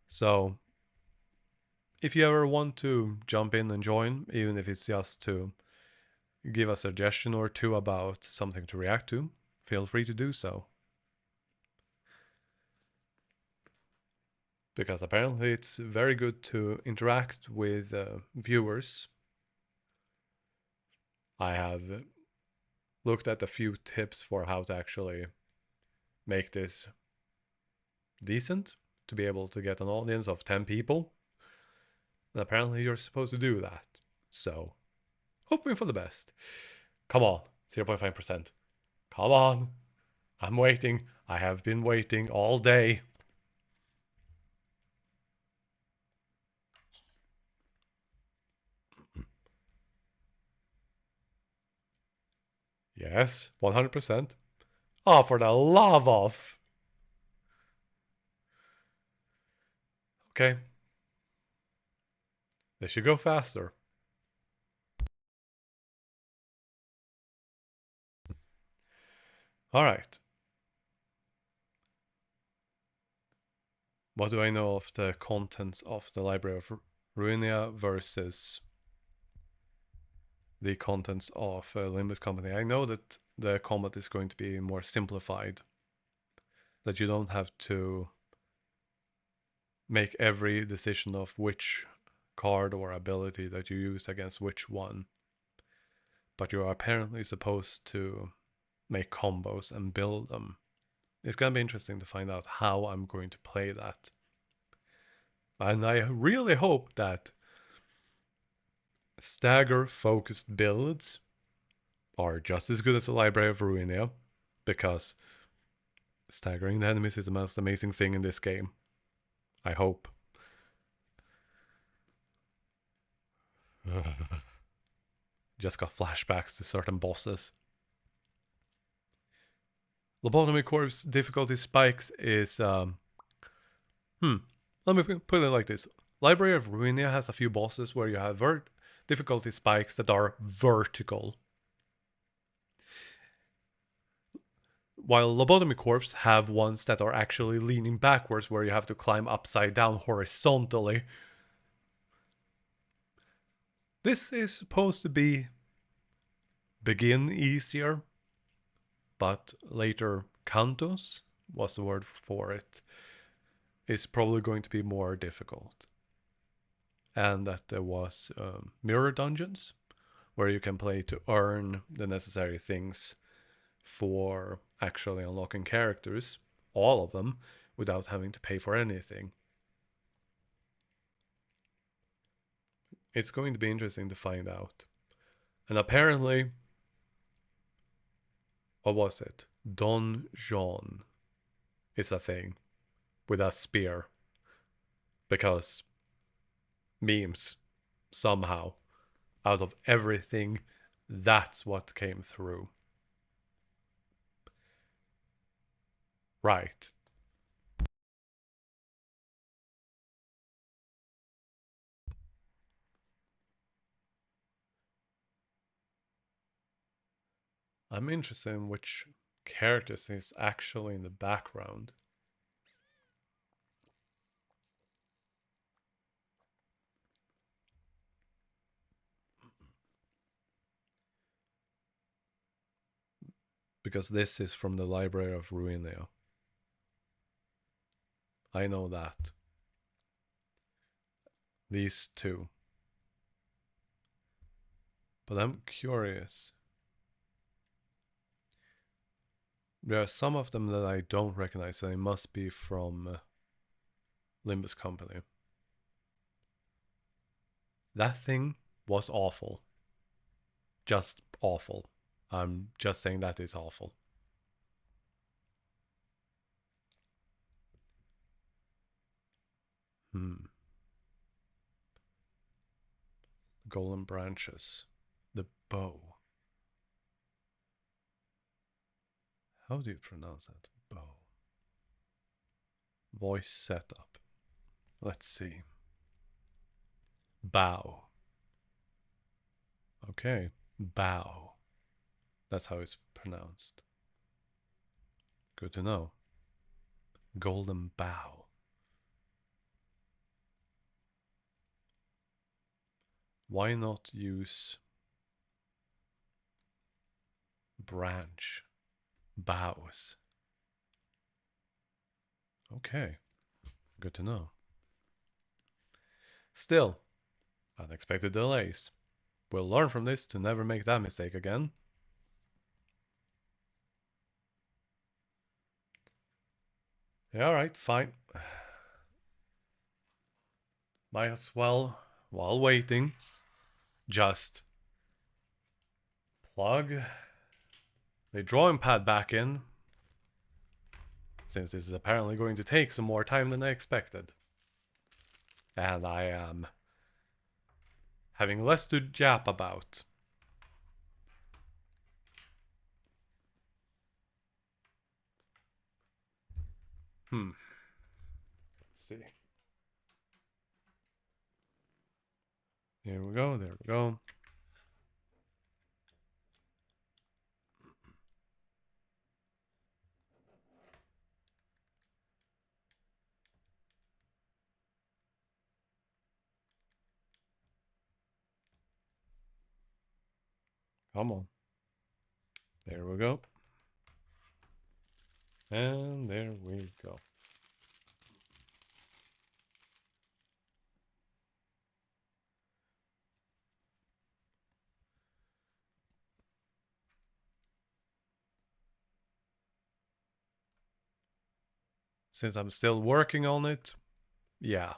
So if you ever want to jump in and join, even if it's just to give a suggestion or two about something to react to, feel free to do so. Because apparently it's very good to interact with viewers. I have looked at a few tips for how to actually make this decent, to be able to get an audience of 10 people. And apparently you're supposed to do that. So, hoping for the best. Come on, 0.5%. Come on. I'm waiting. I have been waiting all day. Yes, 100%. Oh, for the love of. Okay. They should go faster. All right. What do I know of the contents of the Library of Ruinia versus the contents of Limbus Company? I know that the combat is going to be more simplified. That you don't have to make every decision of which card or ability that you use against which one. But you are apparently supposed to make combos and build them. It's going to be interesting to find out how I'm going to play that. And I really hope that stagger focused builds are just as good as the Library of Ruinia, because staggering the enemies is the most amazing thing in this game. I hope. Just got flashbacks to certain bosses. Lobotomy Corpse difficulty spikes is let me put it like this. Library of Ruinia has a few bosses where you have difficulty spikes that are vertical, while Lobotomy Corpse have ones that are actually leaning backwards, where you have to climb upside down horizontally. This is supposed to be begin easier, but later cantos was the word for it, is probably going to be more difficult. And that there was mirror dungeons where you can play to earn the necessary things for actually unlocking characters, all of them, without having to pay for anything. It's going to be interesting to find out. And apparently, what was it? Don Juan is a thing with a spear. Because memes, somehow. out of everything, that's what came through. Right. I'm interested in which characters is actually in the background. Because this is from the Library of Ruinea. I know that. These two. But I'm curious. There are some of them that I don't recognize, and they must be from Limbus Company. That thing was awful. Just awful. I'm just saying that is awful. Golden branches. The bow. How do you pronounce that? Bow. Voice setup. Let's see. Bow. Okay. Bow. That's how it's pronounced. Good to know. Golden bow. Why not use branch? Bows. Okay. Good to know. Still, unexpected delays. We'll learn from this to never make that mistake again. Yeah, alright, fine. Might as well, while waiting, just plug the drawing pad back in, since this is apparently going to take some more time than I expected. And I am having less to yap about. Let's see. There we go, there we go. Come on. There we go. And there we go. Since I'm still working on it, yeah.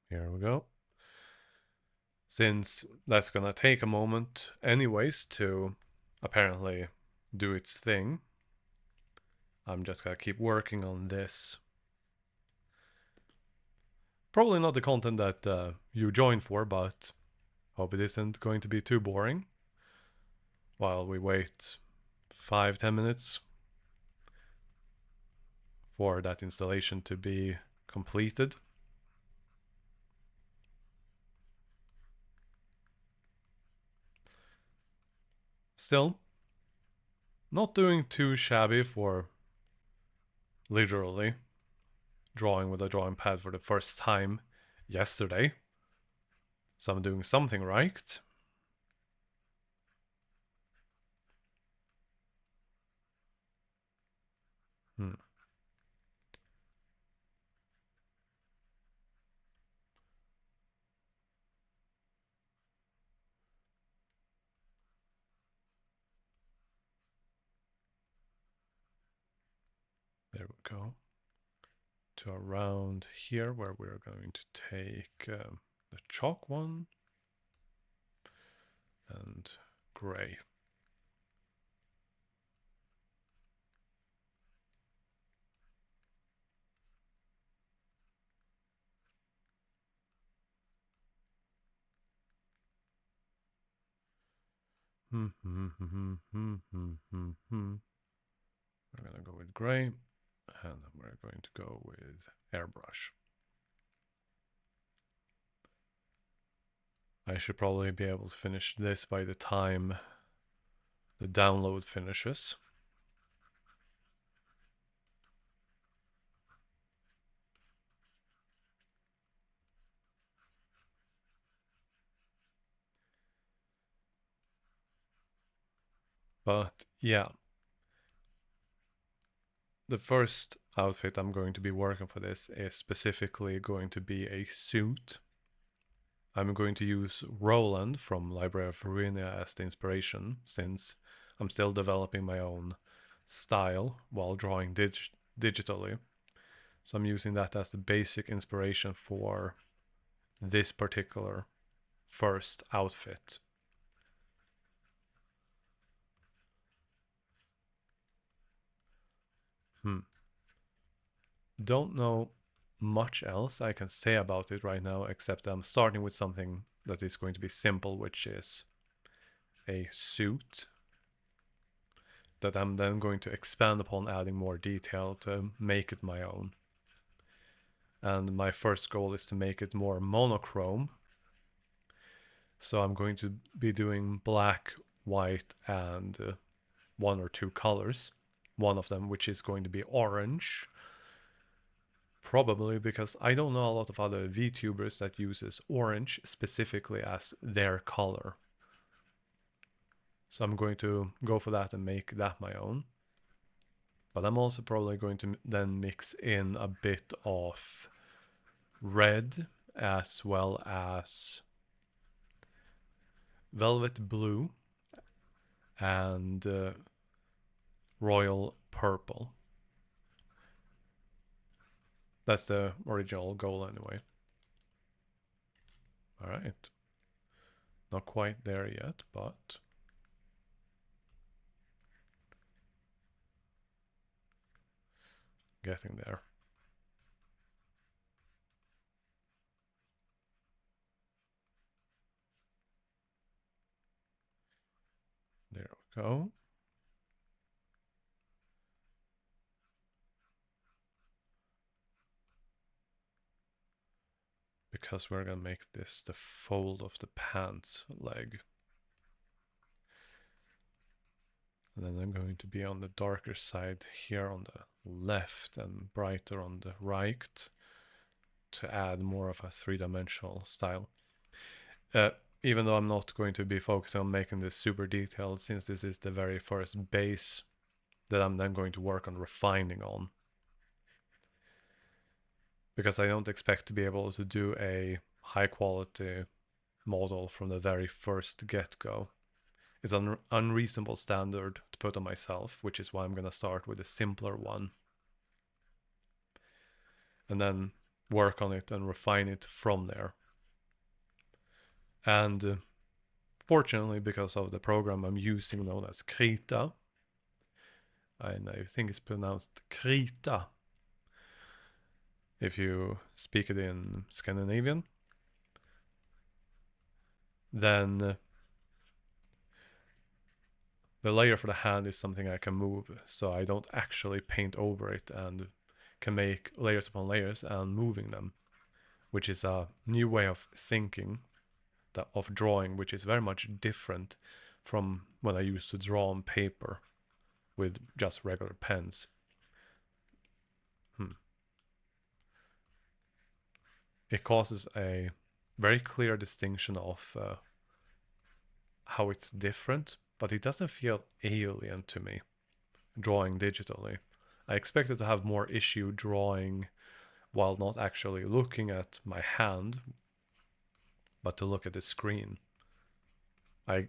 Here we go. Since that's gonna take a moment anyways to apparently do its thing, I'm just gonna keep working on this. Probably not the content that you joined for, but hope it isn't going to be too boring while we wait 5-10 minutes for that installation to be completed. Still, not doing too shabby for literally drawing with a drawing pad for the first time yesterday. So I'm doing something right. There we go. To around here where we're going to take the chalk one. and gray. We're gonna go with gray, and then we're going to go with airbrush. I should probably be able to finish this by the time the download finishes. But yeah, the first outfit I'm going to be working for this is specifically going to be a suit. I'm going to use Roland from 𝓥𝓤𝓤𝓘𝓝 as the inspiration, since I'm still developing my own style while drawing digitally. So I'm using that as the basic inspiration for this particular first outfit. Don't know much else I can say about it right now, except I'm starting with something that is going to be simple, which is a suit that I'm then going to expand upon, adding more detail to make it my own. And my first goal is to make it more monochrome. So I'm going to be doing black, white, and one or two colors. One of them, which is going to be orange. Probably because I don't know a lot of other VTubers that uses orange specifically as their color. So I'm going to go for that and make that my own. But I'm also probably going to then mix in a bit of red as well as velvet blue and royal purple. That's the original goal anyway. Alright. Not quite there yet, but getting there. There we go. Because we're gonna make this the fold of the pants leg. And then I'm going to be on the darker side here on the left and brighter on the right to add more of a three-dimensional style. Even though I'm not going to be focusing on making this super detailed, since this is the very first base that I'm then going to work on refining on. Because I don't expect to be able to do a high quality model from the very first get-go. It's an unreasonable standard to put on myself, which is why I'm going to start with a simpler one. And then work on it and refine it from there. And fortunately, because of the program I'm using known as 𝓥𝓚𝓚𝓝, and I think it's pronounced 𝓥𝓚𝓚 if you speak it in Scandinavian, then the layer for the hand is something I can move, so I don't actually paint over it and can make layers upon layers and moving them, which is a new way of thinking, of drawing, which is very much different from when I used to draw on paper with just regular pens. It causes a very clear distinction of how it's different, but it doesn't feel alien to me, drawing digitally. I expected to have more issue drawing while not actually looking at my hand, but to look at the screen. I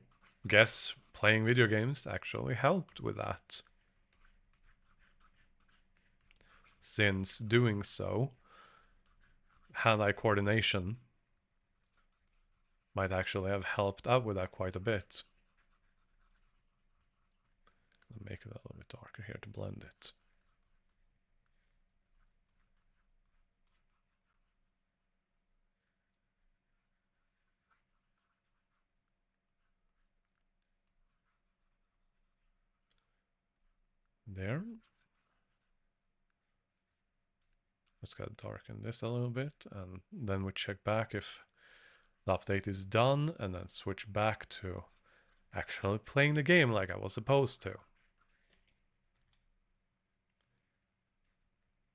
guess playing video games actually helped with that, since doing so, hand-eye coordination Might actually have helped out with that quite a bit. I'll make it a little bit darker here to blend it. There. Let's gotta darken this a little bit, and then we check back if the update is done, and then switch back to actually playing the game like I was supposed to.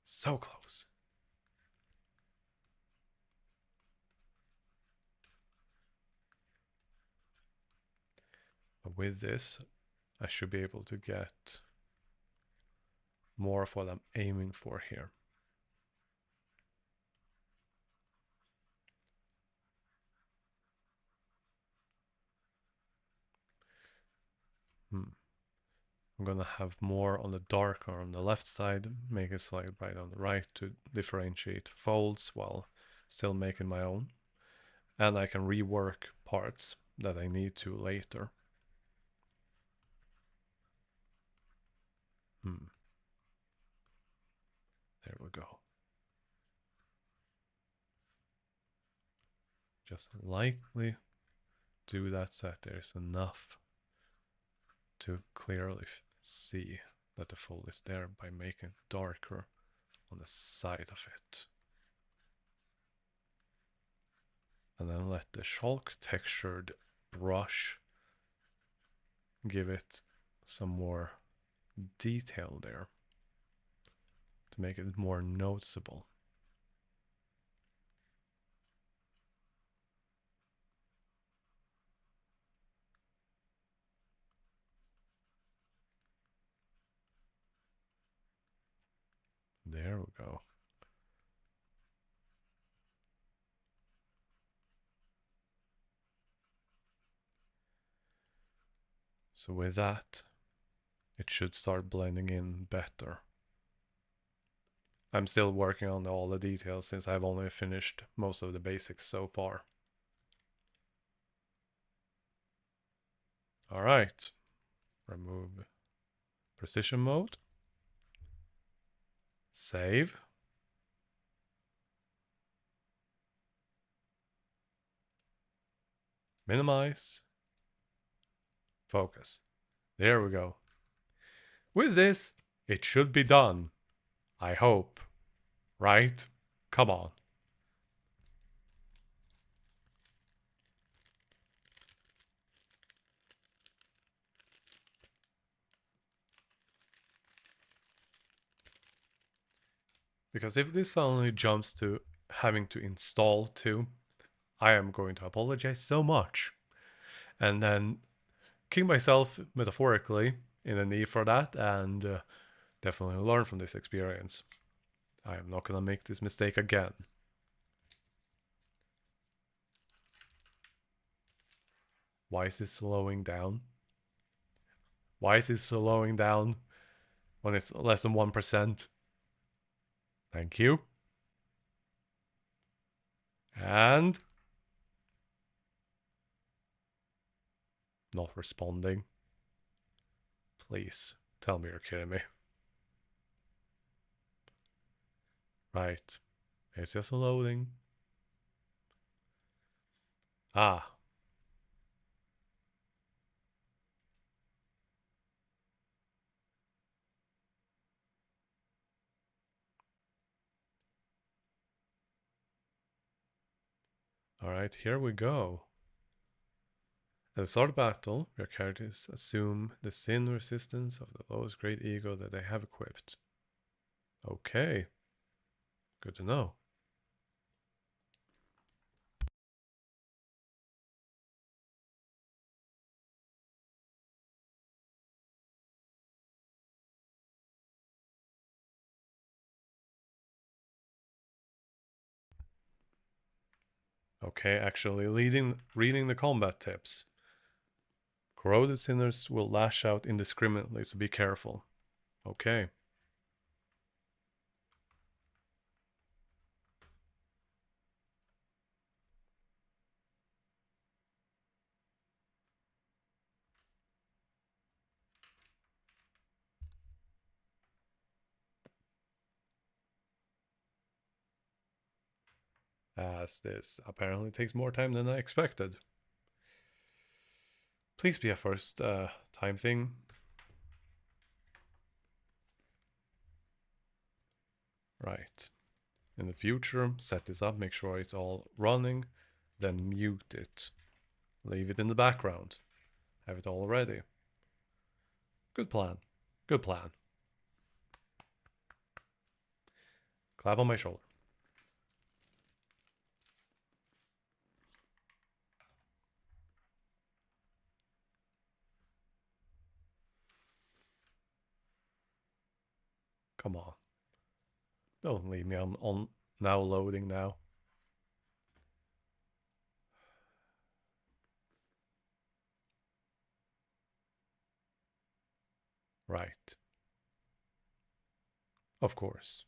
So close. But with this, I should be able to get more of what I'm aiming for here. I'm gonna have more on the darker on the left side, make a slight bright on the right to differentiate folds while still making my own. And I can rework parts that I need to later. There we go. Just lightly do that so that there's enough to clearly see that the fold is there by making it darker on the side of it. And then let the chalk textured brush give it some more detail there to make it more noticeable. There we go. So with that, it should start blending in better. I'm still working on all the details since I've only finished most of the basics so far. All right, remove precision mode, save. Minimize, focus. There we go. With this, it should be done. I hope. Right? Come on. Because if this suddenly jumps to having to install too, I am going to apologize so much. And then kick myself metaphorically in the knee for that, and definitely learn from this experience. I am not gonna make this mistake again. Why is this slowing down? Why is this slowing down when it's less than 1%? Thank you. And not responding. Please tell me you're kidding me. Right. It's just loading. Ah. Alright, here we go. At the start of battle, your characters assume the sin resistance of the lowest grade ego that they have equipped. Okay. Good to know. Okay, actually reading the combat tips. Corroded sinners will lash out indiscriminately, so be careful. Okay. as this apparently takes more time than I expected. Please be a first time thing. Right. In the future, set this up, make sure it's all running, then mute it. Leave it in the background. Have it all ready. Good plan. Good plan. Clap on my shoulder. Come on. Don't leave me on now loading now. Right. Of course.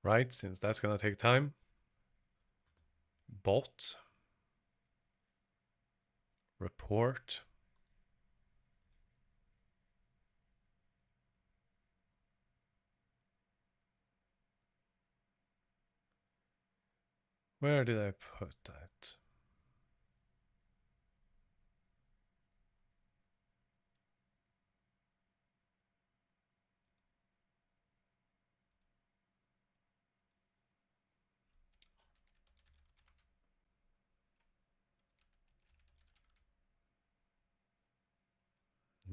Right, since that's gonna take time. Bot. Report. Where did I put that?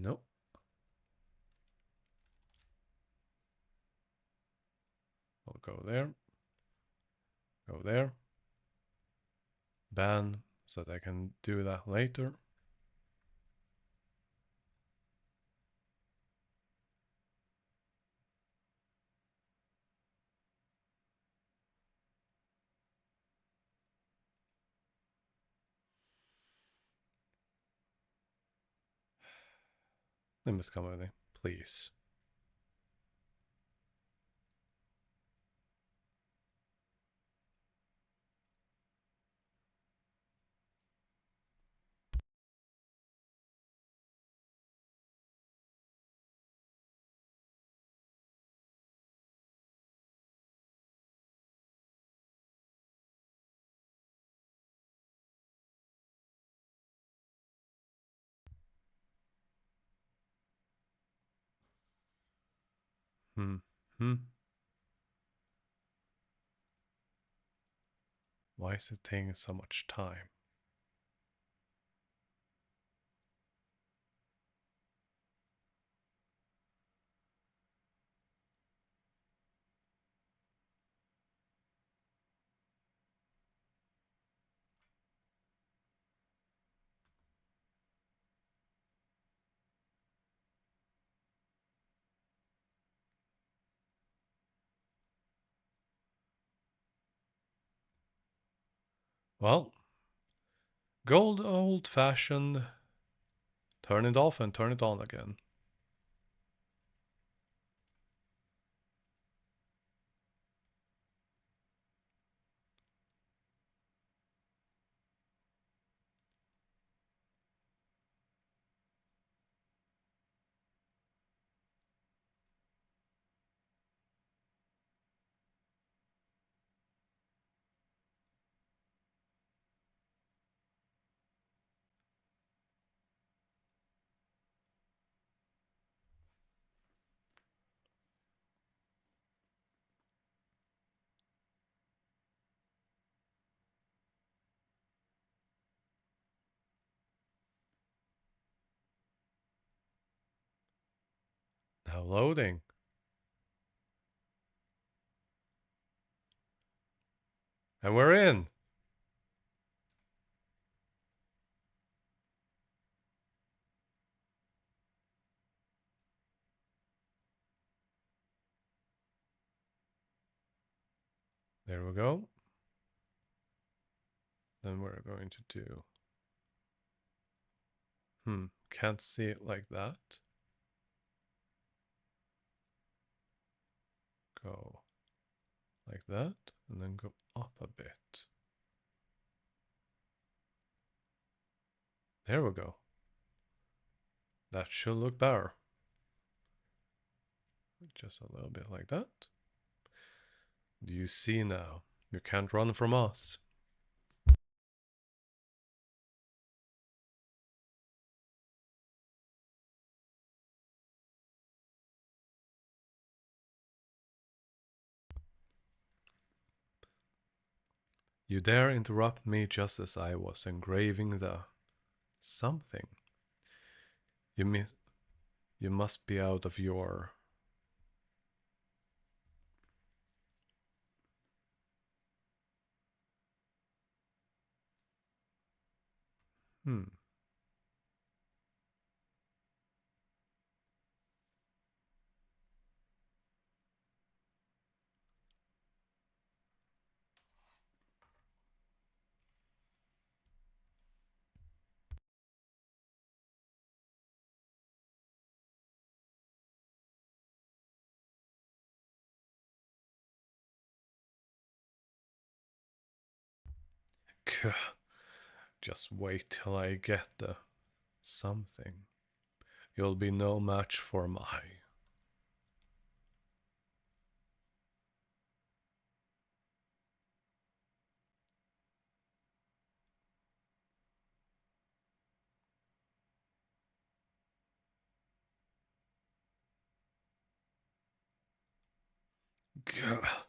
Nope. I'll go there. Go there. Ban, so that I can do that later. Nimbus Company, please. Hmm. Why is it taking so much time? Well, gold old fashioned. Turn it off and turn it on again. Now loading. And we're in. There we go. Then we're going to do Can't see it like that. Go like that, and then go up a bit. There we go. That should look better. Just a little bit like that. Do you see now? You can't run from us. You dare interrupt me just as I was engraving the something. You you must be out of your... Hmm. Just wait till I get the something. You'll be no match for my... Gah.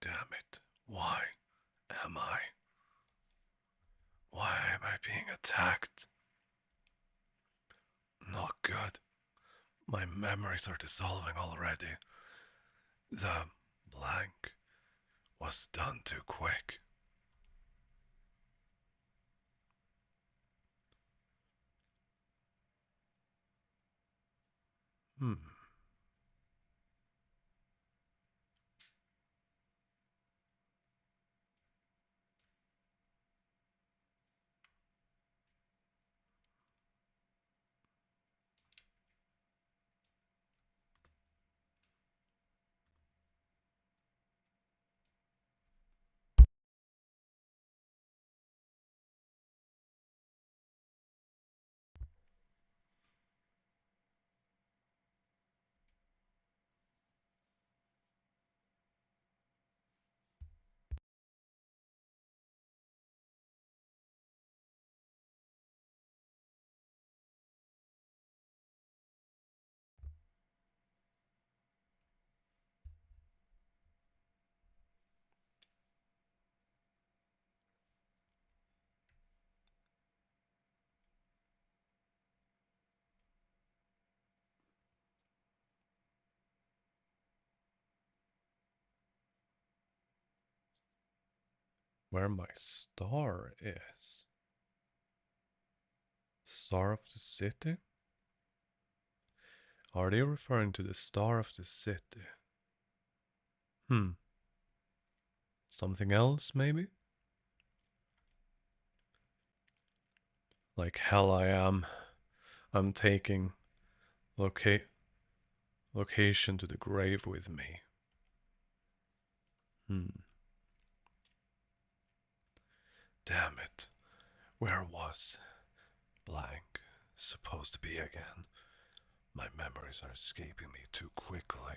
Damn it. Why am I? Why am I being attacked? Not good. My memories are dissolving already. The blank was done too quick. Hmm. Where my star is. Star of the city? Are they referring to the star of the city? Hmm. Something else, maybe? Like hell I am. I'm taking location to the grave with me. Damn it. Where was blank supposed to be again? My memories are escaping me too quickly.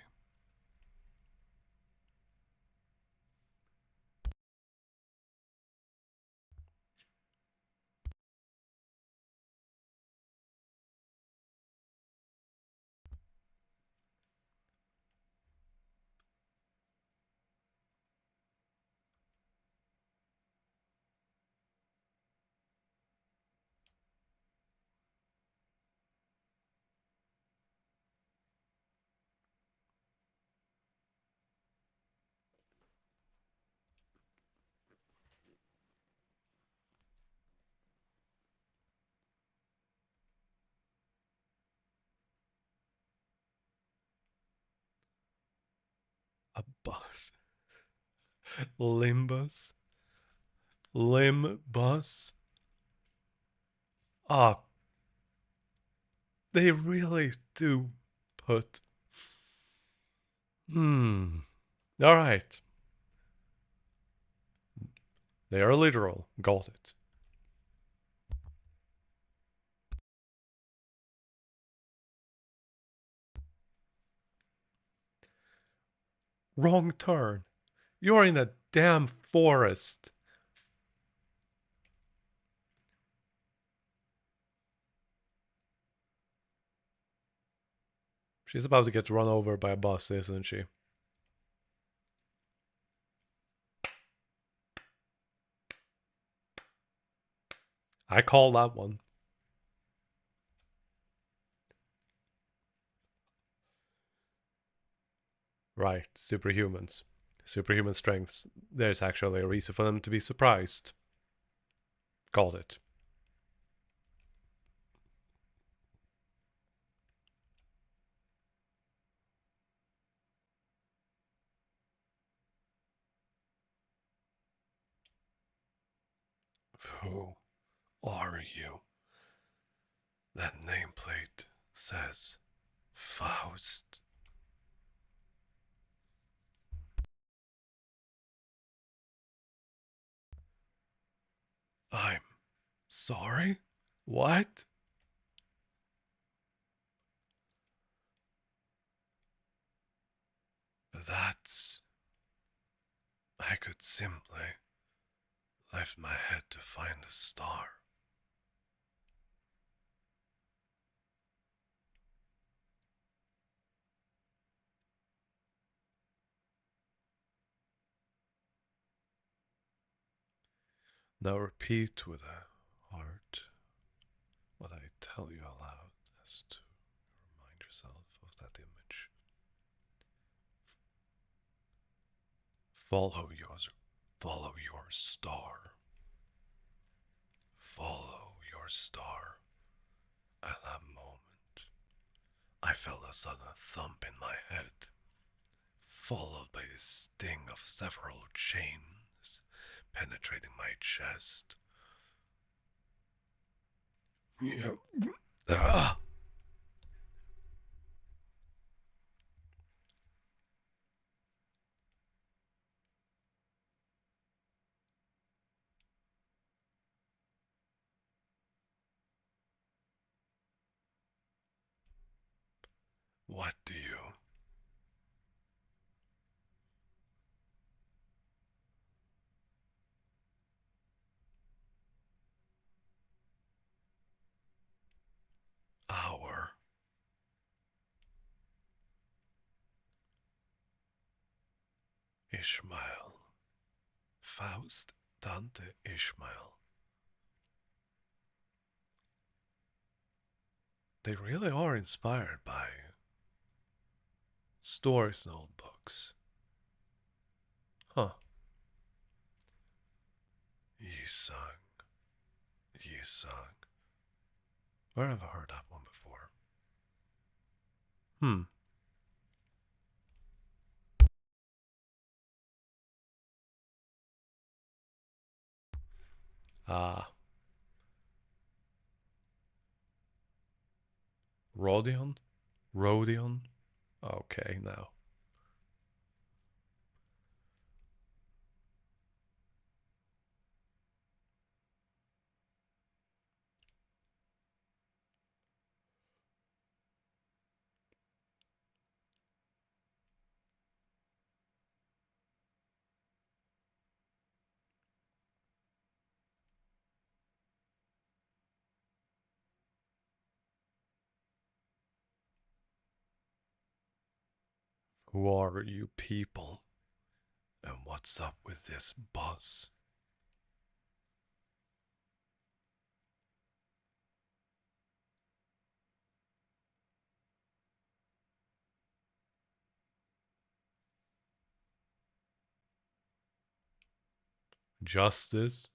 A bus. Limbus. Limbus. Ah, they really do put. Hmm. Alright. They are literal. Got it. Wrong turn. You're in a damn forest. She's about to get run over by a bus, isn't she? I call that one. Right, superhumans. Superhuman strengths. There's actually a reason for them to be surprised. Called it. Who are you? That nameplate says Faust. I'm sorry? What? That's. I could simply lift my head to find a star. Now repeat with a heart what I tell you aloud as to remind yourself of that image. Follow your follow your star. Follow your star. At that moment, I felt a sudden thump in my head, followed by the sting of several chains penetrating my chest. Yeah. Ah. What do you? Our Ishmael. Faust, Dante, Ishmael. They really are inspired by stories and old books. Huh. Yisang. Yisang. Where have I heard that one before? Hmm. Ah. Rodion? Rodion? Okay, now. Who are you people? And what's up with this buzz? Justice?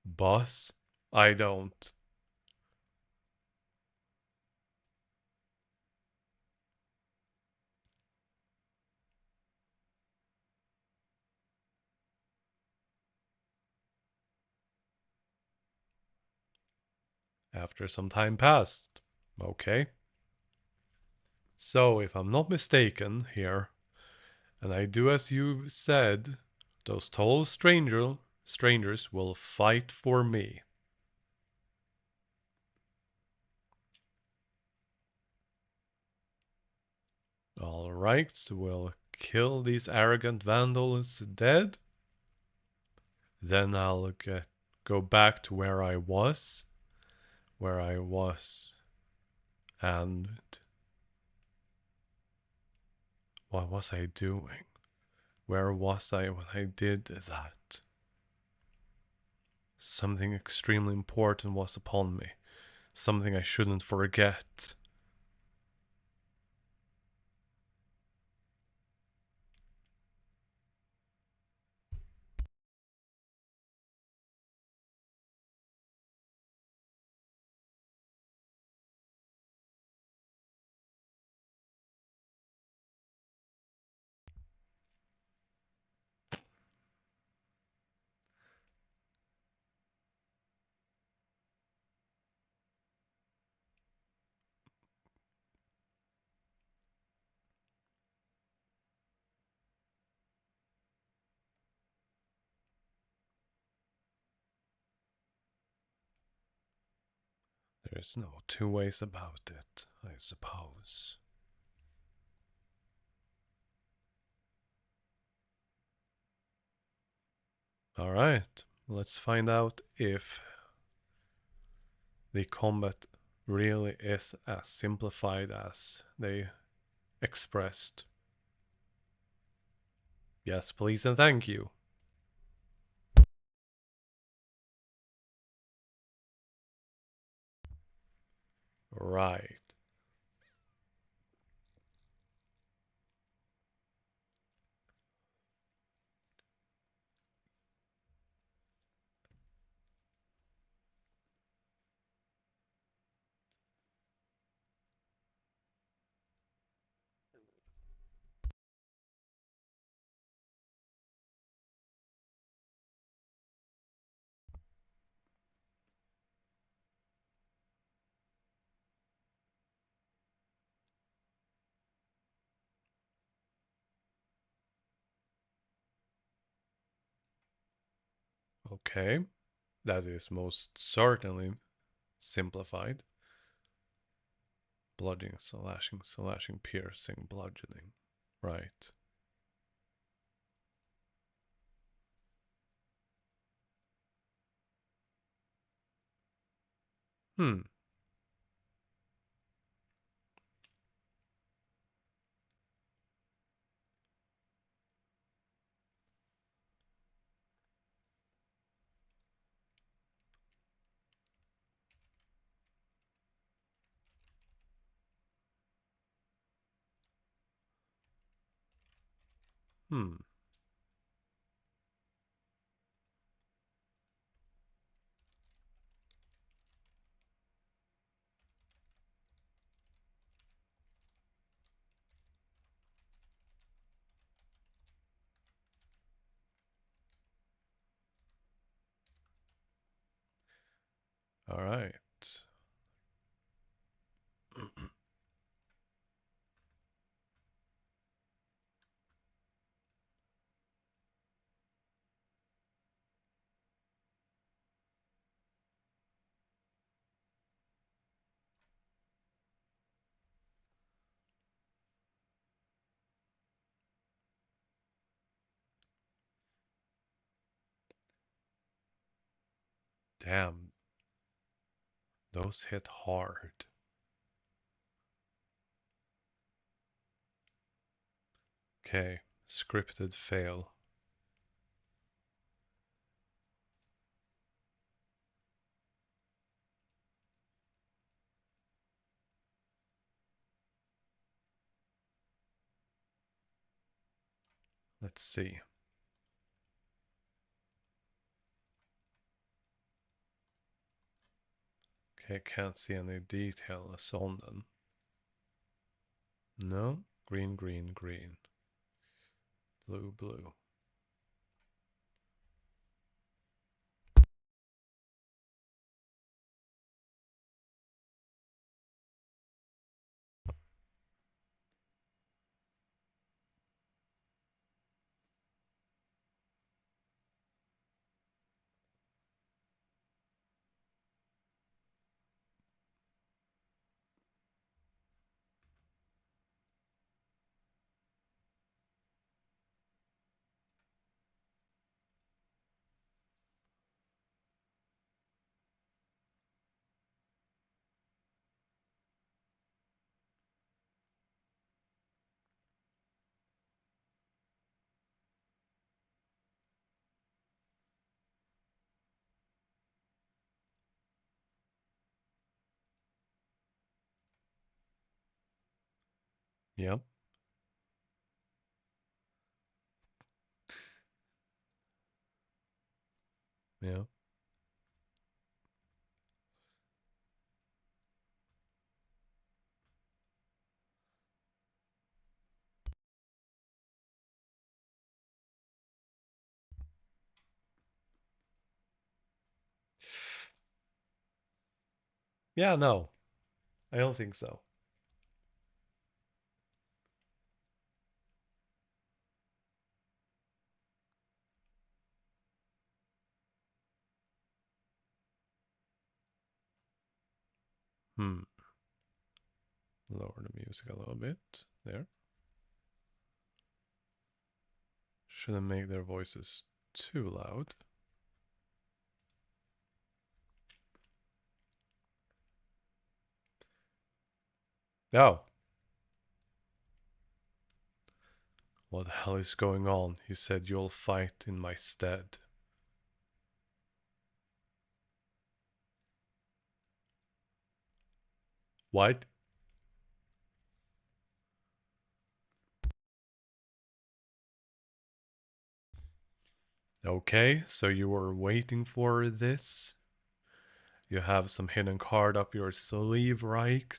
Bus? I don't. After some time passed. Okay. So, if I'm not mistaken here, and I do as you said, those tall strangers will fight for me. Alright, so we'll kill these arrogant vandals dead. Then I'll go back to where I was. And what was I doing? Where was I when I did that? Something extremely important was upon me. Something I shouldn't forget. There's no two ways about it, I suppose. Alright, let's find out if the combat really is as simplified as they expressed. Yes, please and thank you. Right. Okay. That is most certainly simplified. Bludgeoning, slashing, piercing, bludgeoning. Right. Hmm. Hmm. All right. Damn. Those hit hard. Okay. Scripted fail. Let's see. Okay, can't see any details on them. No? Green, green, green. Blue, blue. Yep. Yeah. Yeah, no. I don't think so. Hmm. Lower the music a little bit. There. Shouldn't make their voices too loud. Oh. What the hell is going on? He said you'll fight in my stead. What? Okay, so you were waiting for this? You have some hidden card up your sleeve, right?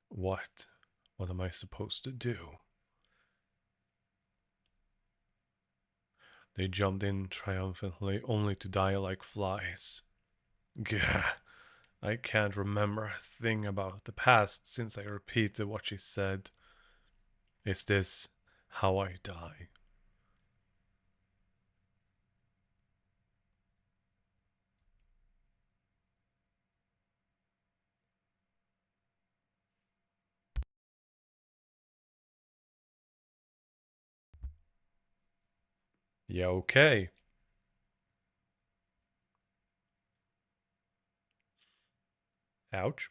What? What am I supposed to do? They jumped in triumphantly, only to die like flies. Gah. I can't remember a thing about the past since I repeated what she said. Is this how I die? Yeah, okay. Ouch.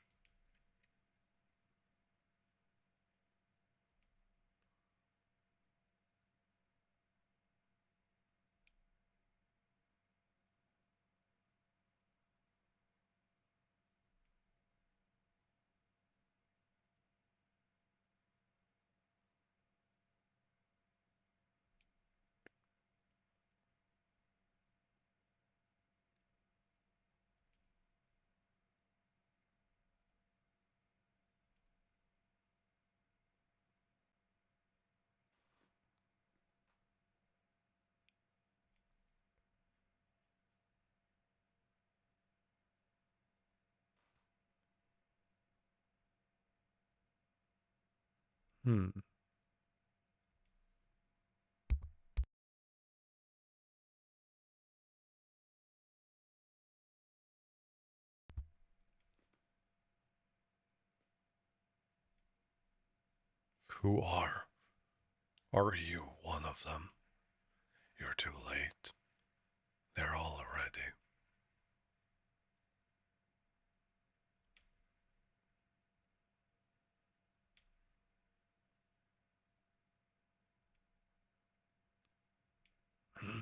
Hmm. Who are you one of them? You're too late. They're all already. Hmm?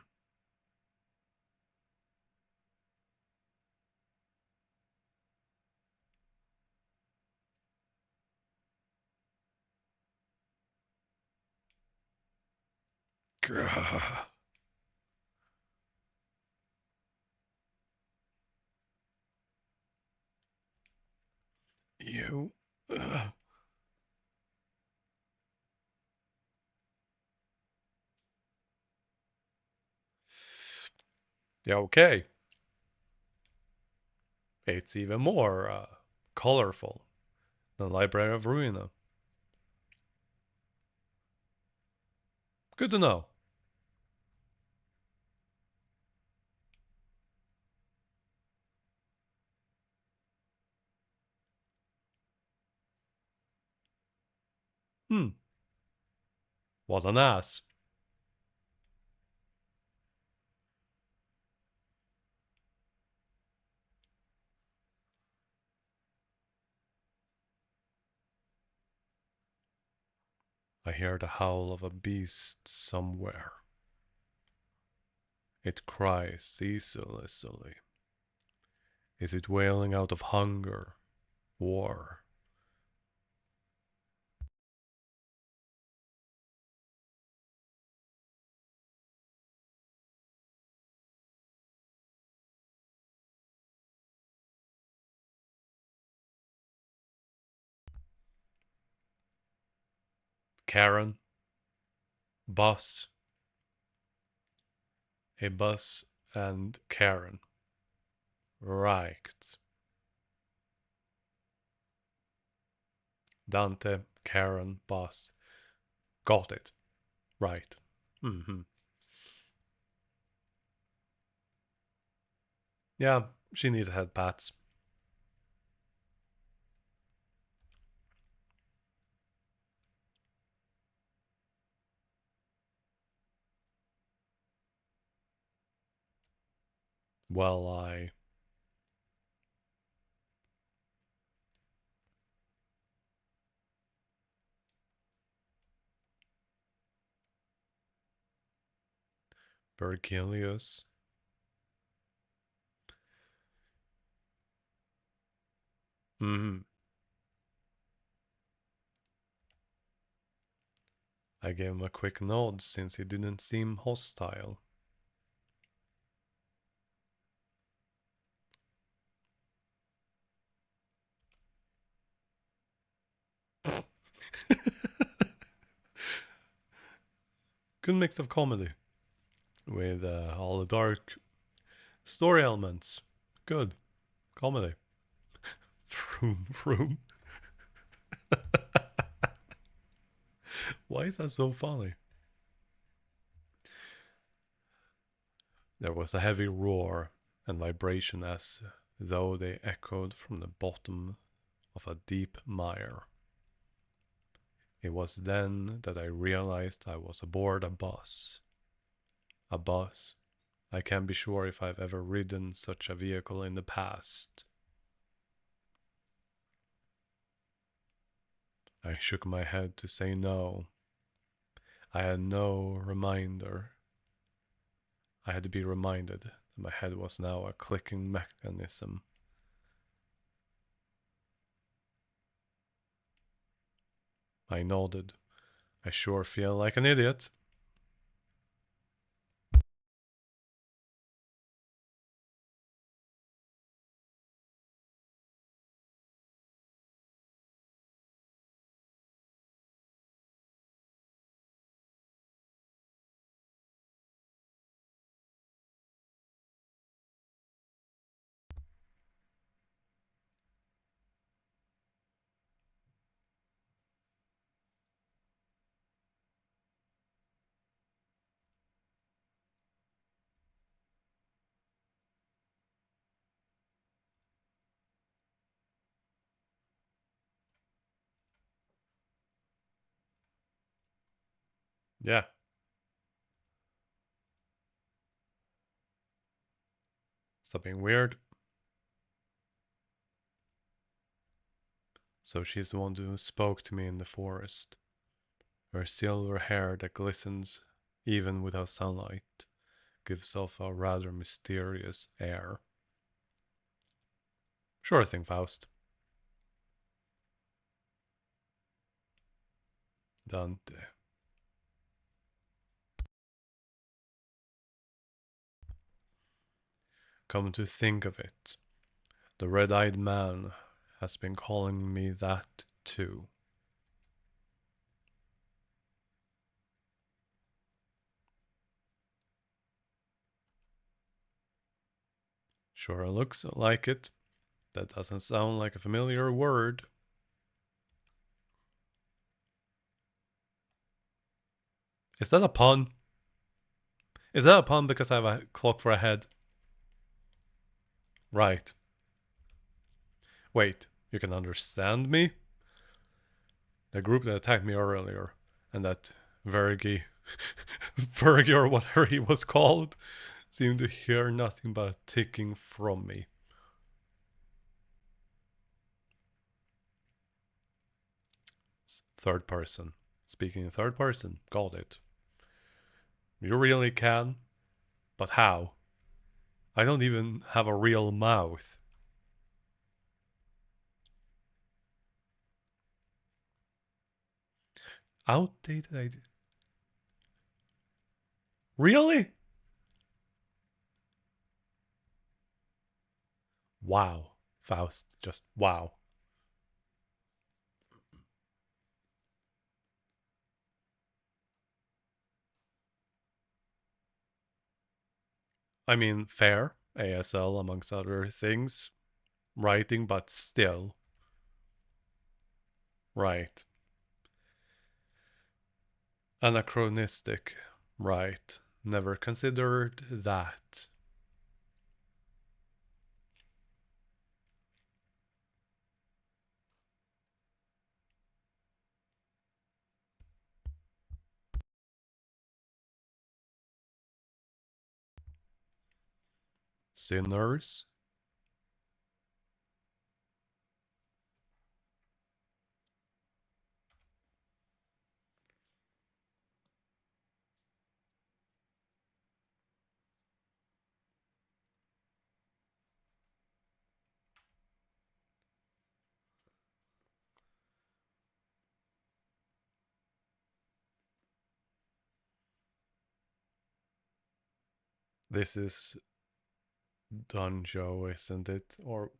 Grah. You. Yeah, okay. It's even more colorful than Library of Ruina. Good to know. Hmm. What an ass. I hear the howl of a beast somewhere. It cries ceaselessly. Is it wailing out of hunger, war? Karen? Bus? A bus and Karen. Right. Dante, Karen, bus. Got it. Right. Mm-hmm. Yeah, she needs head pats. Well, I... Vergilius. Mm-hmm. I gave him a quick nod since he didn't seem hostile. Good mix of comedy with all the dark story elements. Good comedy. Vroom, vroom. Why is that so funny? There was a heavy roar and vibration as though they echoed from the bottom of a deep mire. It was then that I realized I was aboard a bus. A bus. I can't be sure if I've ever ridden such a vehicle in the past. I shook my head to say no. I had no reminder. I had to be reminded that my head was now a clicking mechanism. I nodded. I sure feel like an idiot. Yeah. Stop being weird. So she's the one who spoke to me in the forest. Her silver hair that glistens even without sunlight gives off a rather mysterious air. Sure thing, Faust. Dante. Come to think of it, the red-eyed man has been calling me that too. Sure looks like it. That doesn't sound like a familiar word. Is that a pun? Is that a pun because I have a clock for a head? Right. Wait, you can understand me? The group that attacked me earlier, and that Vergi, Vergi or whatever he was called, seemed to hear nothing but ticking from me. Third person. Speaking in third person. Got it. You really can? But how? I don't even have a real mouth. Outdated idea. Really? Wow. Faust, just wow. I mean, fair. ASL, amongst other things. Writing, but still. Right. Anachronistic. Right. Never considered that. Sinners. This is Dunjo, isn't it? Or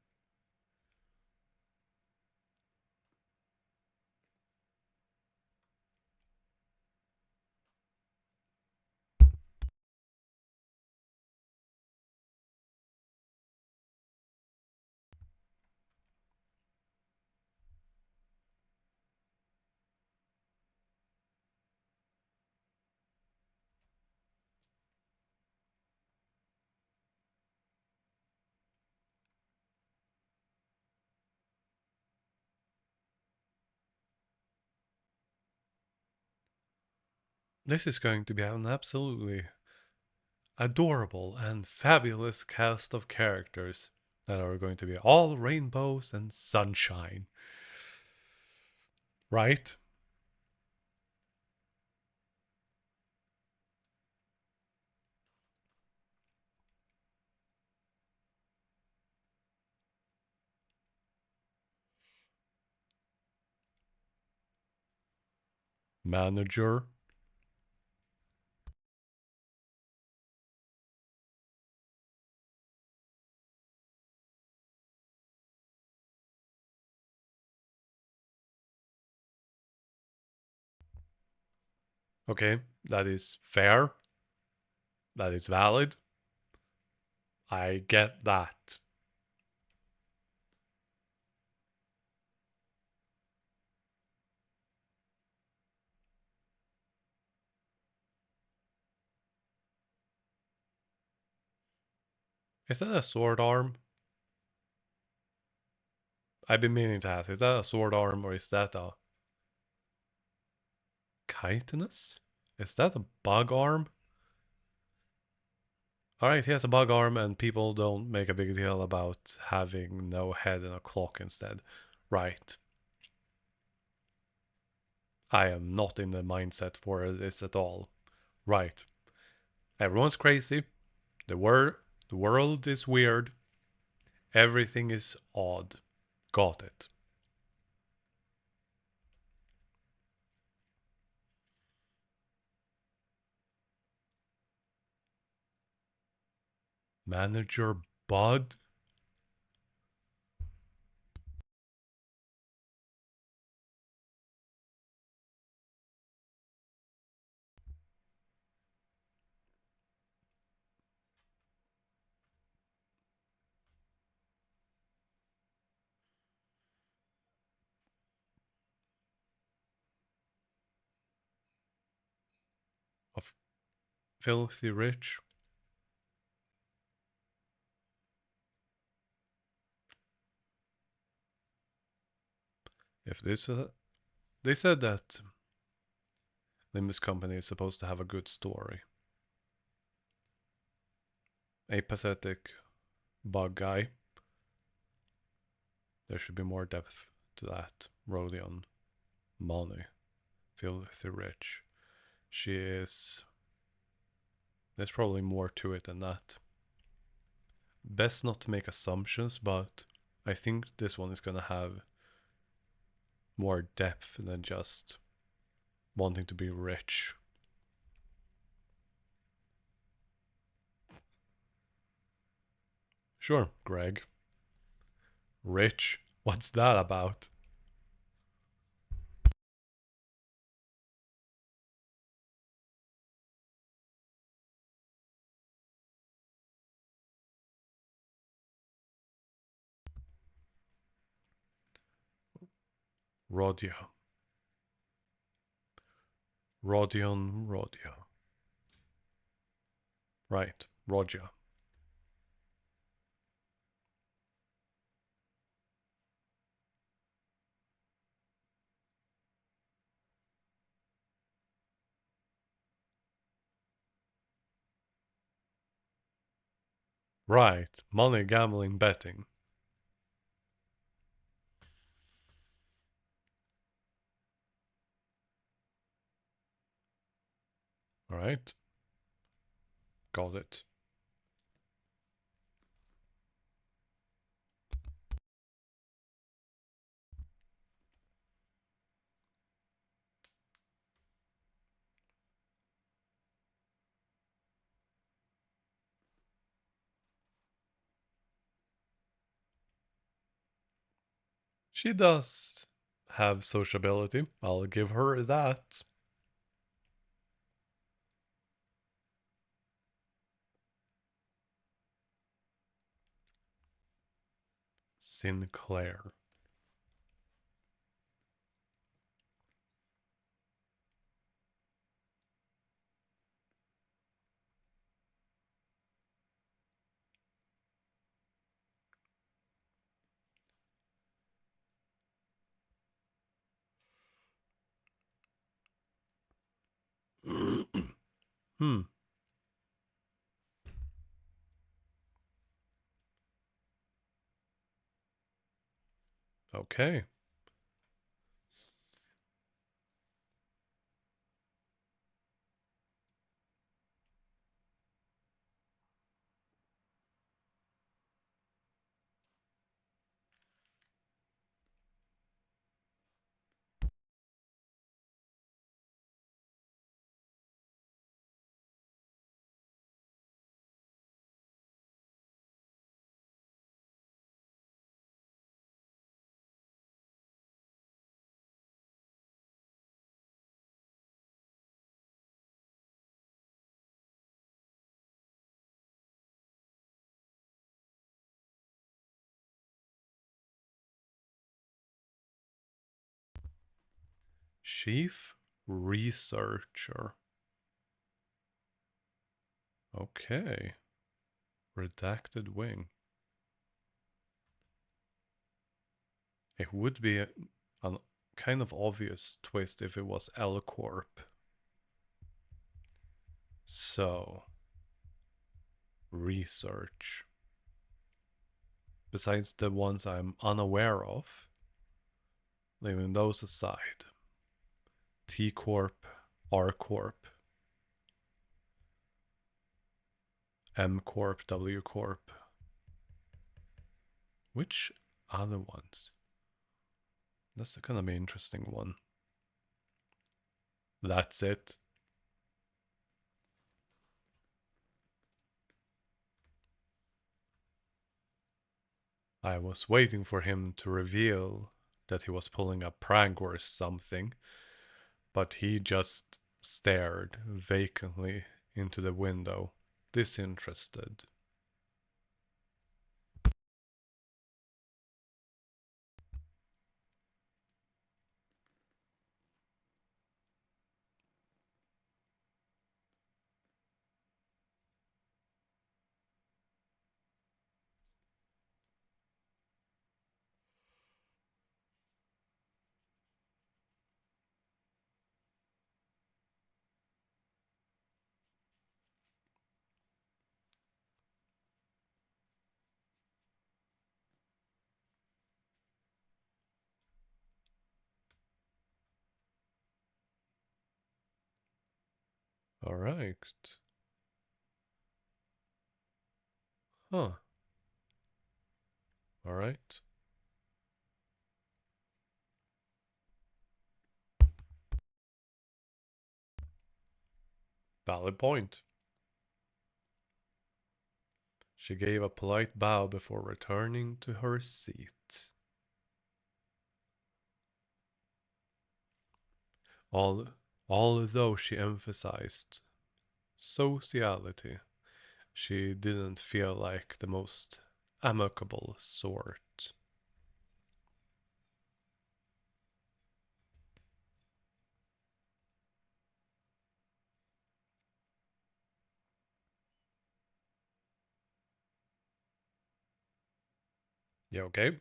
this is going to be an absolutely adorable and fabulous cast of characters that are going to be all rainbows and sunshine. Right? Manager. Okay, that is fair. That is valid. I get that. Is that a sword arm? I've been meaning to ask. Is that a sword arm or is that a chitinous? Is that a bug arm? Alright, he has a bug arm and people don't make a big deal about having no head and a clock instead. Right. I am not in the mindset for this at all. Right. Everyone's crazy. The world is weird. Everything is odd. Got it. Manager Bud? Of filthy rich? If this they said that Limbus Company is supposed to have a good story. A pathetic bug guy. There should be more depth to that. Rodion. Money. filthy rich. She is... There's probably more to it than that. Best not to make assumptions, but I think this one is gonna have more depth than just wanting to be rich. Sure, Greg. Rich? What's that about? Rodia. Rodia. Right, Rodia. Right, money, gambling, betting. Alright. Got it. She does have sociability. I'll give her that. Sinclair. Hmm. Okay. Chief Researcher. Okay. Redacted Wing. It would be a kind of obvious twist if it was L Corp. So, research. Besides the ones I'm unaware of, leaving those aside. T Corp, R Corp, M Corp, W Corp. Which other ones? That's gonna be an interesting one. That's it. I was waiting for him to reveal that he was pulling a prank or something, but he just stared vacantly into the window, disinterested. All right. Huh. All right. Valid point. She gave a polite bow before returning to her seat. Although she emphasized sociality, she didn't feel like the most amicable sort. You okay?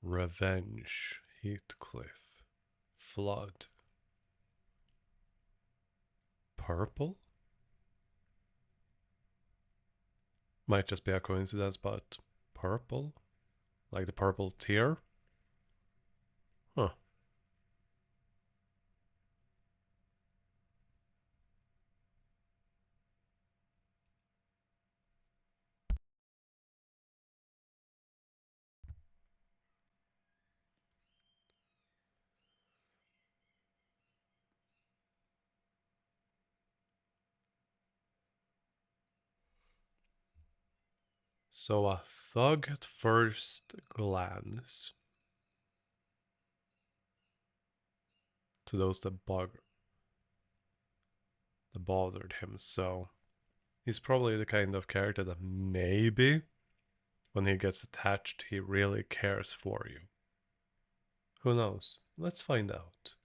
Revenge, Heathcliff, flood, purple? Might just be a coincidence, but purple? Like the purple tear? Huh. So a thug at first glance to those that bothered him. So he's probably the kind of character that maybe when he gets attached, he really cares for you. Who knows? Let's find out.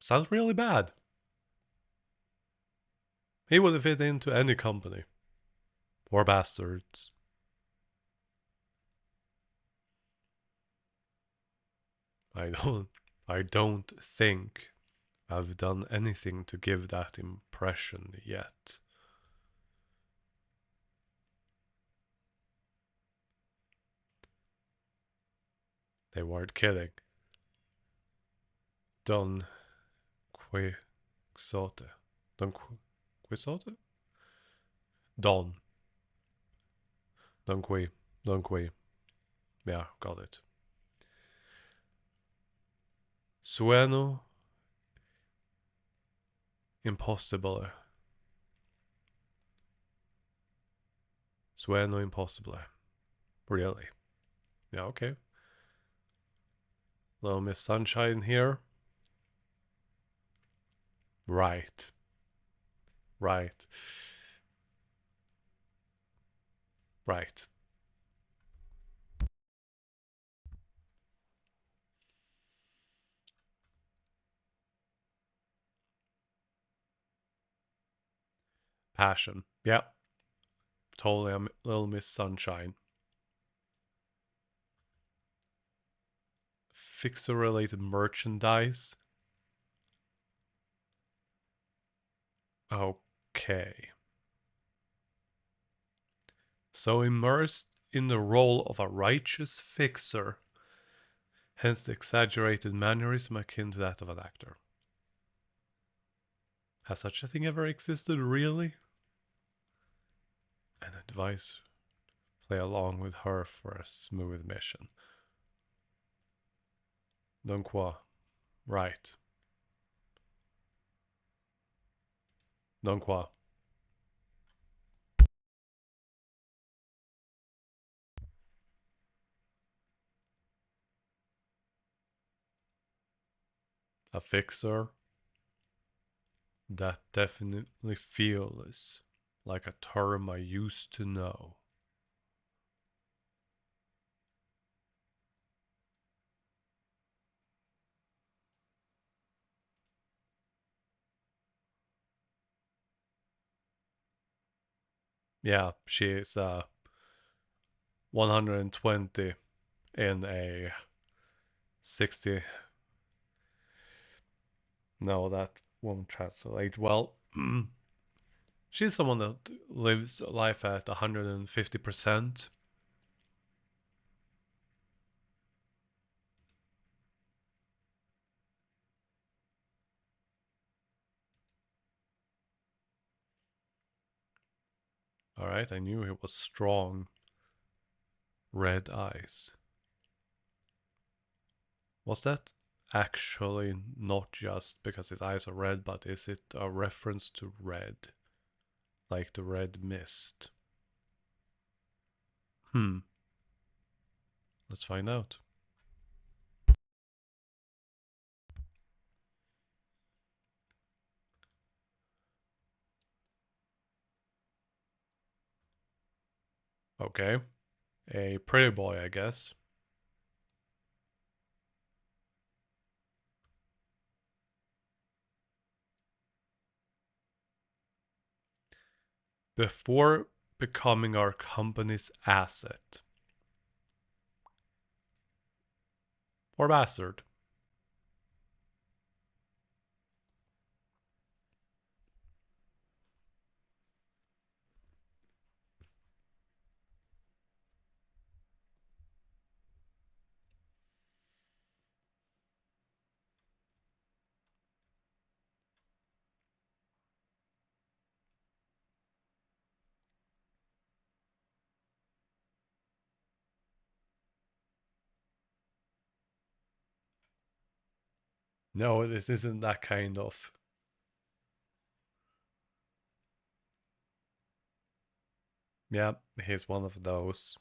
Sounds really bad. He would fit into any company. Or bastards. I don't I don't think I've done anything to give that impression yet. They weren't kidding. Don Quixote. Don Quixote? Don. Don Qui. Don Qui. Yeah, got it. Sueno impossibile. Sueno impossibile. Really? Yeah, okay. Little Miss Sunshine here. Right. Right. Right. Passion. Yeah. Totally a Little Miss Sunshine. Fixer related merchandise. Okay. So immersed in the role of a righteous fixer, hence the exaggerated mannerism akin to that of an actor. Has such a thing ever existed, really? And advice play along with her for a smooth mission. Don't qua. Right. Don't qua. A fixer. That definitely feels like a term I used to know. Yeah, she is 120 in a 60. No, that won't translate well. She's someone that lives life at 150%. Alright, I knew he was strong. Red eyes. Was that actually not just because his eyes are red, but is it a reference to red? Like the red mist? Let's find out. Okay. A pretty boy, I guess. Before becoming our company's asset. Or bastard. No, this isn't that kind of. Yeah, he's one of those.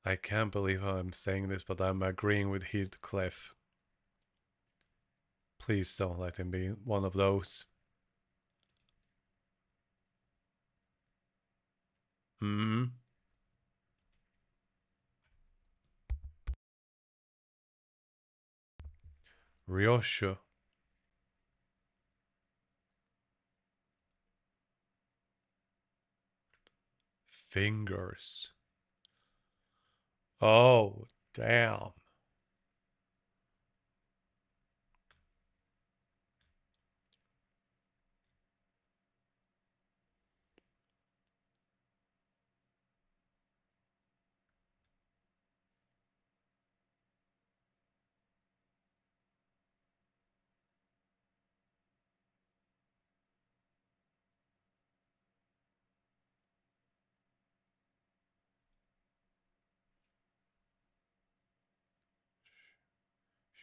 I can't believe I'm saying this, but I'm agreeing with Heathcliff. Please don't let him be one of those. Hmm. Ryosho. Fingers. Oh, damn.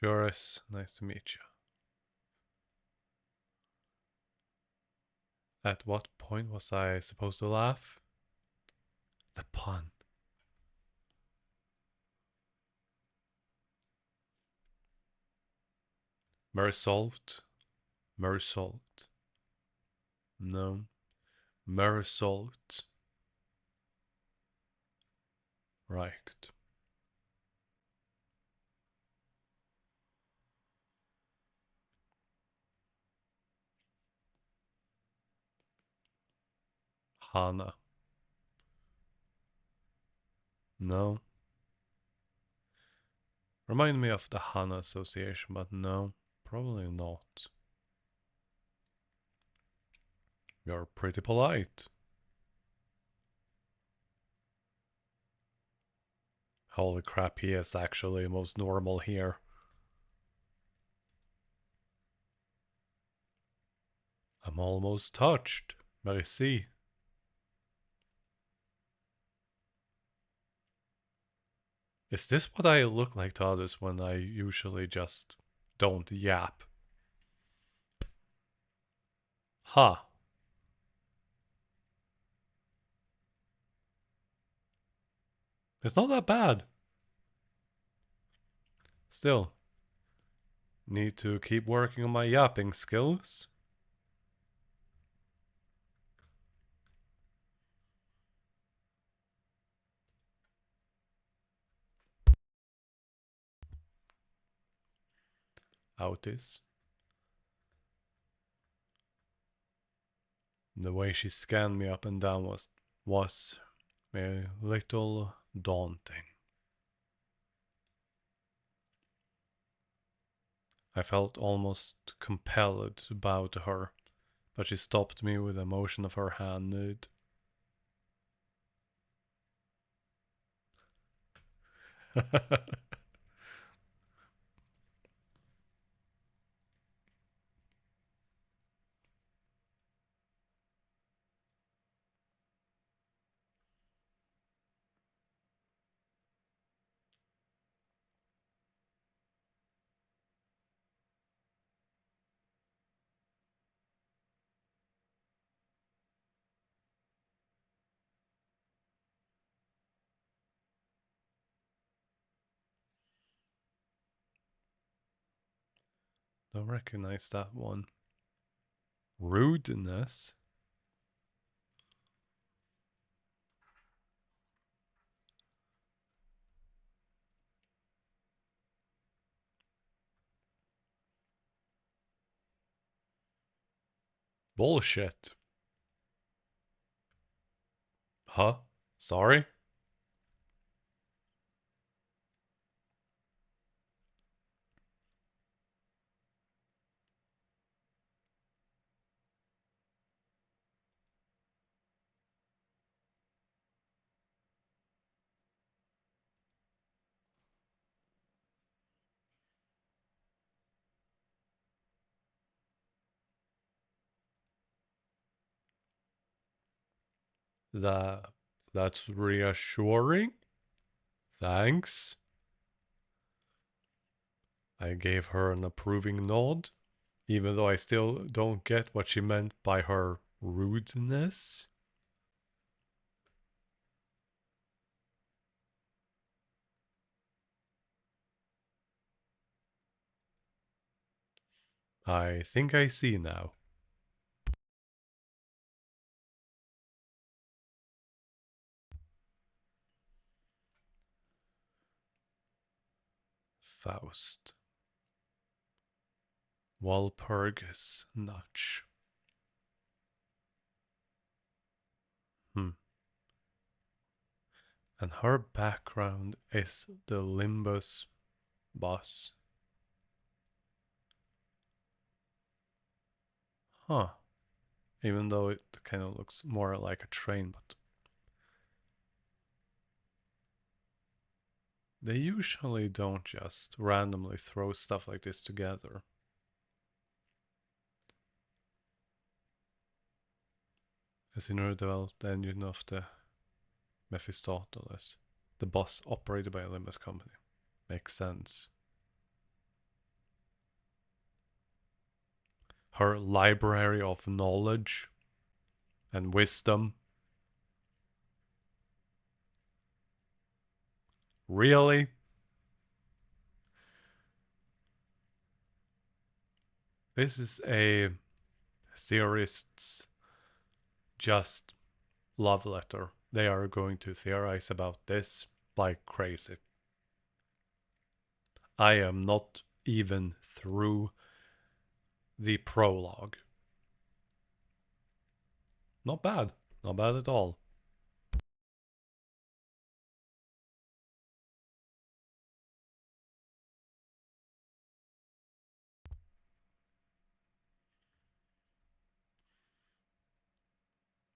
Sure is. Nice to meet you. At what point was I supposed to laugh? The pun. Mersault. Mersault. No. Mersault. Right. Hana. No. Remind me of the Hana Association, but no. Probably not. You're pretty polite. Holy crap, he is actually most normal here. I'm almost touched. Merci. Is this what I look like to others when I usually just don't yap? Huh. It's not that bad. Still, need to keep working on my yapping skills. Outis. The way she scanned me up and down was a little daunting. I felt almost compelled to bow to her, but she stopped me with a motion of her hand. Don't recognize that one. Rudeness? Bullshit. Huh? Sorry? That that's reassuring. Thanks. I gave her an approving nod, even though I still don't get what she meant by her rudeness. I think I see now. Faust. Walpurgis Notch. Hmm. And her background is the Limbus boss. Huh. Even though it kind of looks more like a train, but they usually don't just randomly throw stuff like this together. As in order to develop the engine of the Mephistopheles, the boss operated by a Limbus company. Makes sense. Her library of knowledge and wisdom. Really? This is a theorist's just love letter. They are going to theorize about this like crazy. I am not even through the prologue. Not bad. Not bad at all.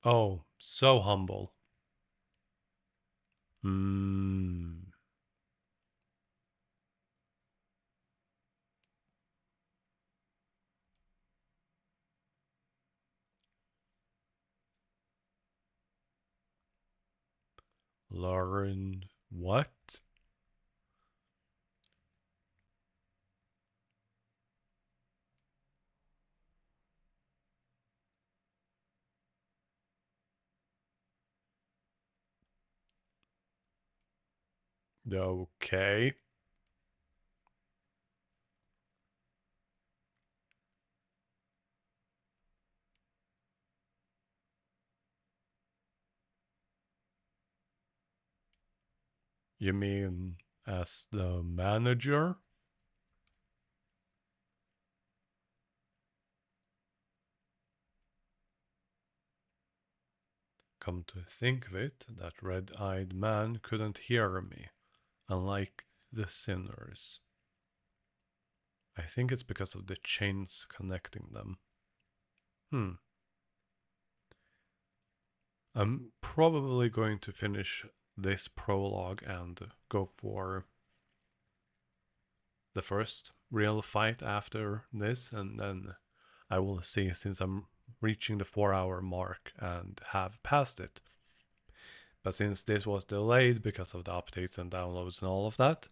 Oh, so humble. Mmm. Learn what? Okay. You mean as the manager? Come to think of it, that red-eyed man couldn't hear me, unlike the sinners. I think it's because of the chains connecting them. Hmm. I'm probably going to finish this prologue and go for the first real fight after this, and then I will see, since I'm reaching the 4 hour mark and have passed it. But since this was delayed because of the updates and downloads and all of that,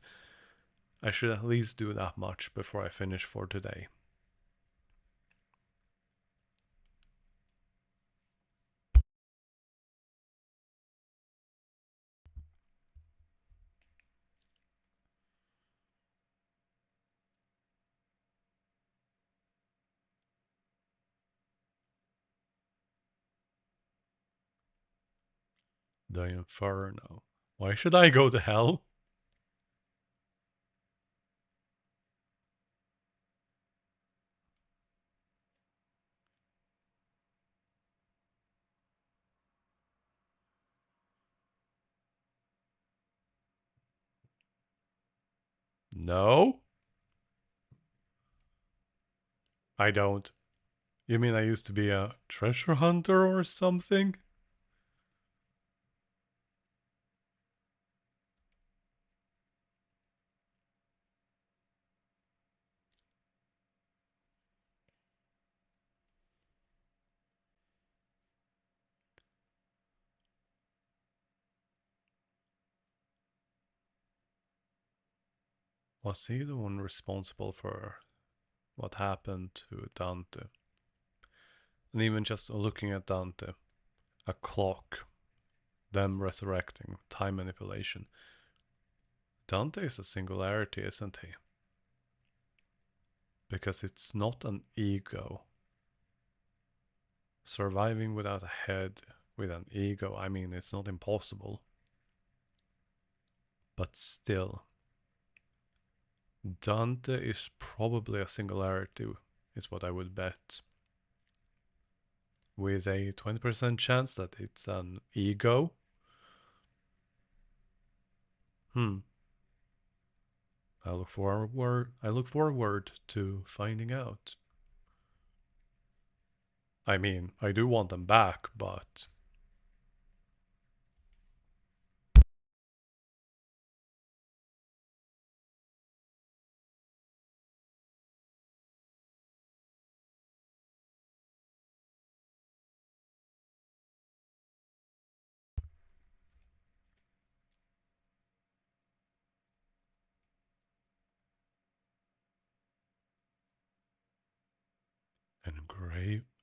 I should at least do that much before I finish for today. The Inferno. Why should I go to hell? No, I don't. You mean I used to be a treasure hunter or something? Was he the one responsible for what happened to Dante? And even just looking at Dante, a clock, them resurrecting, time manipulation. Dante is a singularity, isn't he? Because it's not an ego. Surviving without a head, with an ego, I mean, it's not impossible. But still, Dante is probably a singularity, is what I would bet. With a 20% chance that it's an ego. Hmm. I look forward to finding out. I mean, I do want them back, but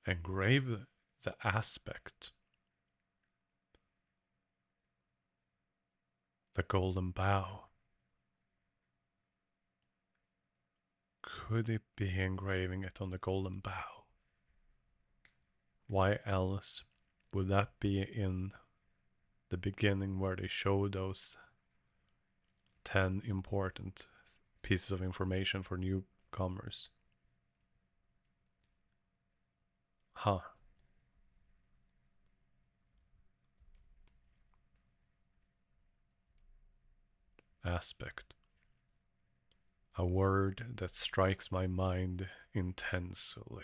engrave the aspect, the golden bow. Could it be engraving it on the golden bow? Why else would that be in the beginning where they show those 10 important pieces of information for newcomers? Huh. Aspect. A word that strikes my mind intensely.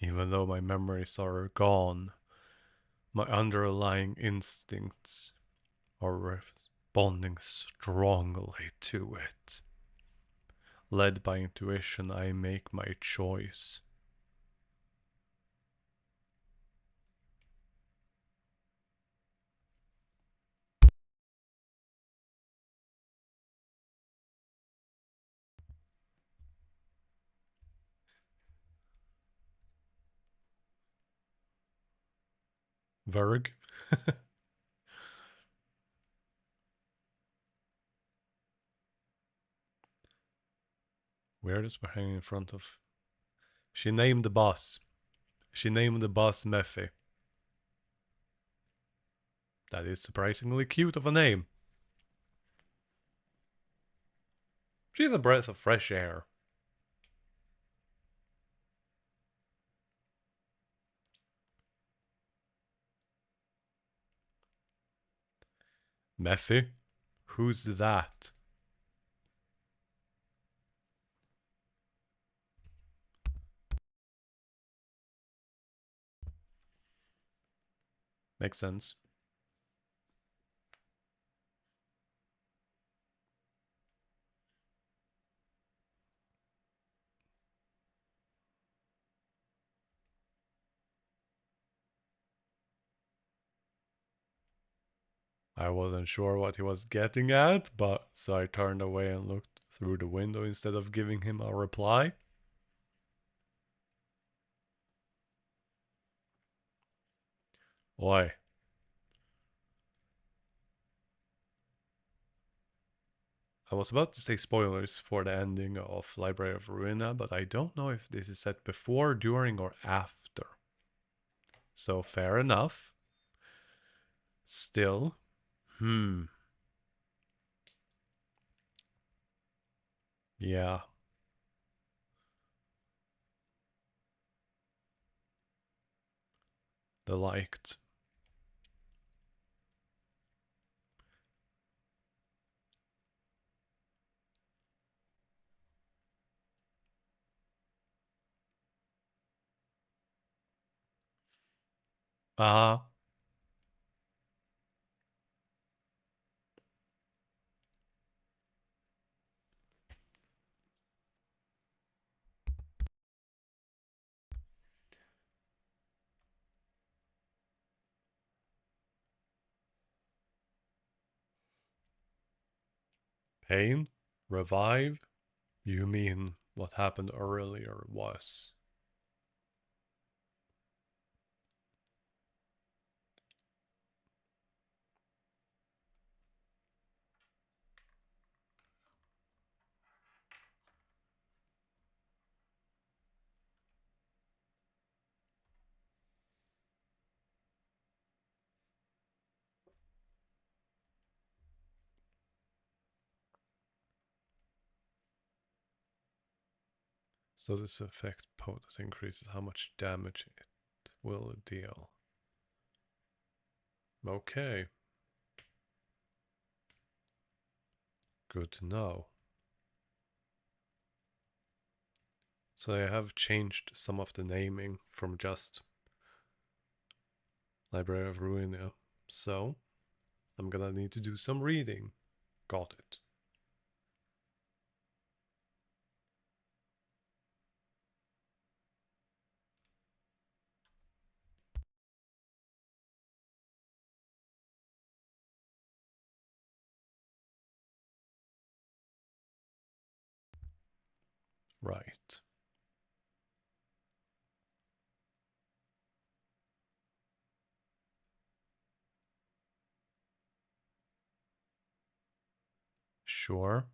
Even though my memories are gone, my underlying instincts are responding strongly to it. Led by intuition, I make my choice. Verg? Weirdest we're hanging in front of. She named the boss. She named the boss Mephi. That is surprisingly cute of a name. She's a breath of fresh air. Mephi? Who's that? Makes sense. I wasn't sure what he was getting at, but so I turned away and looked through the window instead of giving him a reply. Oi. I was about to say spoilers for the ending of Library of Ruina, but I don't know if this is set before, during, or after. So fair enough. Still. Yeah. The liked. Ah. Pain? Revive? You mean what happened earlier was. So this effect potency increases how much damage it will deal. Okay. Good to know. So I have changed some of the naming from just Library of Ruina. So I'm gonna need to do some reading. Got it. Right. Sure.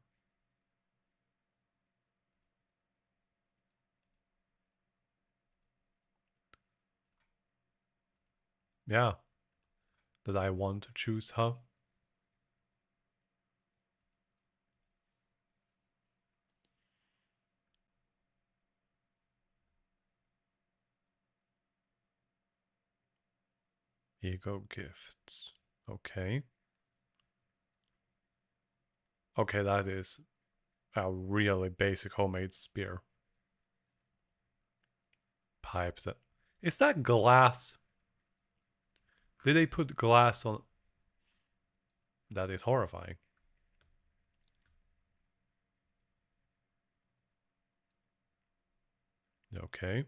Yeah. Did I want to choose her? Ego gifts. Okay. Okay, that is a really basic homemade spear. Pipes. Is that glass? Did they put glass on? That is horrifying. Okay.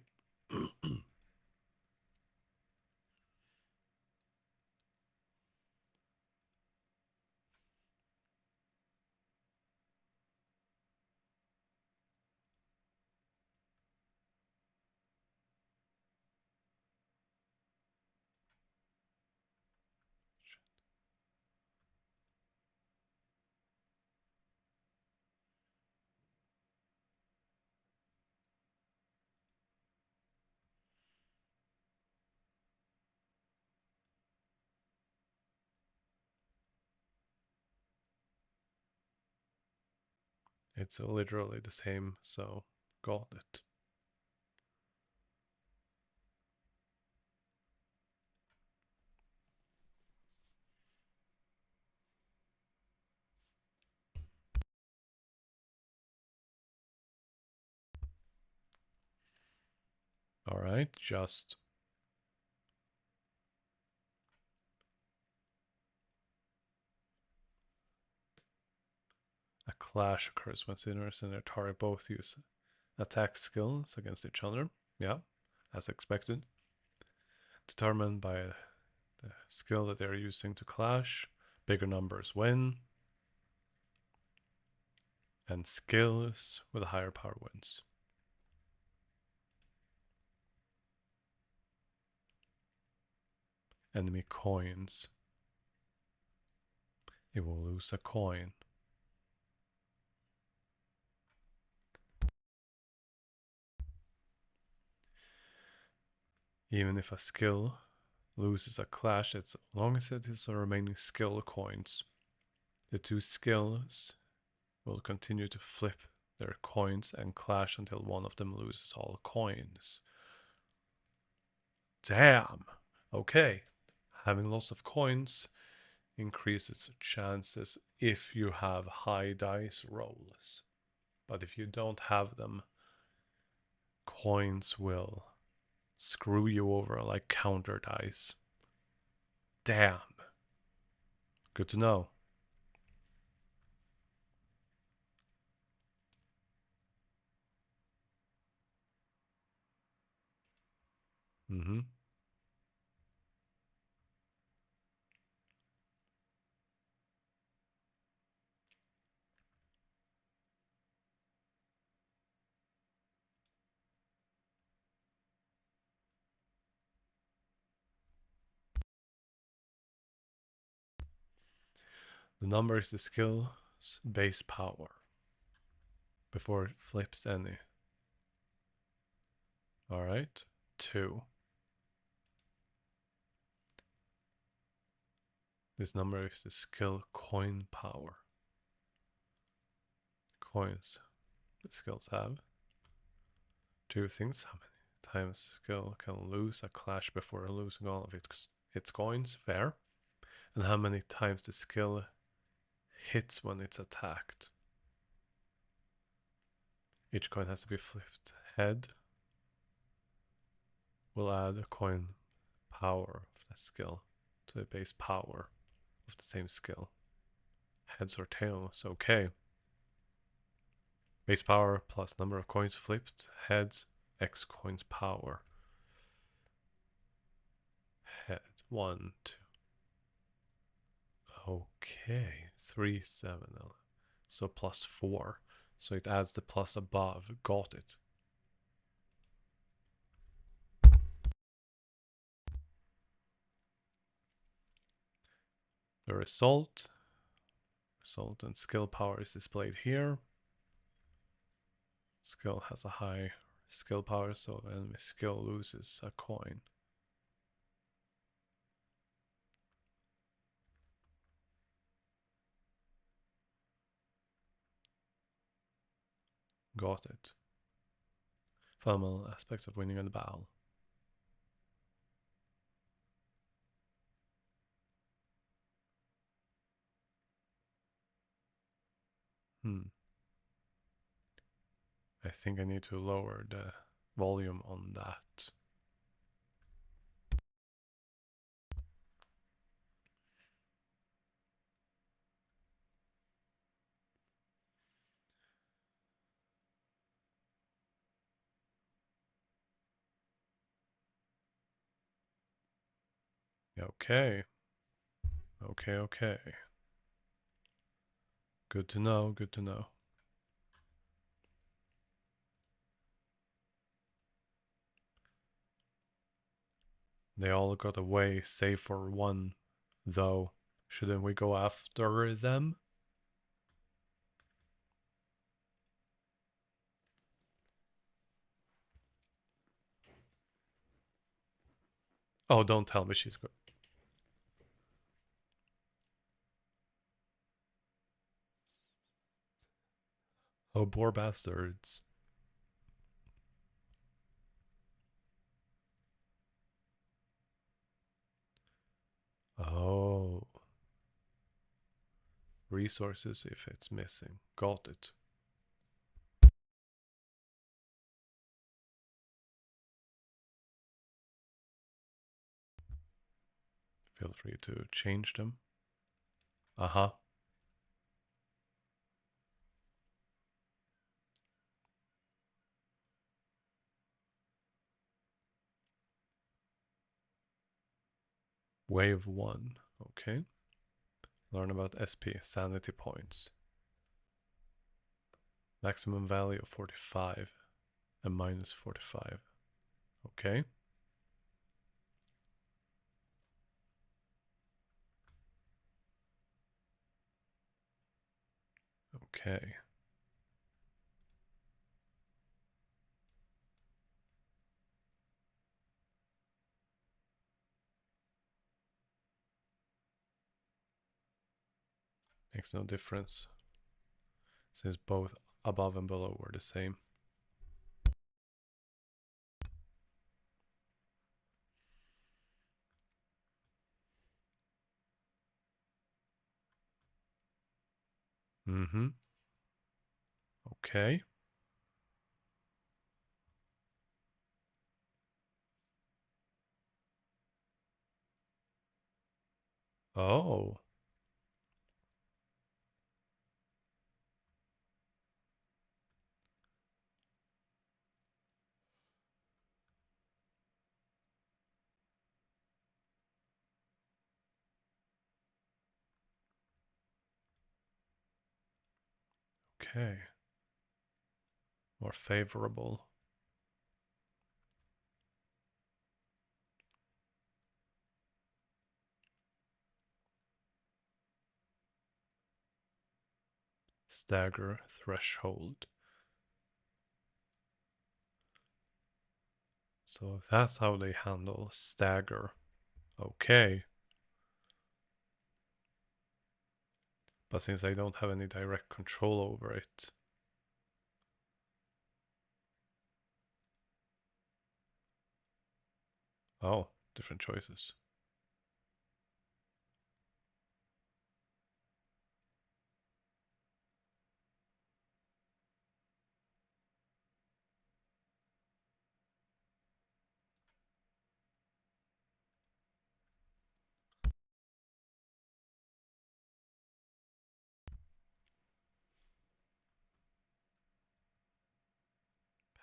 It's literally the same, so got it. All right, just clash occurs when sinners and their target both use attack skills against each other. Yeah, as expected. Determined by the skill that they're using to clash. Bigger numbers win. And skills with a higher power wins. Enemy coins. It will lose a coin. Even if a skill loses a clash, as long as it is a remaining skill coins. The two skills will continue to flip their coins and clash until one of them loses all coins. Damn! Okay. Having lots of coins increases chances if you have high dice rolls. But if you don't have them, coins will screw you over like counter dice. Damn. Good to know. Mm-hmm. The number is the skill's base power before it flips any. Alright, 2. This number is the skill coin power. Coins the skills have. 2 things. How many times skill can lose a clash before losing all of its coins? Fair. And how many times the skill hits when it's attacked. Each coin has to be flipped. Head will add a coin power of the skill to the base power of the same skill. Heads or tails, okay. Base power plus number of coins flipped. Heads, X coins power. Head, 1, 2. Okay, 3, 7. So plus 4. So it adds the plus above. Got it. The result and skill power is displayed here. Skill has a high skill power, so enemy skill loses a coin. Got it. Fundamental aspects of winning a battle. I think I need to lower the volume on that. Okay. Okay. Good to know, good to know. They all got away, save for one, though. Shouldn't we go after them? Oh, don't tell me she's good. Oh, poor bastards. Oh. Resources if it's missing. Got it. Feel free to change them. Uh-huh. Wave 1. Okay. Learn about SP, sanity points. Maximum value of 45 and minus 45. Okay. Okay. Makes no difference, since both above and below were the same. Mm-hmm. Okay. Oh. Okay. More favorable. Stagger threshold. So that's how they handle stagger. Okay. But since I don't have any direct control over it. Oh, different choices.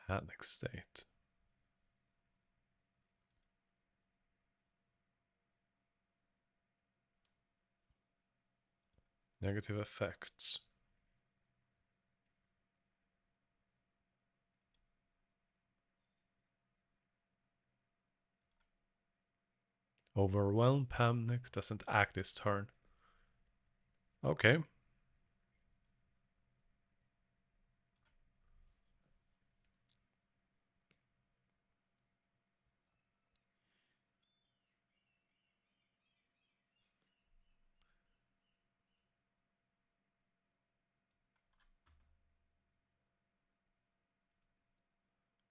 Panic state. Negative effects. Overwhelmed panic doesn't act this turn. Okay.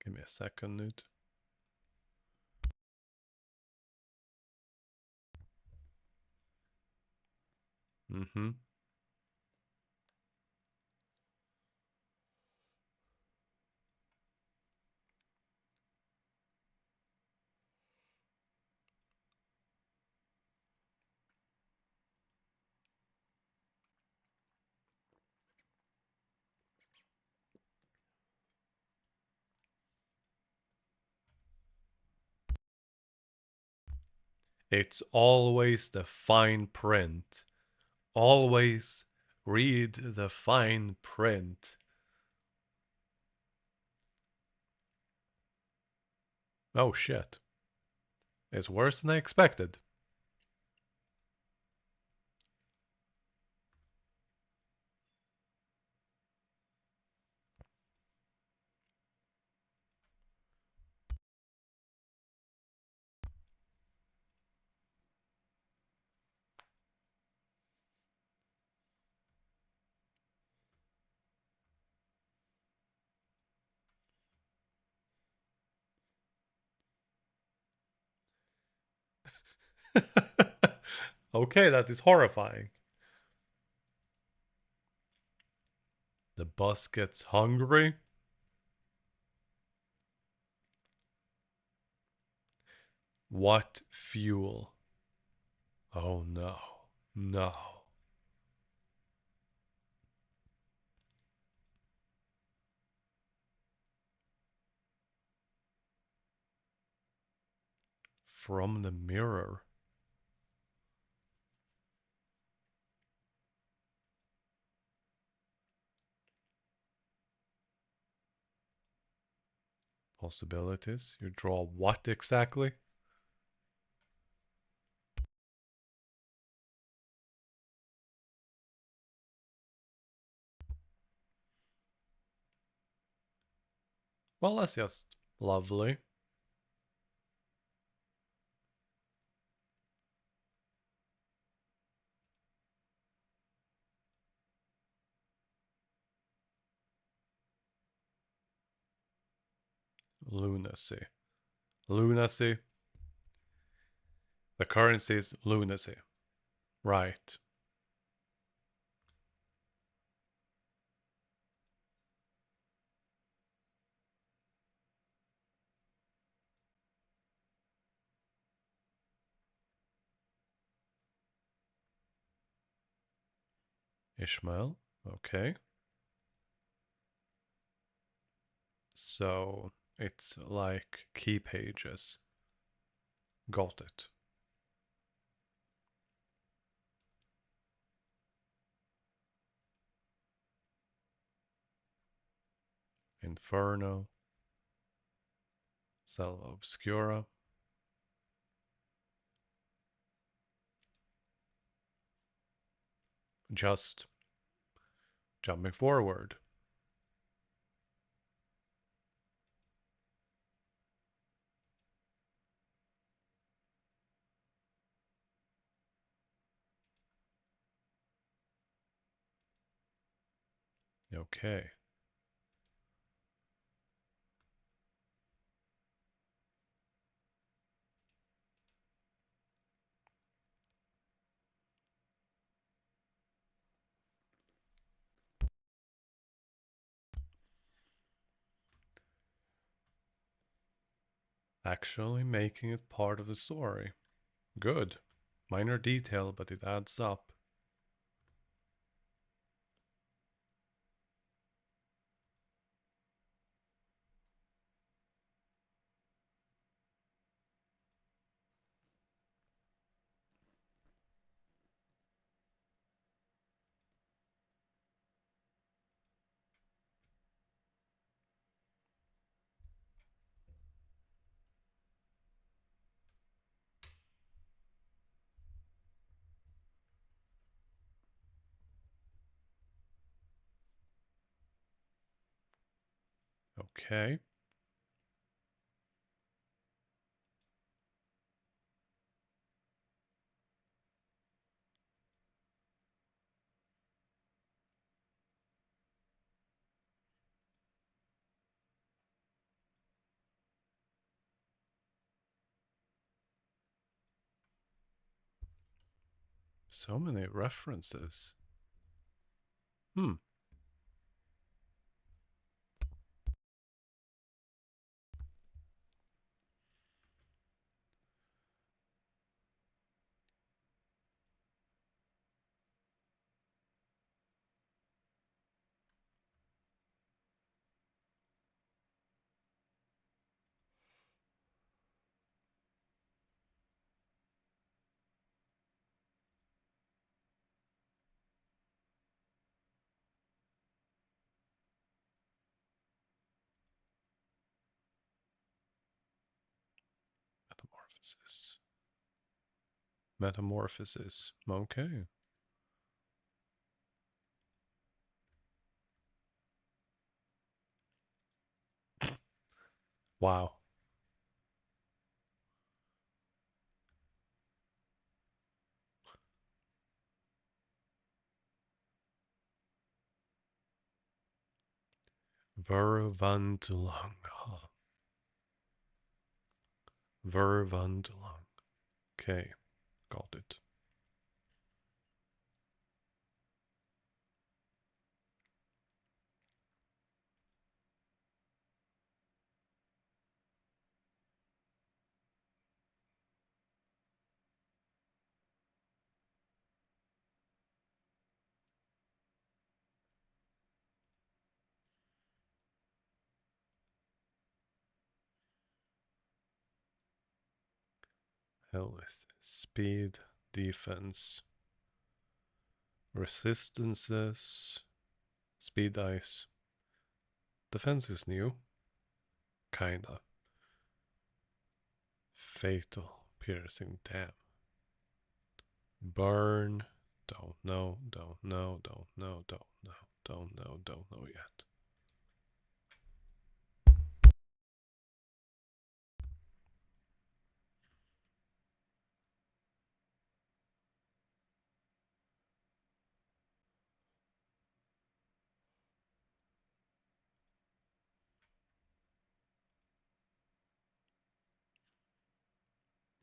Give me a second, Newt. Mm-hmm. It's always the fine print. Always read the fine print. Oh shit. It's worse than I expected. Okay, that is horrifying. The bus gets hungry. What fuel? Oh no. No. From the mirror. Possibilities. You draw what exactly? Well, that's just lovely. Lunacy. Lunacy. The currency is lunacy. Right. Ishmael. Okay. So it's like key pages. Got it. Inferno. Selva Obscura. Just jumping forward. Okay. Actually making it part of the story. Good. Minor detail, but it adds up. Okay. So many references. Hmm. Metamorphosis. Metamorphosis. Okay. Wow. Verwandlung. Verwandlung. Okay. Got it. Health. Speed. Defense. Resistances. Speed dice. Defense is new. kinda. Fatal. Piercing. Damn. Burn. Don't know. Don't know. Don't know. Don't know. Don't know. Don't know yet.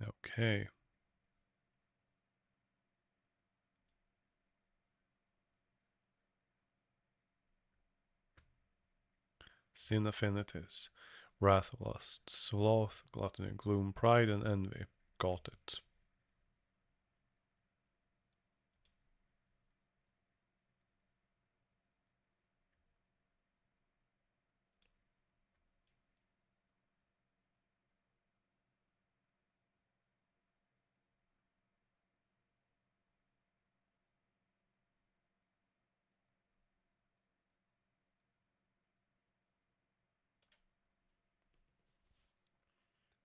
Okay. Sin affinities. Wrath, lust, sloth, gluttony, gloom, pride, and envy. Got it.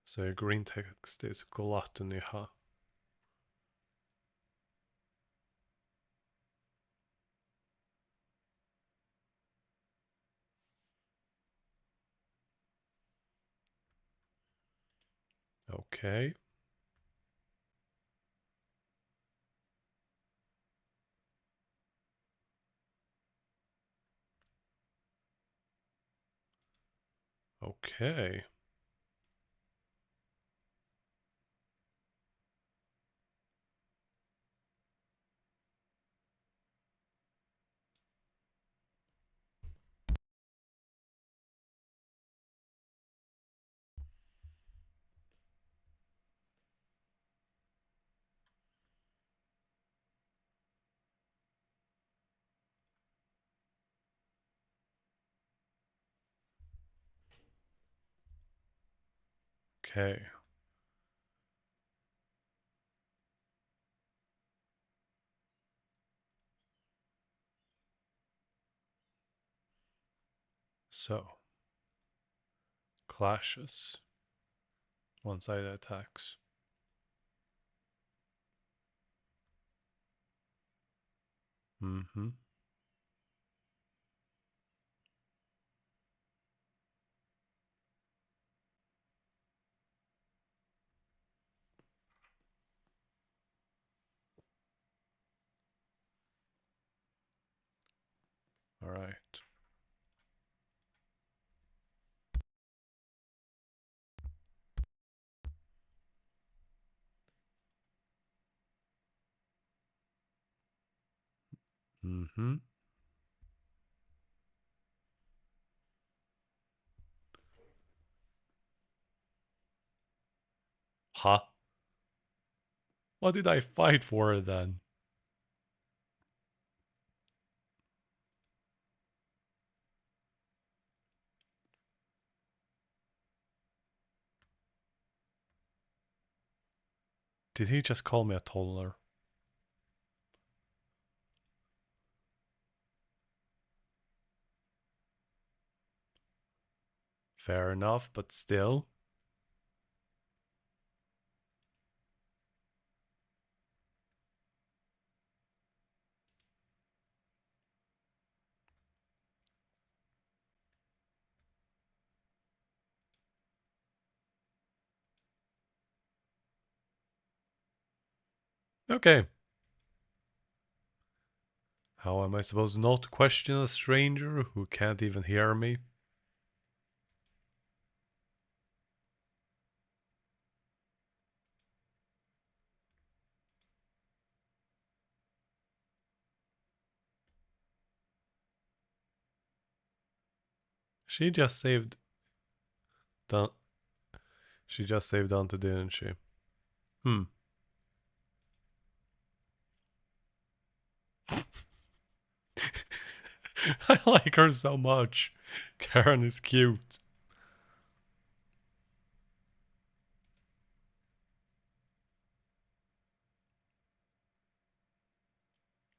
So your green text is gluttony, huh? Okay. Okay. Okay. So, clashes. One-sided attacks. Mm-hmm. All right. Mm-hmm. Huh? What did I fight for then? Did he just call me a toddler? Fair enough, but still. Okay. How am I supposed not to question a stranger who can't even hear me? She just saved Dun she just saved Dante, didn't she? Hmm. I like her so much. Karen is cute.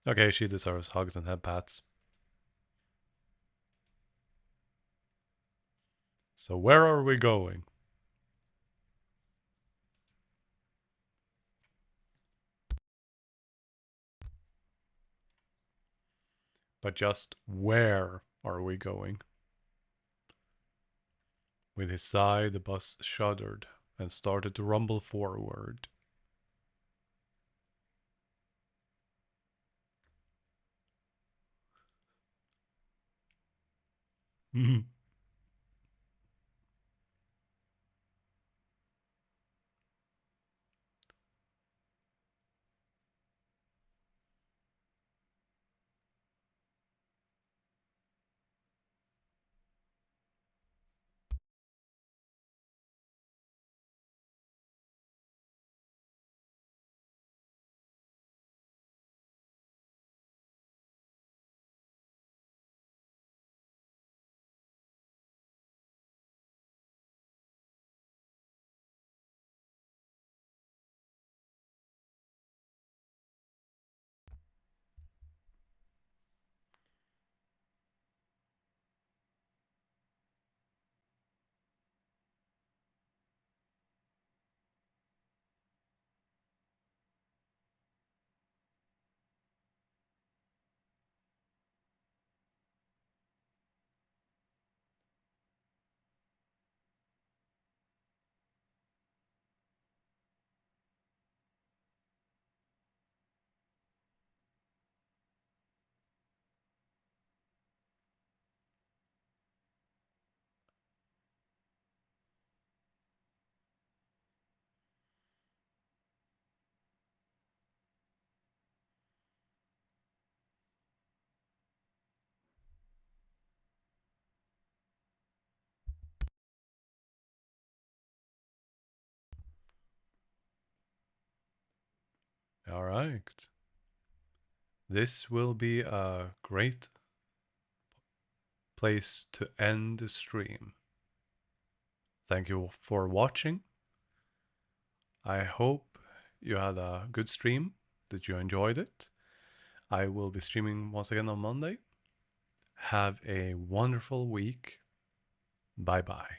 Okay, she deserves hugs and head pats. So where are we going? But just where are we going? With his sigh, the bus shuddered and started to rumble forward. All right. This will be a great place to end the stream. Thank you for watching. I hope you had a good stream, that you enjoyed it. I will be streaming once again on Monday. Have a wonderful week. Bye bye.